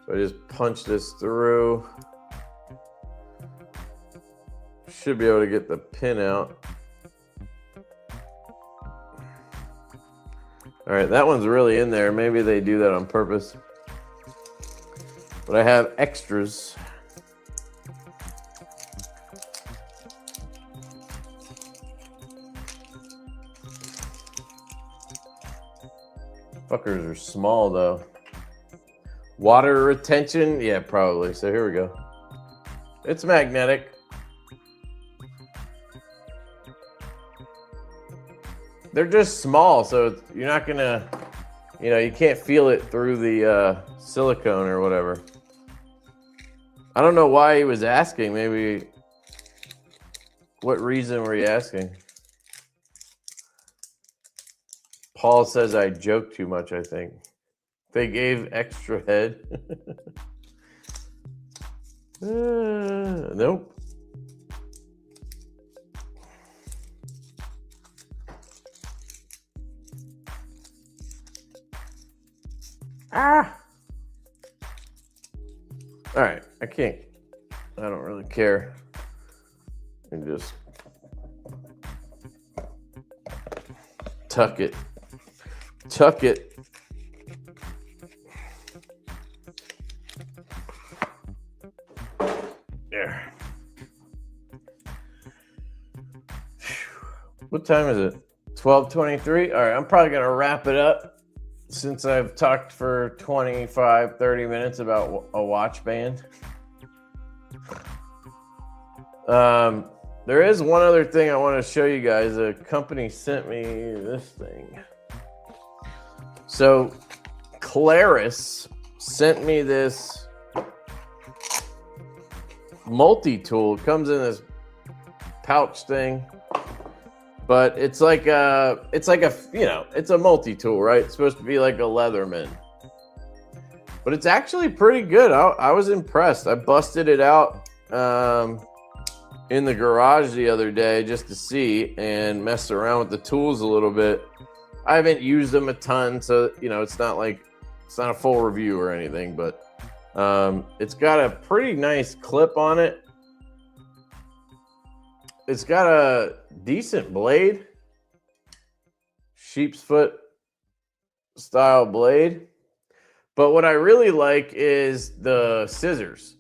So I just punch this through. Should be able to get the pin out. All right, that one's really in there. Maybe they do that on purpose. But I have extras. Fuckers are small though. Water retention? Yeah, probably. So here we go. It's magnetic. They're just small, so you're not gonna, you know, you can't feel it through the silicone or whatever. I don't know why he was asking. Maybe, what reason were you asking? Paul says I joke too much, I think. They gave extra head. Nope. Ah! All right, I can't. I don't really care. And just tuck it. Tuck it. There. What time is it? 12:23. All right, I'm probably gonna wrap it up. since I've talked for 25, 30 minutes about a watch band. There is one other thing I want to show you guys. A company sent me this thing. So Claris sent me this multi-tool. It comes in this pouch thing, but it's like a it's a multi-tool, right? It's supposed to be like a Leatherman, but it's actually pretty good. I was impressed. I busted it out in the garage the other day just to see and messed around with the tools a little bit. I haven't used them a ton, so it's not a full review or anything, but it's got a pretty nice clip on it. It's got a decent blade, sheep's foot style blade. But what I really like is the scissors.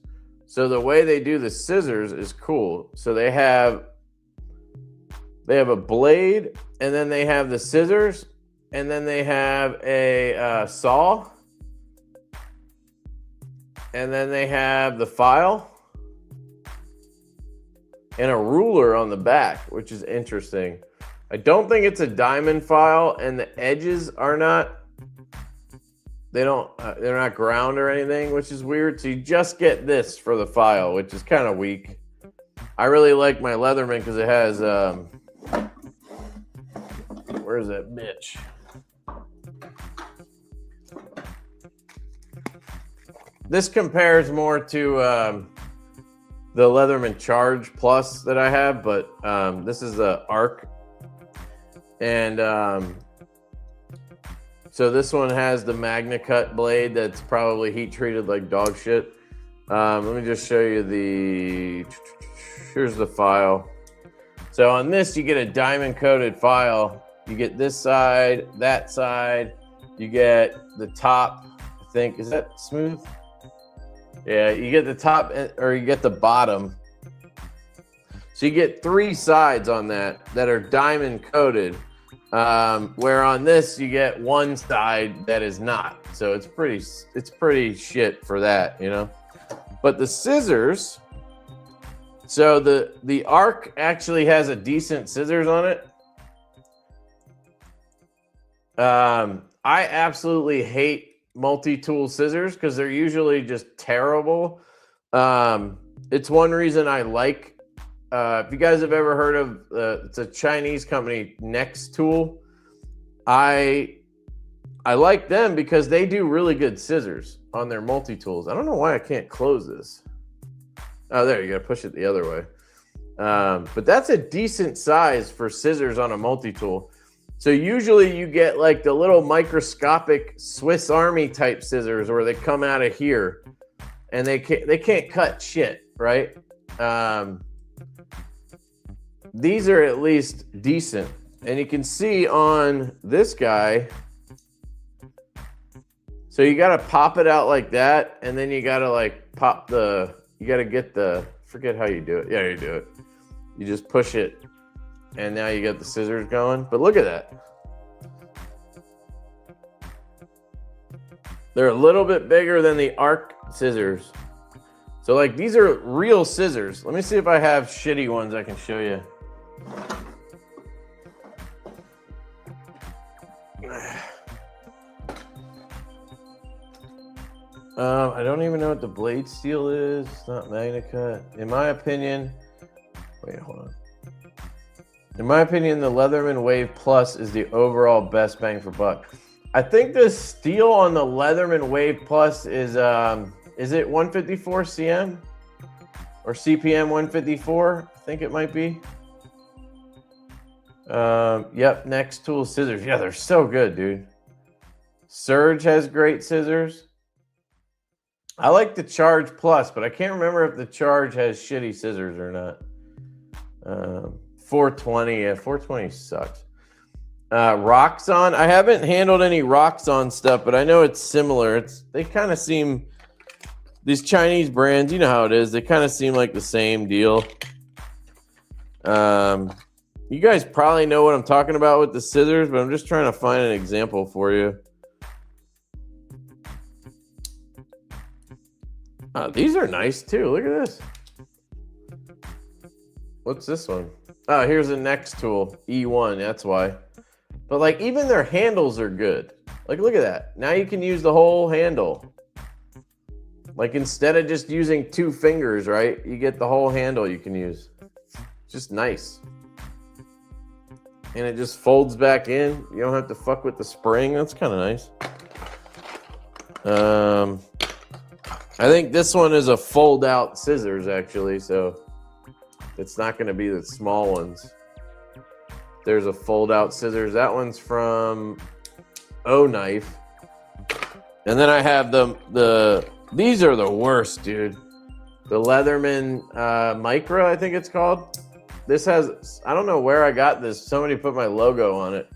So the way they do the scissors is cool. So they have a blade, and then they have the scissors, and then they have a saw, and then they have the file and a ruler on the back, which is interesting. I don't think it's a diamond file, and the edges are not. They're not ground or anything, which is weird. So you just get this for the file, which is kind of weak. I really like my Leatherman because it has where's that bitch? This compares more to the Leatherman Charge Plus that I have, but this is the Arc. And so this one has the Magna Cut blade that's probably heat treated like dog shit. Let me just show you here's the file. So on this, you get a diamond coated file. You get this side, that side. You get the top, I think, is that smooth? Yeah, you get the top or you get the bottom. So you get 3 sides on that are diamond coated. Where on this you get 1 side that is not. So it's pretty shit for that, But the scissors, so the Arc actually has a decent scissors on it. I absolutely hate multi-tool scissors because they're usually just terrible. It's one reason I like. If you guys have ever heard of, it's a Chinese company, Next Tool. I like them because they do really good scissors on their multi-tools. I don't know why I can't close this. Oh, there, you gotta push it the other way. But that's a decent size for scissors on a multi-tool. So usually you get like the little microscopic Swiss Army type scissors where they come out of here and they can't cut shit, right? These are at least decent. And you can see on this guy, so you got to pop it out like that. And then you got to like you got to get forget how you do it. Yeah, you do it. You just push it. And now you got the scissors going. But look at that. They're a little bit bigger than the Arc scissors. So like these are real scissors. Let me see if I have shitty ones I can show you. I don't even know what the blade steel is. It's not Magna Cut. In my opinion, wait, hold on. In my opinion, the Leatherman Wave Plus is the overall best bang for buck. I think the steel on the Leatherman Wave Plus is it 154 CM or CPM 154? I think it might be. Yep, Next Tool scissors. Yeah, they're so good, dude. Surge has great scissors. I like the Charge Plus, but I can't remember if the Charge has shitty scissors or not. 420, yeah, 420 sucks. Roxxon, I haven't handled any Roxxon stuff, but I know it's similar. They kind of seem, these Chinese brands, you know how it is. They kind of seem like the same deal. You guys probably know what I'm talking about with the scissors, but I'm just trying to find an example for you. These are nice too. Look at this. What's this one? Oh, here's the next tool, E1. That's why. But like, even their handles are good. Like, look at that. Now you can use the whole handle. Like, instead of just using 2 fingers, right? You get the whole handle you can use. Just nice. And it just folds back in. You don't have to fuck with the spring. That's kind of nice. I think this one is a fold-out scissors, actually, so it's not going to be the small ones. There's a fold-out scissors. That one's from O Knife. And then I have these are the worst, dude. The Leatherman Micra, I think it's called. This has, I don't know where I got this. Somebody put my logo on it.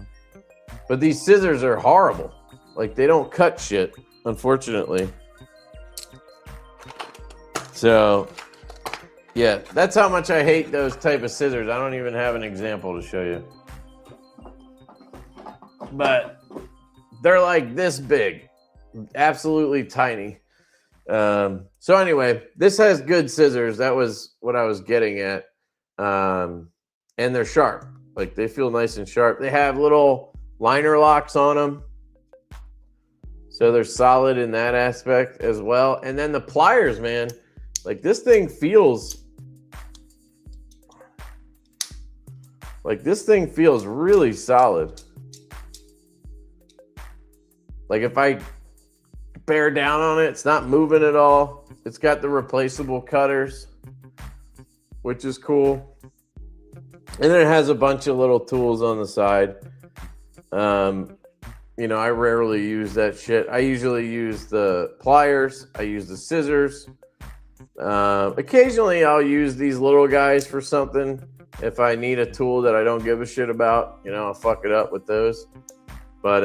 But these scissors are horrible. Like, they don't cut shit, unfortunately. So, yeah, that's how much I hate those type of scissors. I don't even have an example to show you. But they're like this big. Absolutely tiny. So anyway, this has good scissors. That was what I was getting at. And they're sharp. Like, they feel nice and sharp. They have little liner locks on them. So they're solid in that aspect as well. And then the pliers, man. Like, this thing feels... Like, this thing feels really solid. Like, if I bear down on it, it's not moving at all. It's got the replaceable cutters, which is cool. And then it has a bunch of little tools on the side. You know, I rarely use that shit. I usually use the pliers. I use the scissors. Occasionally, I'll use these little guys for something. If I need a tool that I don't give a shit about, you know, I'll fuck it up with those. But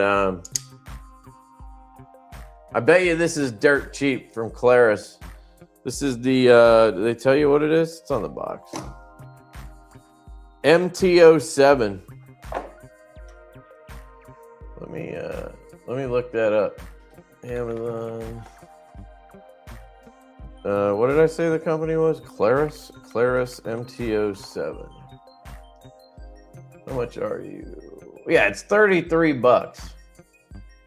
I bet you this is dirt cheap from Claris. This is the, did they tell you what it is? It's on the box. MT07. Let me look that up. Amazon. What did I say the company was? Claris MT07. How much are you? Yeah, it's $33.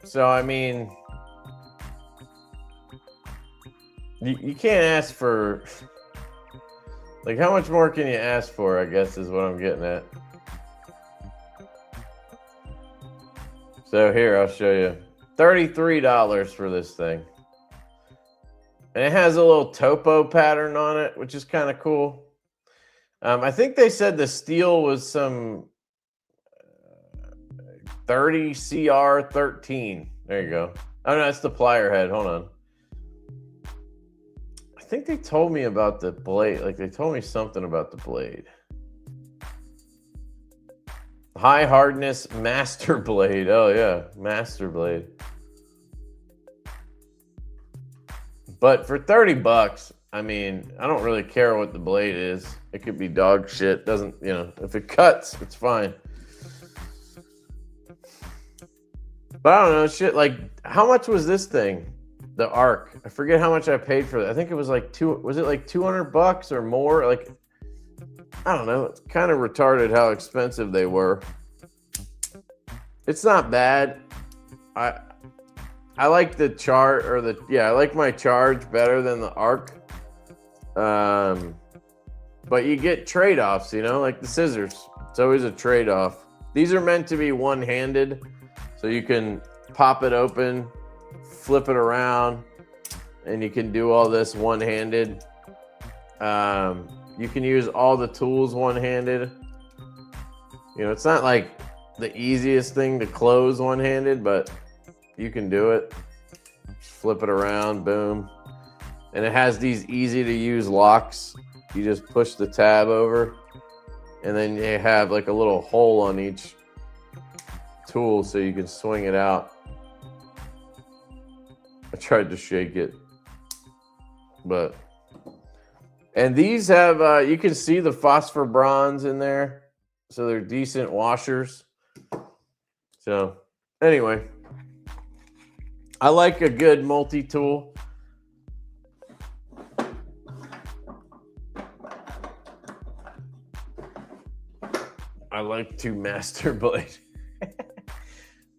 So I mean, you can't ask for, like, how much more can you ask for, I guess is what I'm getting at. So here, I'll show you. $33 for this thing. And it has a little topo pattern on it, which is kind of cool. I think they said the steel was some 30 CR13. There you go. Oh, no, that's the plier head. Hold on. I think they told me about the blade. Like, they told me something about the blade. High hardness master blade. Oh, yeah. Master blade. But for $30, I mean, I don't really care what the blade is. It could be dog shit. Doesn't, you know, if it cuts, it's fine. But I don't know, shit, like, how much was this thing? The Arc. I forget how much I paid for it. I think it was like $200 or more? Like, I don't know. It's kind of retarded how expensive they were. It's not bad. I like the chart, or the, yeah, I like my charge better than the Arc. But you get trade-offs, you know, like the scissors. It's always a trade-off. These are meant to be one-handed, so you can pop it open, flip it around, and you can do all this one-handed. You can use all the tools one-handed. You know, it's not like the easiest thing to close one-handed, but you can do it. Just flip it around, boom. And it has these easy-to-use locks. You just push the tab over, and then you have like a little hole on each tool so you can swing it out. I tried to shake it, but... And these have, you can see the phosphor bronze in there. So they're decent washers. So anyway, I like a good multi-tool. I like to master blade.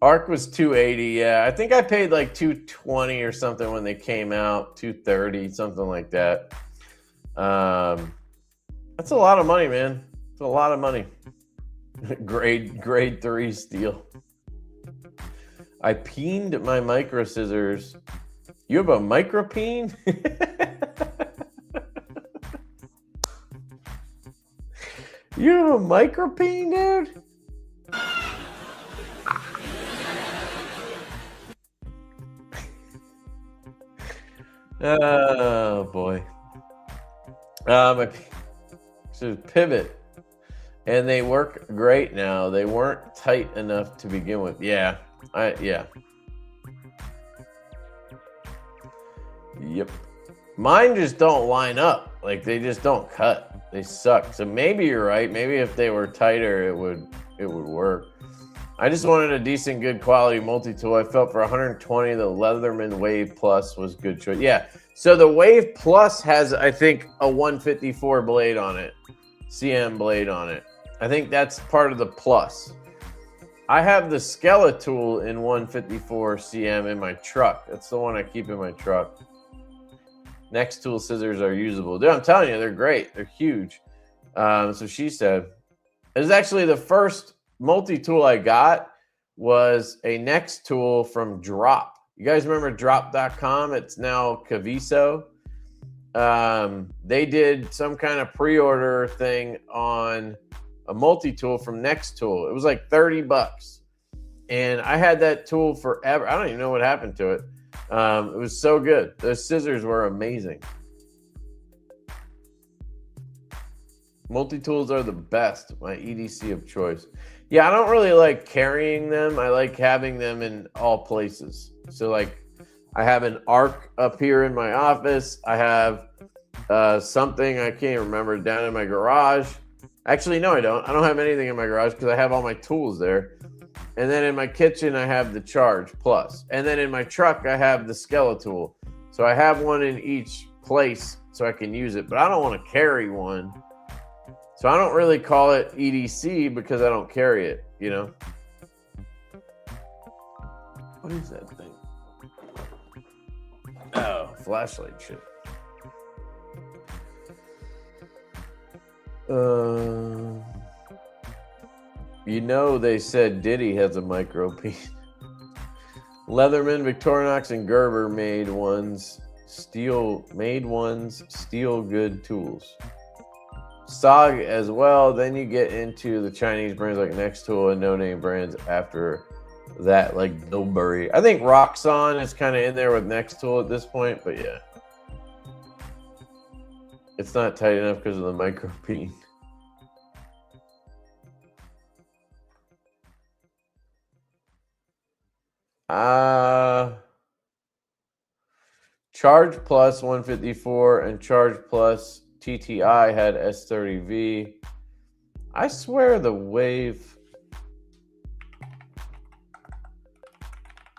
Arc was 280. Yeah, I think I paid like 220 or something when they came out. 230, something like that. That's a lot of money, man. It's a lot of money. grade 3 steel. I peened my micro scissors. You have a micro peen? You have a micro peen, dude? Oh boy. So Pivot, and they work great now. They weren't tight enough to begin with. Yeah, yeah. Yep. Mine just don't line up. Like they just don't cut. They suck. So maybe you're right. Maybe if they were tighter, it would work. I just wanted a decent, good quality multi-tool. I felt for 120, the Leatherman Wave Plus was good choice. Yeah. So the Wave Plus has, I think, a 154 blade on it, CM blade on it. I think that's part of the plus. I have the Skeletool in 154 CM in my truck. That's the one I keep in my truck. Next tool scissors are usable. Dude, I'm telling you, they're great. They're huge. So she said, it was actually the first multi-tool I got was a Next tool from Drop. You guys remember drop.com? It's now Caviso. They did some kind of pre-order thing on a multi-tool from Next Tool. It was like $30. And I had that tool forever. I don't even know what happened to it. It was so good. Those scissors were amazing. Multi-tools are the best, my EDC of choice. Yeah, I don't really like carrying them. I like having them in all places. So like I have an arc up here in my office. I have something I can't remember down in my garage. Actually, no, I don't. I don't have anything in my garage because I have all my tools there. And then in my kitchen, I have the Charge Plus. And then in my truck, I have the Skeletool. So I have one in each place so I can use it. But I don't want to carry one. So I don't really call it EDC because I don't carry it, you know? What is that thing? Oh, flashlight shit. You know they said Diddy has a micro piece. Leatherman, Victorinox, and Gerber made ones steel good tools. SOG as well. Then you get into the Chinese brands like Next Tool and no-name brands after that, like Bilberry. I think Roxxon is kind of in there with Next Tool at this point, but yeah. It's not tight enough because of the micro peen. Charge Plus 154 and Charge Plus TTI had S30V. I swear the Wave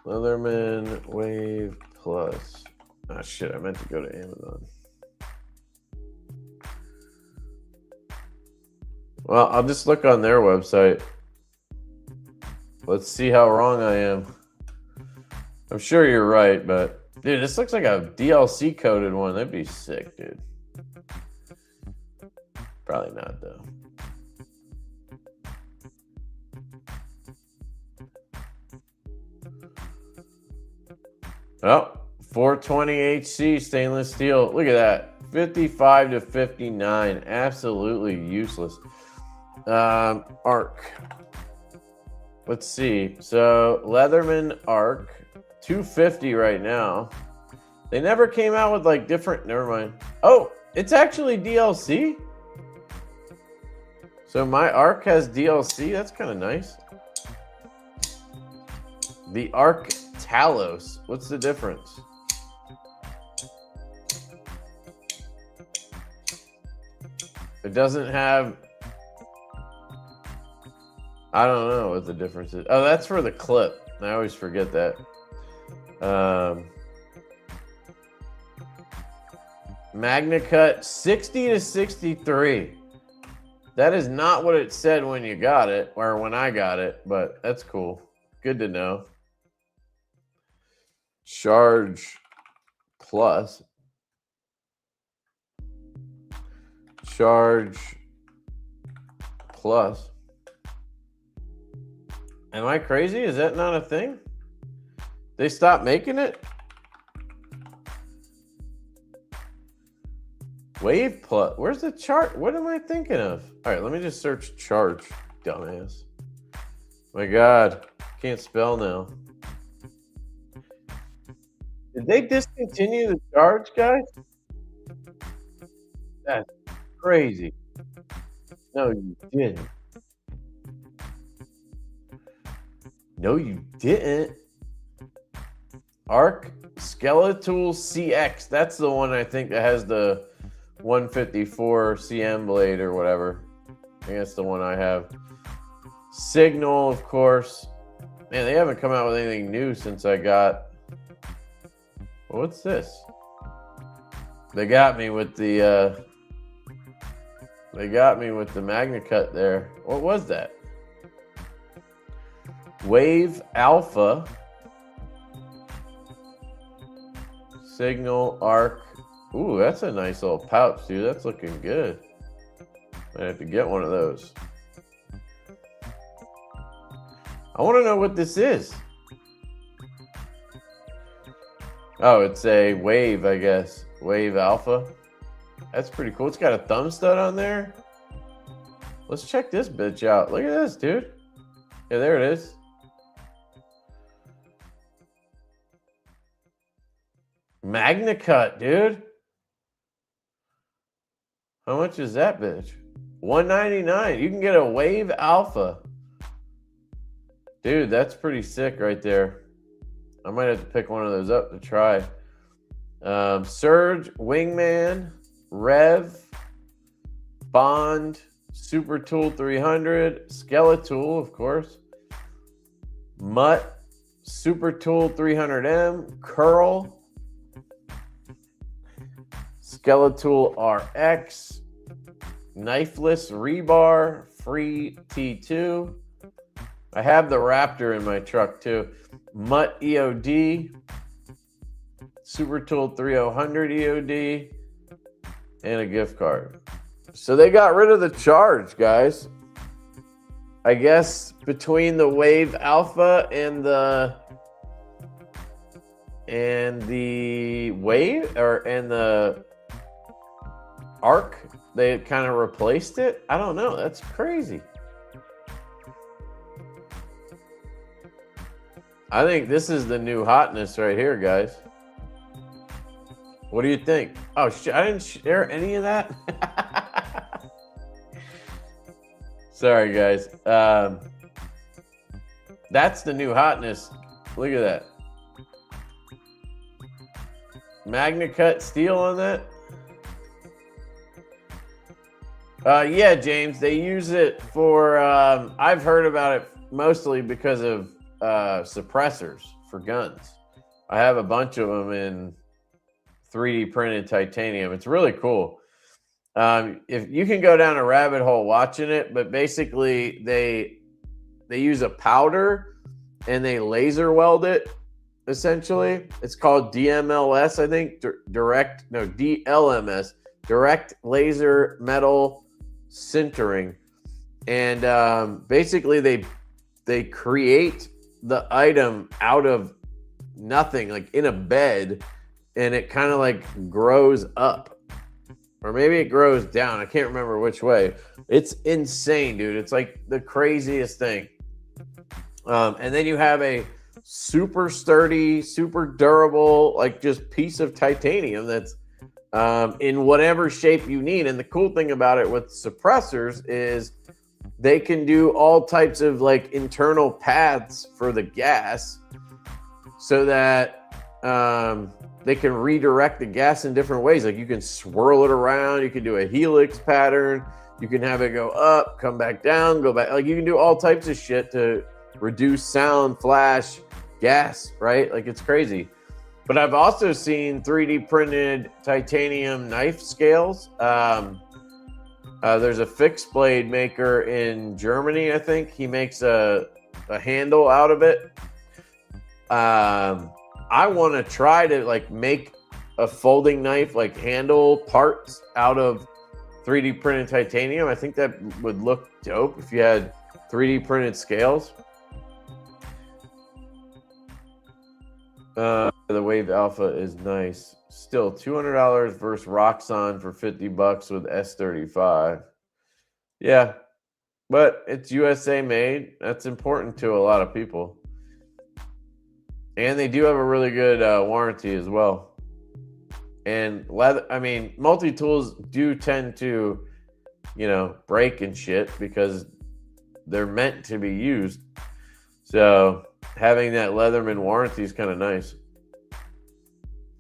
Leatherman Wave Plus. Oh shit, I meant to go to Amazon. Well, I'll just look on their website. Let's see how wrong I am. I'm sure you're right, but dude, this looks like a DLC coded one. That'd be sick, dude. Probably not, though. Oh, 420 HC stainless steel. Look at that. 55 to 59. Absolutely useless. Arc. Let's see. So, Leatherman Arc. 250 right now. They never came out with like different. Never mind. Oh, it's actually DLC. So my Arc has DLC. That's kind of nice. The Arc Talos. What's the difference? It doesn't have. I don't know what the difference is. Oh, that's for the clip. I always forget that. Magna Cut 60 to 63. That is not what it said when you got it, or when I got it, but that's cool. Good to know. Charge plus. Charge plus. Am I crazy? Is that not a thing? They stopped making it? Wave plus. Where's the chart? What am I thinking of? All right, let me just search charge, dumbass. My God, can't spell now. Did they discontinue the charge, guys? That's crazy. No, you didn't. No, you didn't. Arc Skeletal CX. That's the one I think that has the 154 CM blade or whatever. I think that's the one I have. Signal, of course. Man, they haven't come out with anything new since I got. What's this? They got me with the. They got me with the Magnacut there. What was that? Wave Alpha. Signal Arc. Ooh, that's a nice little pouch, dude. That's looking good. I have to get one of those. I want to know what this is. Oh, it's a Wave, I guess. Wave Alpha. That's pretty cool. It's got a thumb stud on there. Let's check this bitch out. Look at this, dude. Yeah, there it is. Magnacut, dude. How much is that bitch? $199. You can get a Wave Alpha. Dude, that's pretty sick right there. I might have to pick one of those up to try. Surge, Wingman, Rev, Bond, Super Tool 300, Skeletool, of course, Mutt, Super Tool 300M, Curl, Skeletool RX, Knifeless Rebar, Free T2. I have the Raptor in my truck too. Mutt EOD, Super Tool 3000 EOD, and a gift card. So they got rid of the charge, guys. I guess between the Wave Alpha and the Wave and the Arc, they kind of replaced it. I don't know. That's crazy. I think this is the new hotness right here, guys. What do you think? Oh, I didn't share any of that. Sorry, guys. That's the new hotness. Look at that. Magnacut steel on that. Yeah, James, they use it for, I've heard about it mostly because of suppressors for guns. I have a bunch of them in 3D printed titanium. It's really cool. If you can go down a rabbit hole watching it, but basically they use a powder and they laser weld it. Essentially, it's called DMLS, I think. DLMS, direct laser metal sintering, and basically they create the item out of nothing, like in a bed, and it kind of like grows up, or maybe it grows down. I can't remember which way. It's insane, dude. It's like the craziest thing. And then you have a super sturdy, super durable, like just piece of titanium that's in whatever shape you need. And the cool thing about it with suppressors is they can do all types of like internal paths for the gas so that they can redirect the gas in different ways. Like you can swirl it around, you can do a helix pattern, you can have it go up, come back down, go back. Like you can do all types of shit to reduce sound, flash, gas, right? Like it's crazy. But I've also seen 3D printed titanium knife scales. There's a fixed blade maker in Germany, I think. He makes a handle out of it. I want to try to like make a folding knife like handle parts out of 3D printed titanium. I think that would look dope if you had 3D printed scales. The Wave Alpha is nice. Still $200 versus Roxxon for $50 with S35. Yeah, but it's USA made. That's important to a lot of people. And they do have a really good warranty as well. And leather, I mean, multi-tools do tend to, you know, break and shit because they're meant to be used. So having that Leatherman warranty is kind of nice.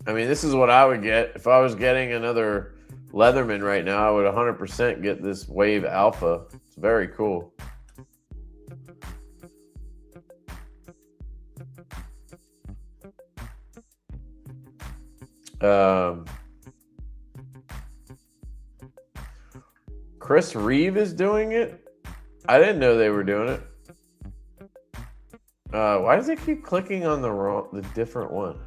I mean, this is what I would get. If I was getting another Leatherman right now, I would 100% get this Wave Alpha. It's very cool. Chris Reeve is doing it. I didn't know they were doing it. Why does it keep clicking on the different one?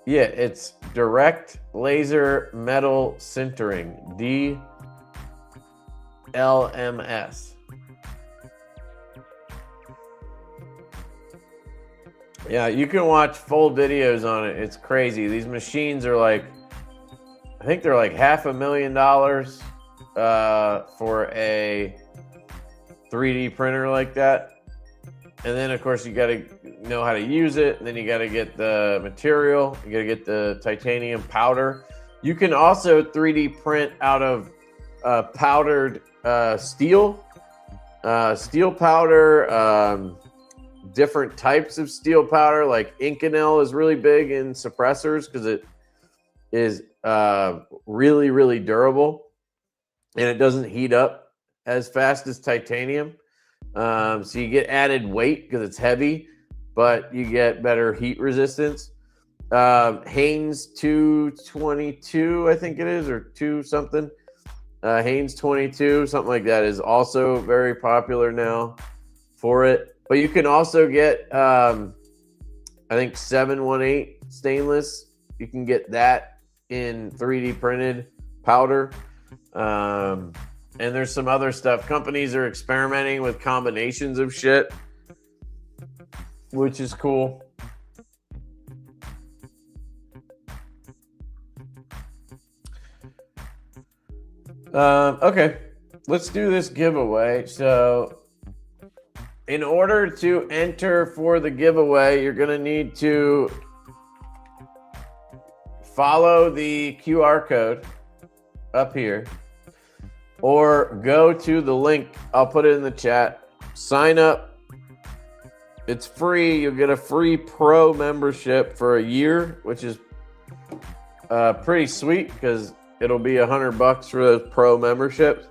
Yeah, it's direct laser metal sintering, DLMS. Yeah, you can watch full videos on it. It's crazy. These machines are like, I think they're like $500,000 for a 3D printer like that. And then, of course, you got to know how to use it. And then you got to get the material. You got to get the titanium powder. You can also 3D print out of powdered steel, steel powder, different types of steel powder. Like Inconel is really big in suppressors because it is really, really durable. And it doesn't heat up as fast as titanium. So you get added weight because it's heavy, but you get better heat resistance. Haynes 222, I think it is, or 2 something. Haynes 22, something like that, is also very popular now for it. But you can also get, I think 718 stainless. You can get that in 3D printed powder. And there's some other stuff. Companies are experimenting with combinations of shit, which is cool. Okay, let's do this giveaway. So in order to enter for the giveaway, you're going to need to follow the QR code up here. Or go to the link. I'll put it in the chat. Sign up. It's free. You'll get a free pro membership for a year, which is pretty sweet because it'll be $100 for those pro memberships.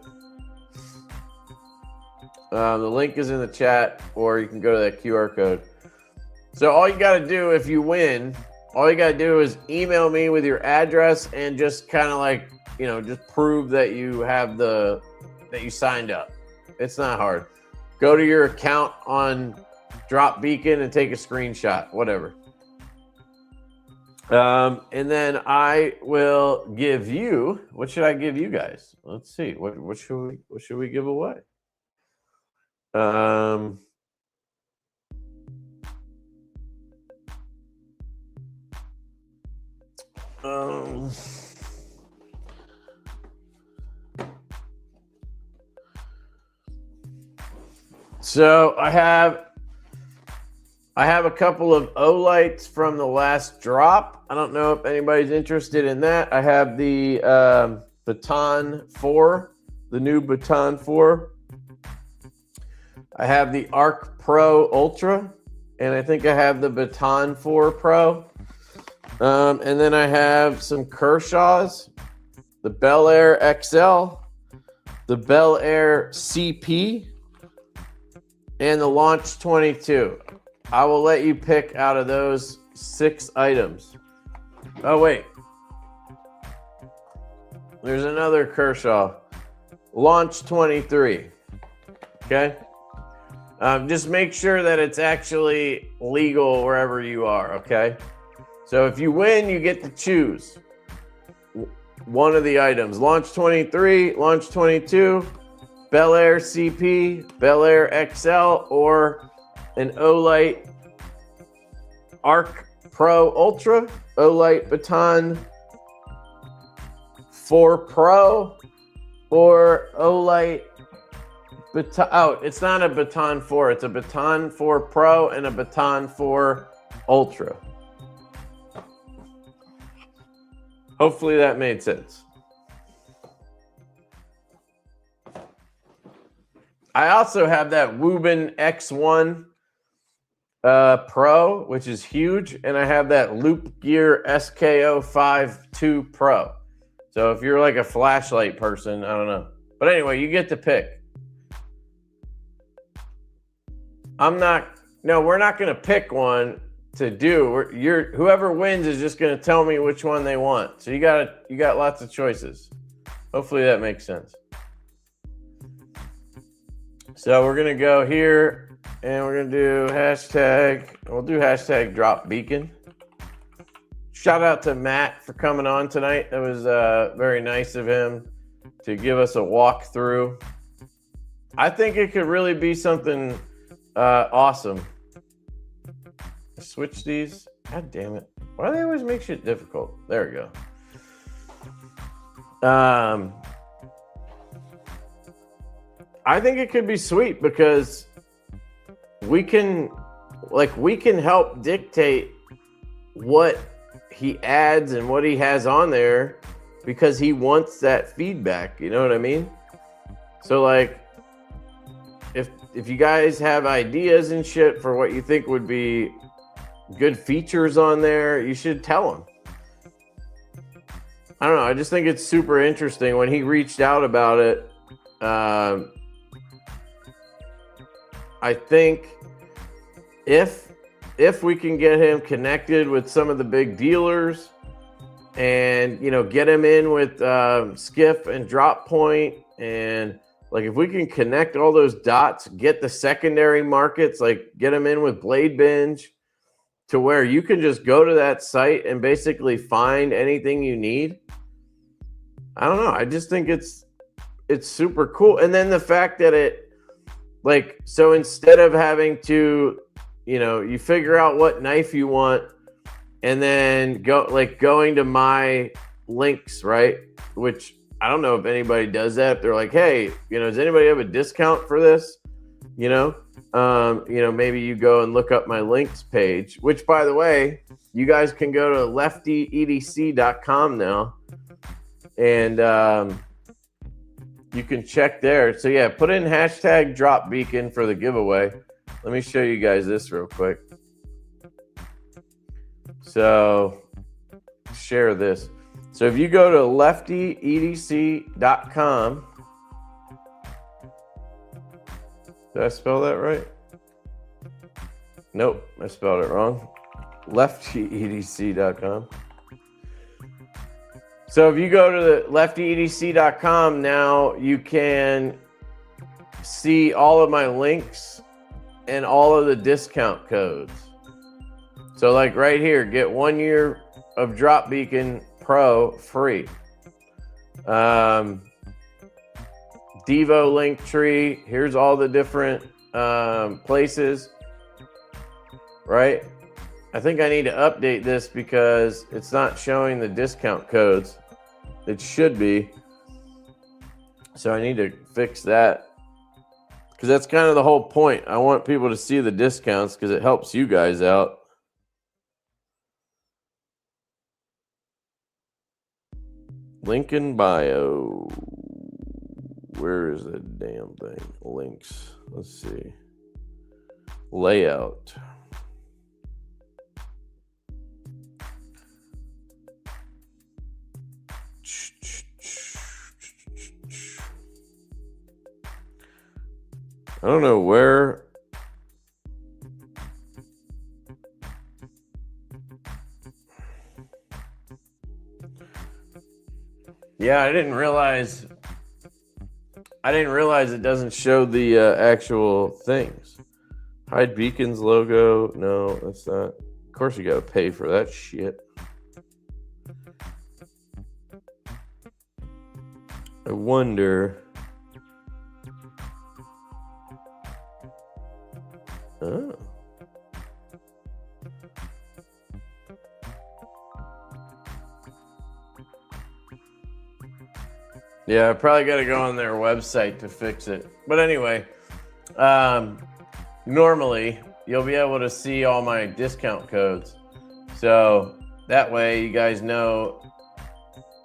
The link is in the chat, or you can go to that QR code. So all you got to do if you win, all you got to do is email me with your address and just kind of like, you know, just prove that you have that you signed up. It's not hard. Go to your account on Drop Beacon and take a screenshot, whatever. And then I will give you, what should I give you guys? Let's see. What should we give away? So I have a couple of O-lights from the last drop. I don't know if anybody's interested in that. I have the Baton 4, the new Baton 4. I have the Arc Pro Ultra, and I think I have the Baton 4 Pro. And then I have some Kershaws, the Bel Air XL, the Bel Air CP, and the Launch 22. I will let you pick out of those 6 items. Oh, wait. there's another Kershaw. Launch 23. Okay? Just make sure that it's actually legal wherever you are, okay? So if you win, you get to choose one of the items. Launch 23, Launch 22, Bel Air CP, Bel Air XL, or an Olight Arc Pro Ultra, Olight Baton 4 Pro, or Olight Baton. Oh, it's not a Baton 4. It's a Baton 4 Pro and a Baton 4 Ultra. Hopefully that made sense. I also have that Woobin X1 Pro, which is huge, and I have that Loop Gear SKO5 2 Pro. So if you're like a flashlight person, I don't know. But anyway, you get to pick. We're not going to pick one to do. Whoever wins is just going to tell me which one they want. So you got lots of choices. Hopefully that makes sense. So we're going to go here and we're going to do we'll do hashtag drop beacon. Shout out to Matt for coming on tonight. It was very nice of him to give us a walkthrough. I think it could really be something awesome. Switch these. God damn it. Why do they always make shit difficult? There we go. I think it could be sweet because we can help dictate what he adds and what he has on there because he wants that feedback. You know what I mean? So like, if you guys have ideas and shit for what you think would be good features on there, you should tell him. I don't know. I just think it's super interesting when he reached out about it. I think if we can get him connected with some of the big dealers and, get him in with Skiff and Drop Point, and like if we can connect all those dots, get the secondary markets, like get him in with Blade Binge to where you can just go to that site and basically find anything you need. I don't know. I just think it's super cool. And then the fact that so instead of having to, you figure out what knife you want and then going to my links, right? Which I don't know if anybody does that. If they're like, hey, does anybody have a discount for this? Maybe you go and look up my links page, which by the way, you guys can go to leftyedc.com now and you can check there. So yeah, put in hashtag drop beacon for the giveaway. Let me show you guys this real quick. So share this. So if you go to leftyedc.com, did I spell that right? Nope, I spelled it wrong. Leftyedc.com. So if you go to the leftyedc.com now, you can see all of my links and all of the discount codes. So like right here, get 1 year of Drop Beacon Pro free. Divo link tree. Here's all the different places, right? I think I need to update this because it's not showing the discount codes. It should be. So I need to fix that because that's kind of the whole point. I want people to see the discounts because it helps you guys out. Link in bio. Where is the damn thing? Links. Let's see. Layout. I don't know where. Yeah, I didn't realize it doesn't show the actual things. Hide beacons logo. No, that's not. Of course, you got to pay for that shit. I wonder. Oh. Yeah, I probably got to go on their website to fix it. But anyway, normally you'll be able to see all my discount codes. So that way you guys know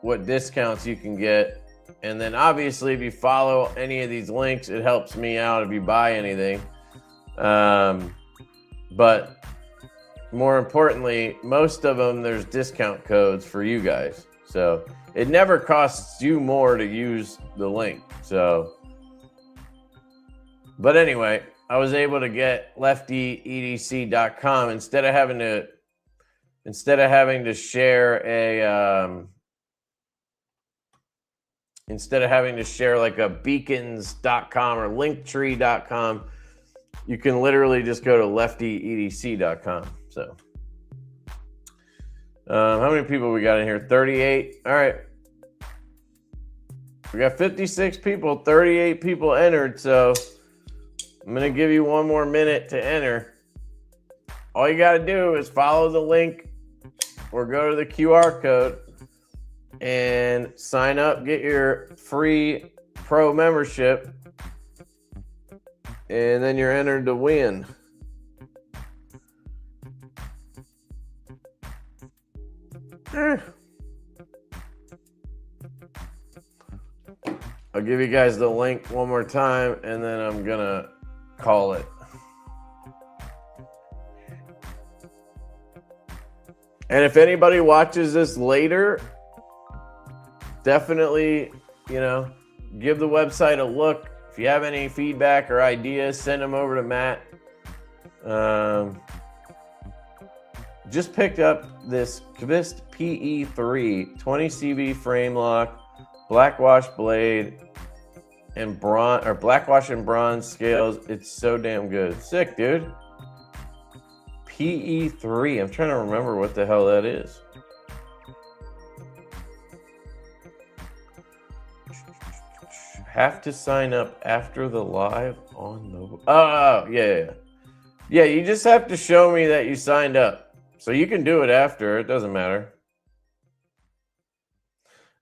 what discounts you can get. And then obviously if you follow any of these links, it helps me out if you buy anything. But more importantly, most of them, there's discount codes for you guys. So it never costs you more to use the link. So, but anyway, I was able to get LeftyEDC.com instead of having to share like a beacons.com or linktree.com. You can literally just go to LeftyEDC.com. So, how many people we got in here? 38. All right. We got 56 people, 38 people entered. So I'm going to give you one more minute to enter. All you got to do is follow the link or go to the QR code and sign up, get your free pro membership, and then you're entered to win. I'll give you guys the link one more time, and then I'm gonna call it. And if anybody watches this later, definitely, give the website a look. If you have any feedback or ideas, send them over to Matt. Just picked up this Kvist PE3 20 CV frame lock, blackwash blade, and blackwash and bronze scales. It's so damn good. Sick, dude. PE3. I'm trying to remember what the hell that is. Have to sign up after the live on the... Oh, yeah. Yeah, you just have to show me that you signed up. So you can do it after. It doesn't matter.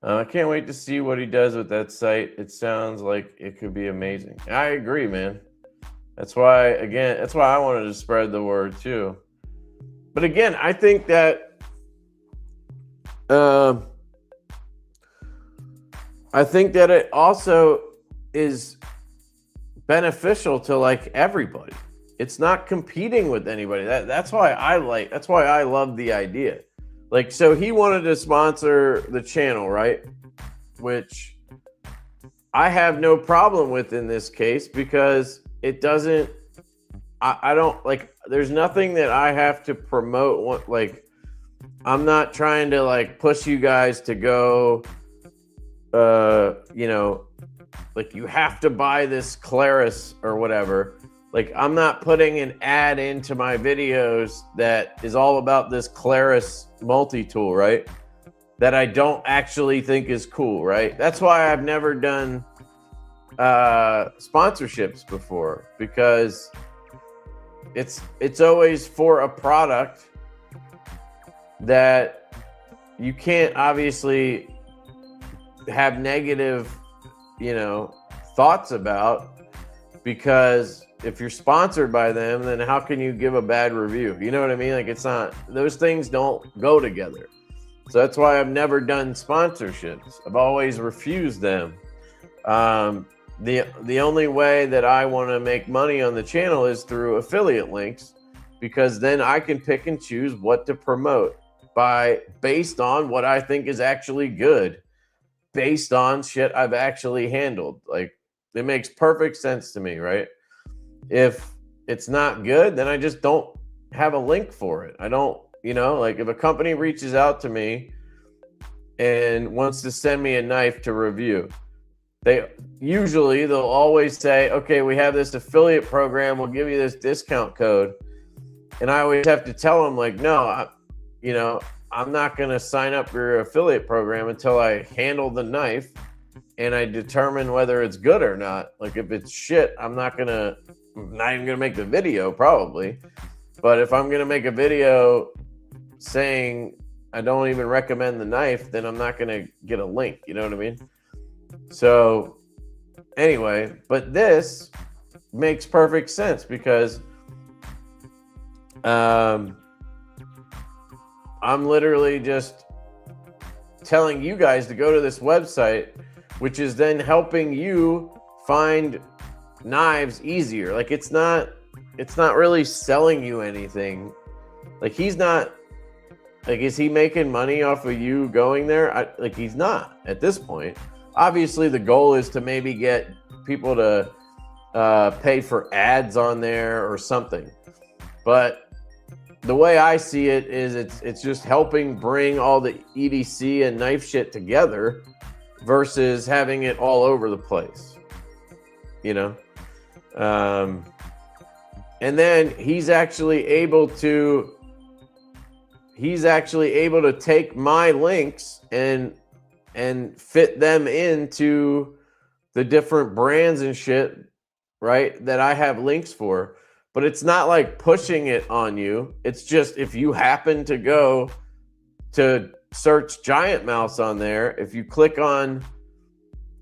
I can't wait to see what he does with that site. It sounds like it could be amazing. I agree, man. That's why I wanted to spread the word too. But again, I think that it also is beneficial to like everybody. It's not competing with anybody. That's why I love the idea. Like, so he wanted to sponsor the channel, right? Which I have no problem with in this case because it doesn't, I don't like, there's nothing that I have to promote. Like, I'm not trying to like push you guys to go, like you have to buy this Claris or whatever. Like, I'm not putting an ad into my videos that is all about this Claris multi-tool, right? That I don't actually think is cool, right? That's why I've never done sponsorships before, because it's always for a product that you can't obviously have negative, thoughts about, because if you're sponsored by them, then how can you give a bad review? You know what I mean? Like, it's not, those things don't go together. So that's why I've never done sponsorships. I've always refused them. The only way that I want to make money on the channel is through affiliate links, because then I can pick and choose what to promote based on what I think is actually good, based on shit I've actually handled. Like, it makes perfect sense to me, right? If it's not good, then I just don't have a link for it. I don't, like, if a company reaches out to me and wants to send me a knife to review. They'll always say, okay, we have this affiliate program. We'll give you this discount code. And I always have to tell them, like, no, I'm not going to sign up for your affiliate program until I handle the knife and I determine whether it's good or not. Like, if it's shit, I'm not even going to make the video probably. But if I'm going to make a video saying I don't even recommend the knife, then I'm not going to get a link. You know what I mean? So anyway, but this makes perfect sense because I'm literally just telling you guys to go to this website, which is then helping you find knives easier. Like, it's not really selling you anything. Like, he's not, like, is he making money off of you going there? He's not at this point. Obviously, the goal is to maybe get people to pay for ads on there or something. But the way I see it is it's just helping bring all the EDC and knife shit together versus having it all over the place, and then he's actually able to take my links and fit them into the different brands and shit, right, that I have links for. But it's not like pushing it on you. It's just, if you happen to go to search Giant Mouse on there, if you click on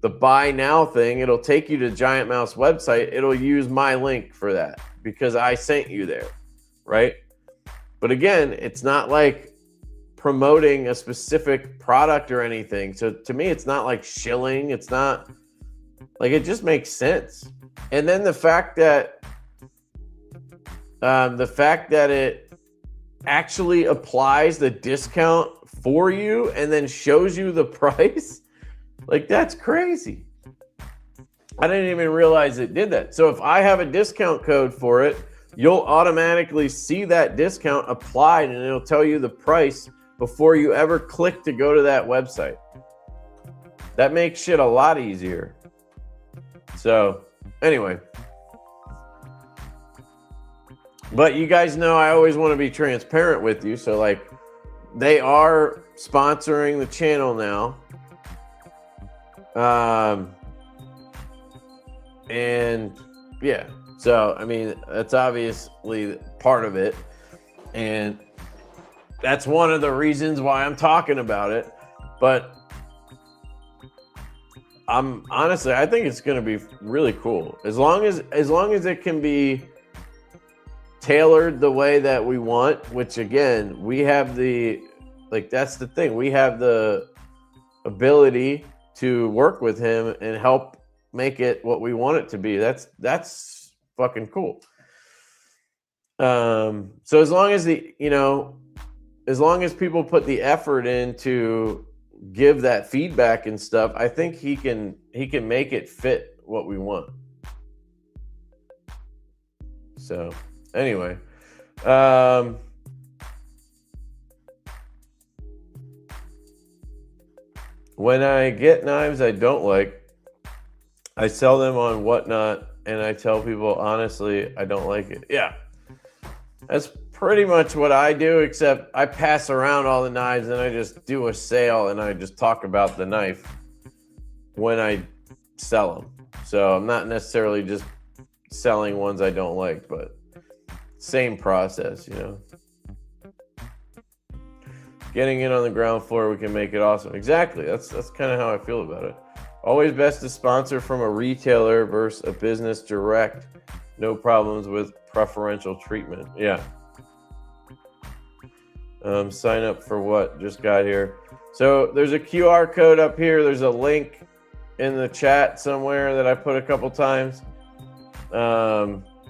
the buy now thing, it'll take you to Giant Mouse website. It'll use my link for that because I sent you there, right? But again, it's not like promoting a specific product or anything. So to me, it's not like shilling. It's not like, it just makes sense. And then the fact that it actually applies the discount for you and then shows you the price, like, that's crazy. I didn't even realize it did that. So if I have a discount code for it, you'll automatically see that discount applied and it'll tell you the price before you ever click to go to that website. That makes shit a lot easier. So anyway, but you guys know I always want to be transparent with you. So, like, they are sponsoring the channel now. And yeah, so I mean, that's obviously part of it. And that's one of the reasons why I'm talking about it. But I think it's going to be really cool. As long as it can be tailored the way that we want, which again, we have that's the thing. We have the ability to work with him and help make it what we want it to be. That's fucking cool. So as long as people put the effort in to give that feedback and stuff, I think he can make it fit what we want. So anyway, when I get knives I don't like, I sell them on Whatnot, and I tell people honestly I don't like it. Yeah, that's pretty much what I do, except I pass around all the knives and I just do a sale and I just talk about the knife when I sell them. So I'm not necessarily just selling ones I don't like, but same process, Getting in on the ground floor, we can make it awesome. Exactly. That's kind of how I feel about it. Always best to sponsor from a retailer versus a business direct. No problems with preferential treatment. Yeah. Sign up for what? Just got here. So there's a QR code up here. There's a link in the chat somewhere that I put a couple times.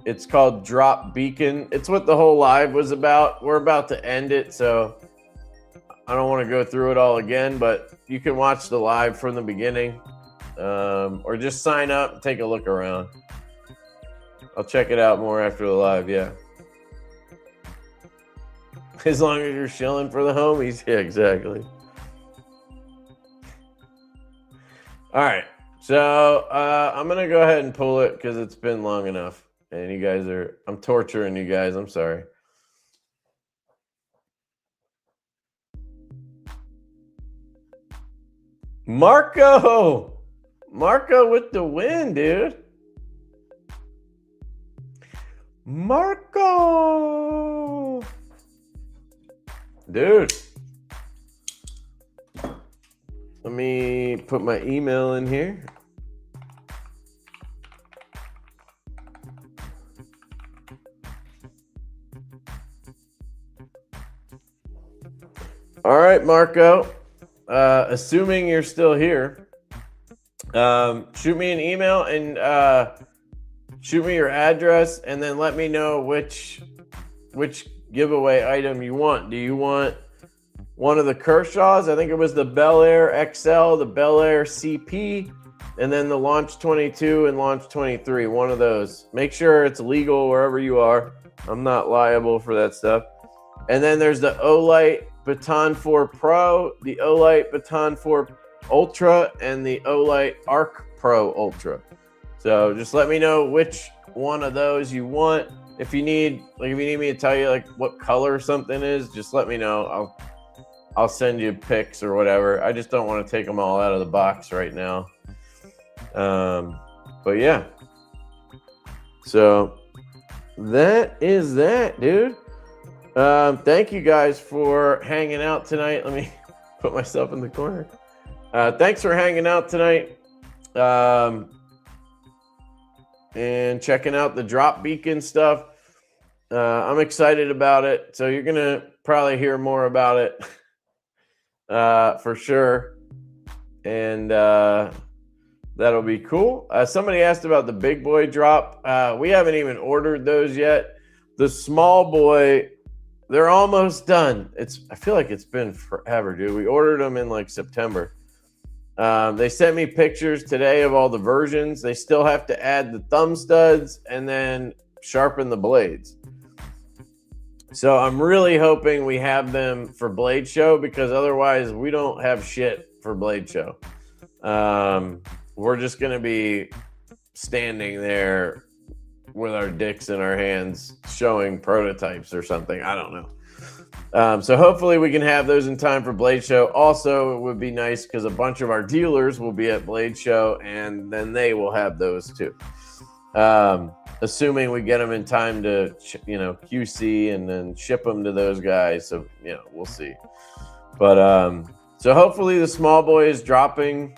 It's called Drop Beacon. It's what the whole live was about. We're about to end it, so I don't want to go through it all again, but you can watch the live from the beginning, or just sign up and take a look around. I'll check it out more after the live, yeah. As long as you're shilling for the homies. Yeah, exactly. All right. So I'm going to go ahead and pull it because it's been long enough. And you guys I'm torturing you guys. I'm sorry. Marco with the win, dude. Marco. Dude. Let me put my email in here. All right, Marco. Assuming you're still here, shoot me an email and shoot me your address, and then let me know which giveaway item you want. Do you want one of the Kershaws? I think it was the Bel Air XL, the Bel Air CP, and then the Launch 22 and Launch 23. One of those. Make sure it's legal wherever you are. I'm not liable for that stuff. And then there's the Olight Baton 4 Pro, the Olight Baton 4 Ultra, and the Olight Arc Pro Ultra. So just let me know which one of those you want. If you need me to tell you like what color something is, just let me know. I'll send you pics or whatever. I just don't want to take them all out of the box right now. But yeah. So that is that, dude. Thank you guys for hanging out tonight. Let me put myself in the corner. Thanks for hanging out tonight. And checking out the drop beacon stuff. I'm excited about it. So you're going to probably hear more about it for sure. And that'll be cool. Somebody asked about the big boy drop. We haven't even ordered those yet. The small boy, they're almost done. I feel like it's been forever, dude. We ordered them in like September. They sent me pictures today of all the versions. They still have to add the thumb studs and then sharpen the blades. So I'm really hoping we have them for Blade Show, because otherwise we don't have shit for Blade Show. We're just going to be standing there with our dicks in our hands showing prototypes or something. I don't know. So hopefully we can have those in time for Blade Show. Also, it would be nice because a bunch of our dealers will be at Blade Show, and then they will have those too. Assuming we get them in time to, QC and then ship them to those guys. So, we'll see. But so hopefully the small boy is dropping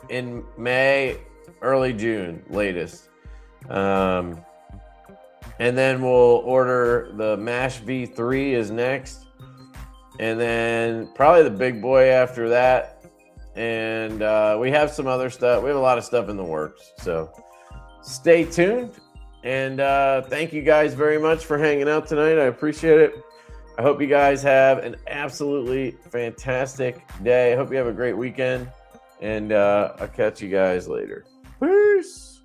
in May, early June, latest. And then we'll order the MASH V3 is next. And then probably the big boy after that. And we have some other stuff. We have a lot of stuff in the works. So stay tuned. And thank you guys very much for hanging out tonight. I appreciate it. I hope you guys have an absolutely fantastic day. I hope you have a great weekend. And I'll catch you guys later. Peace.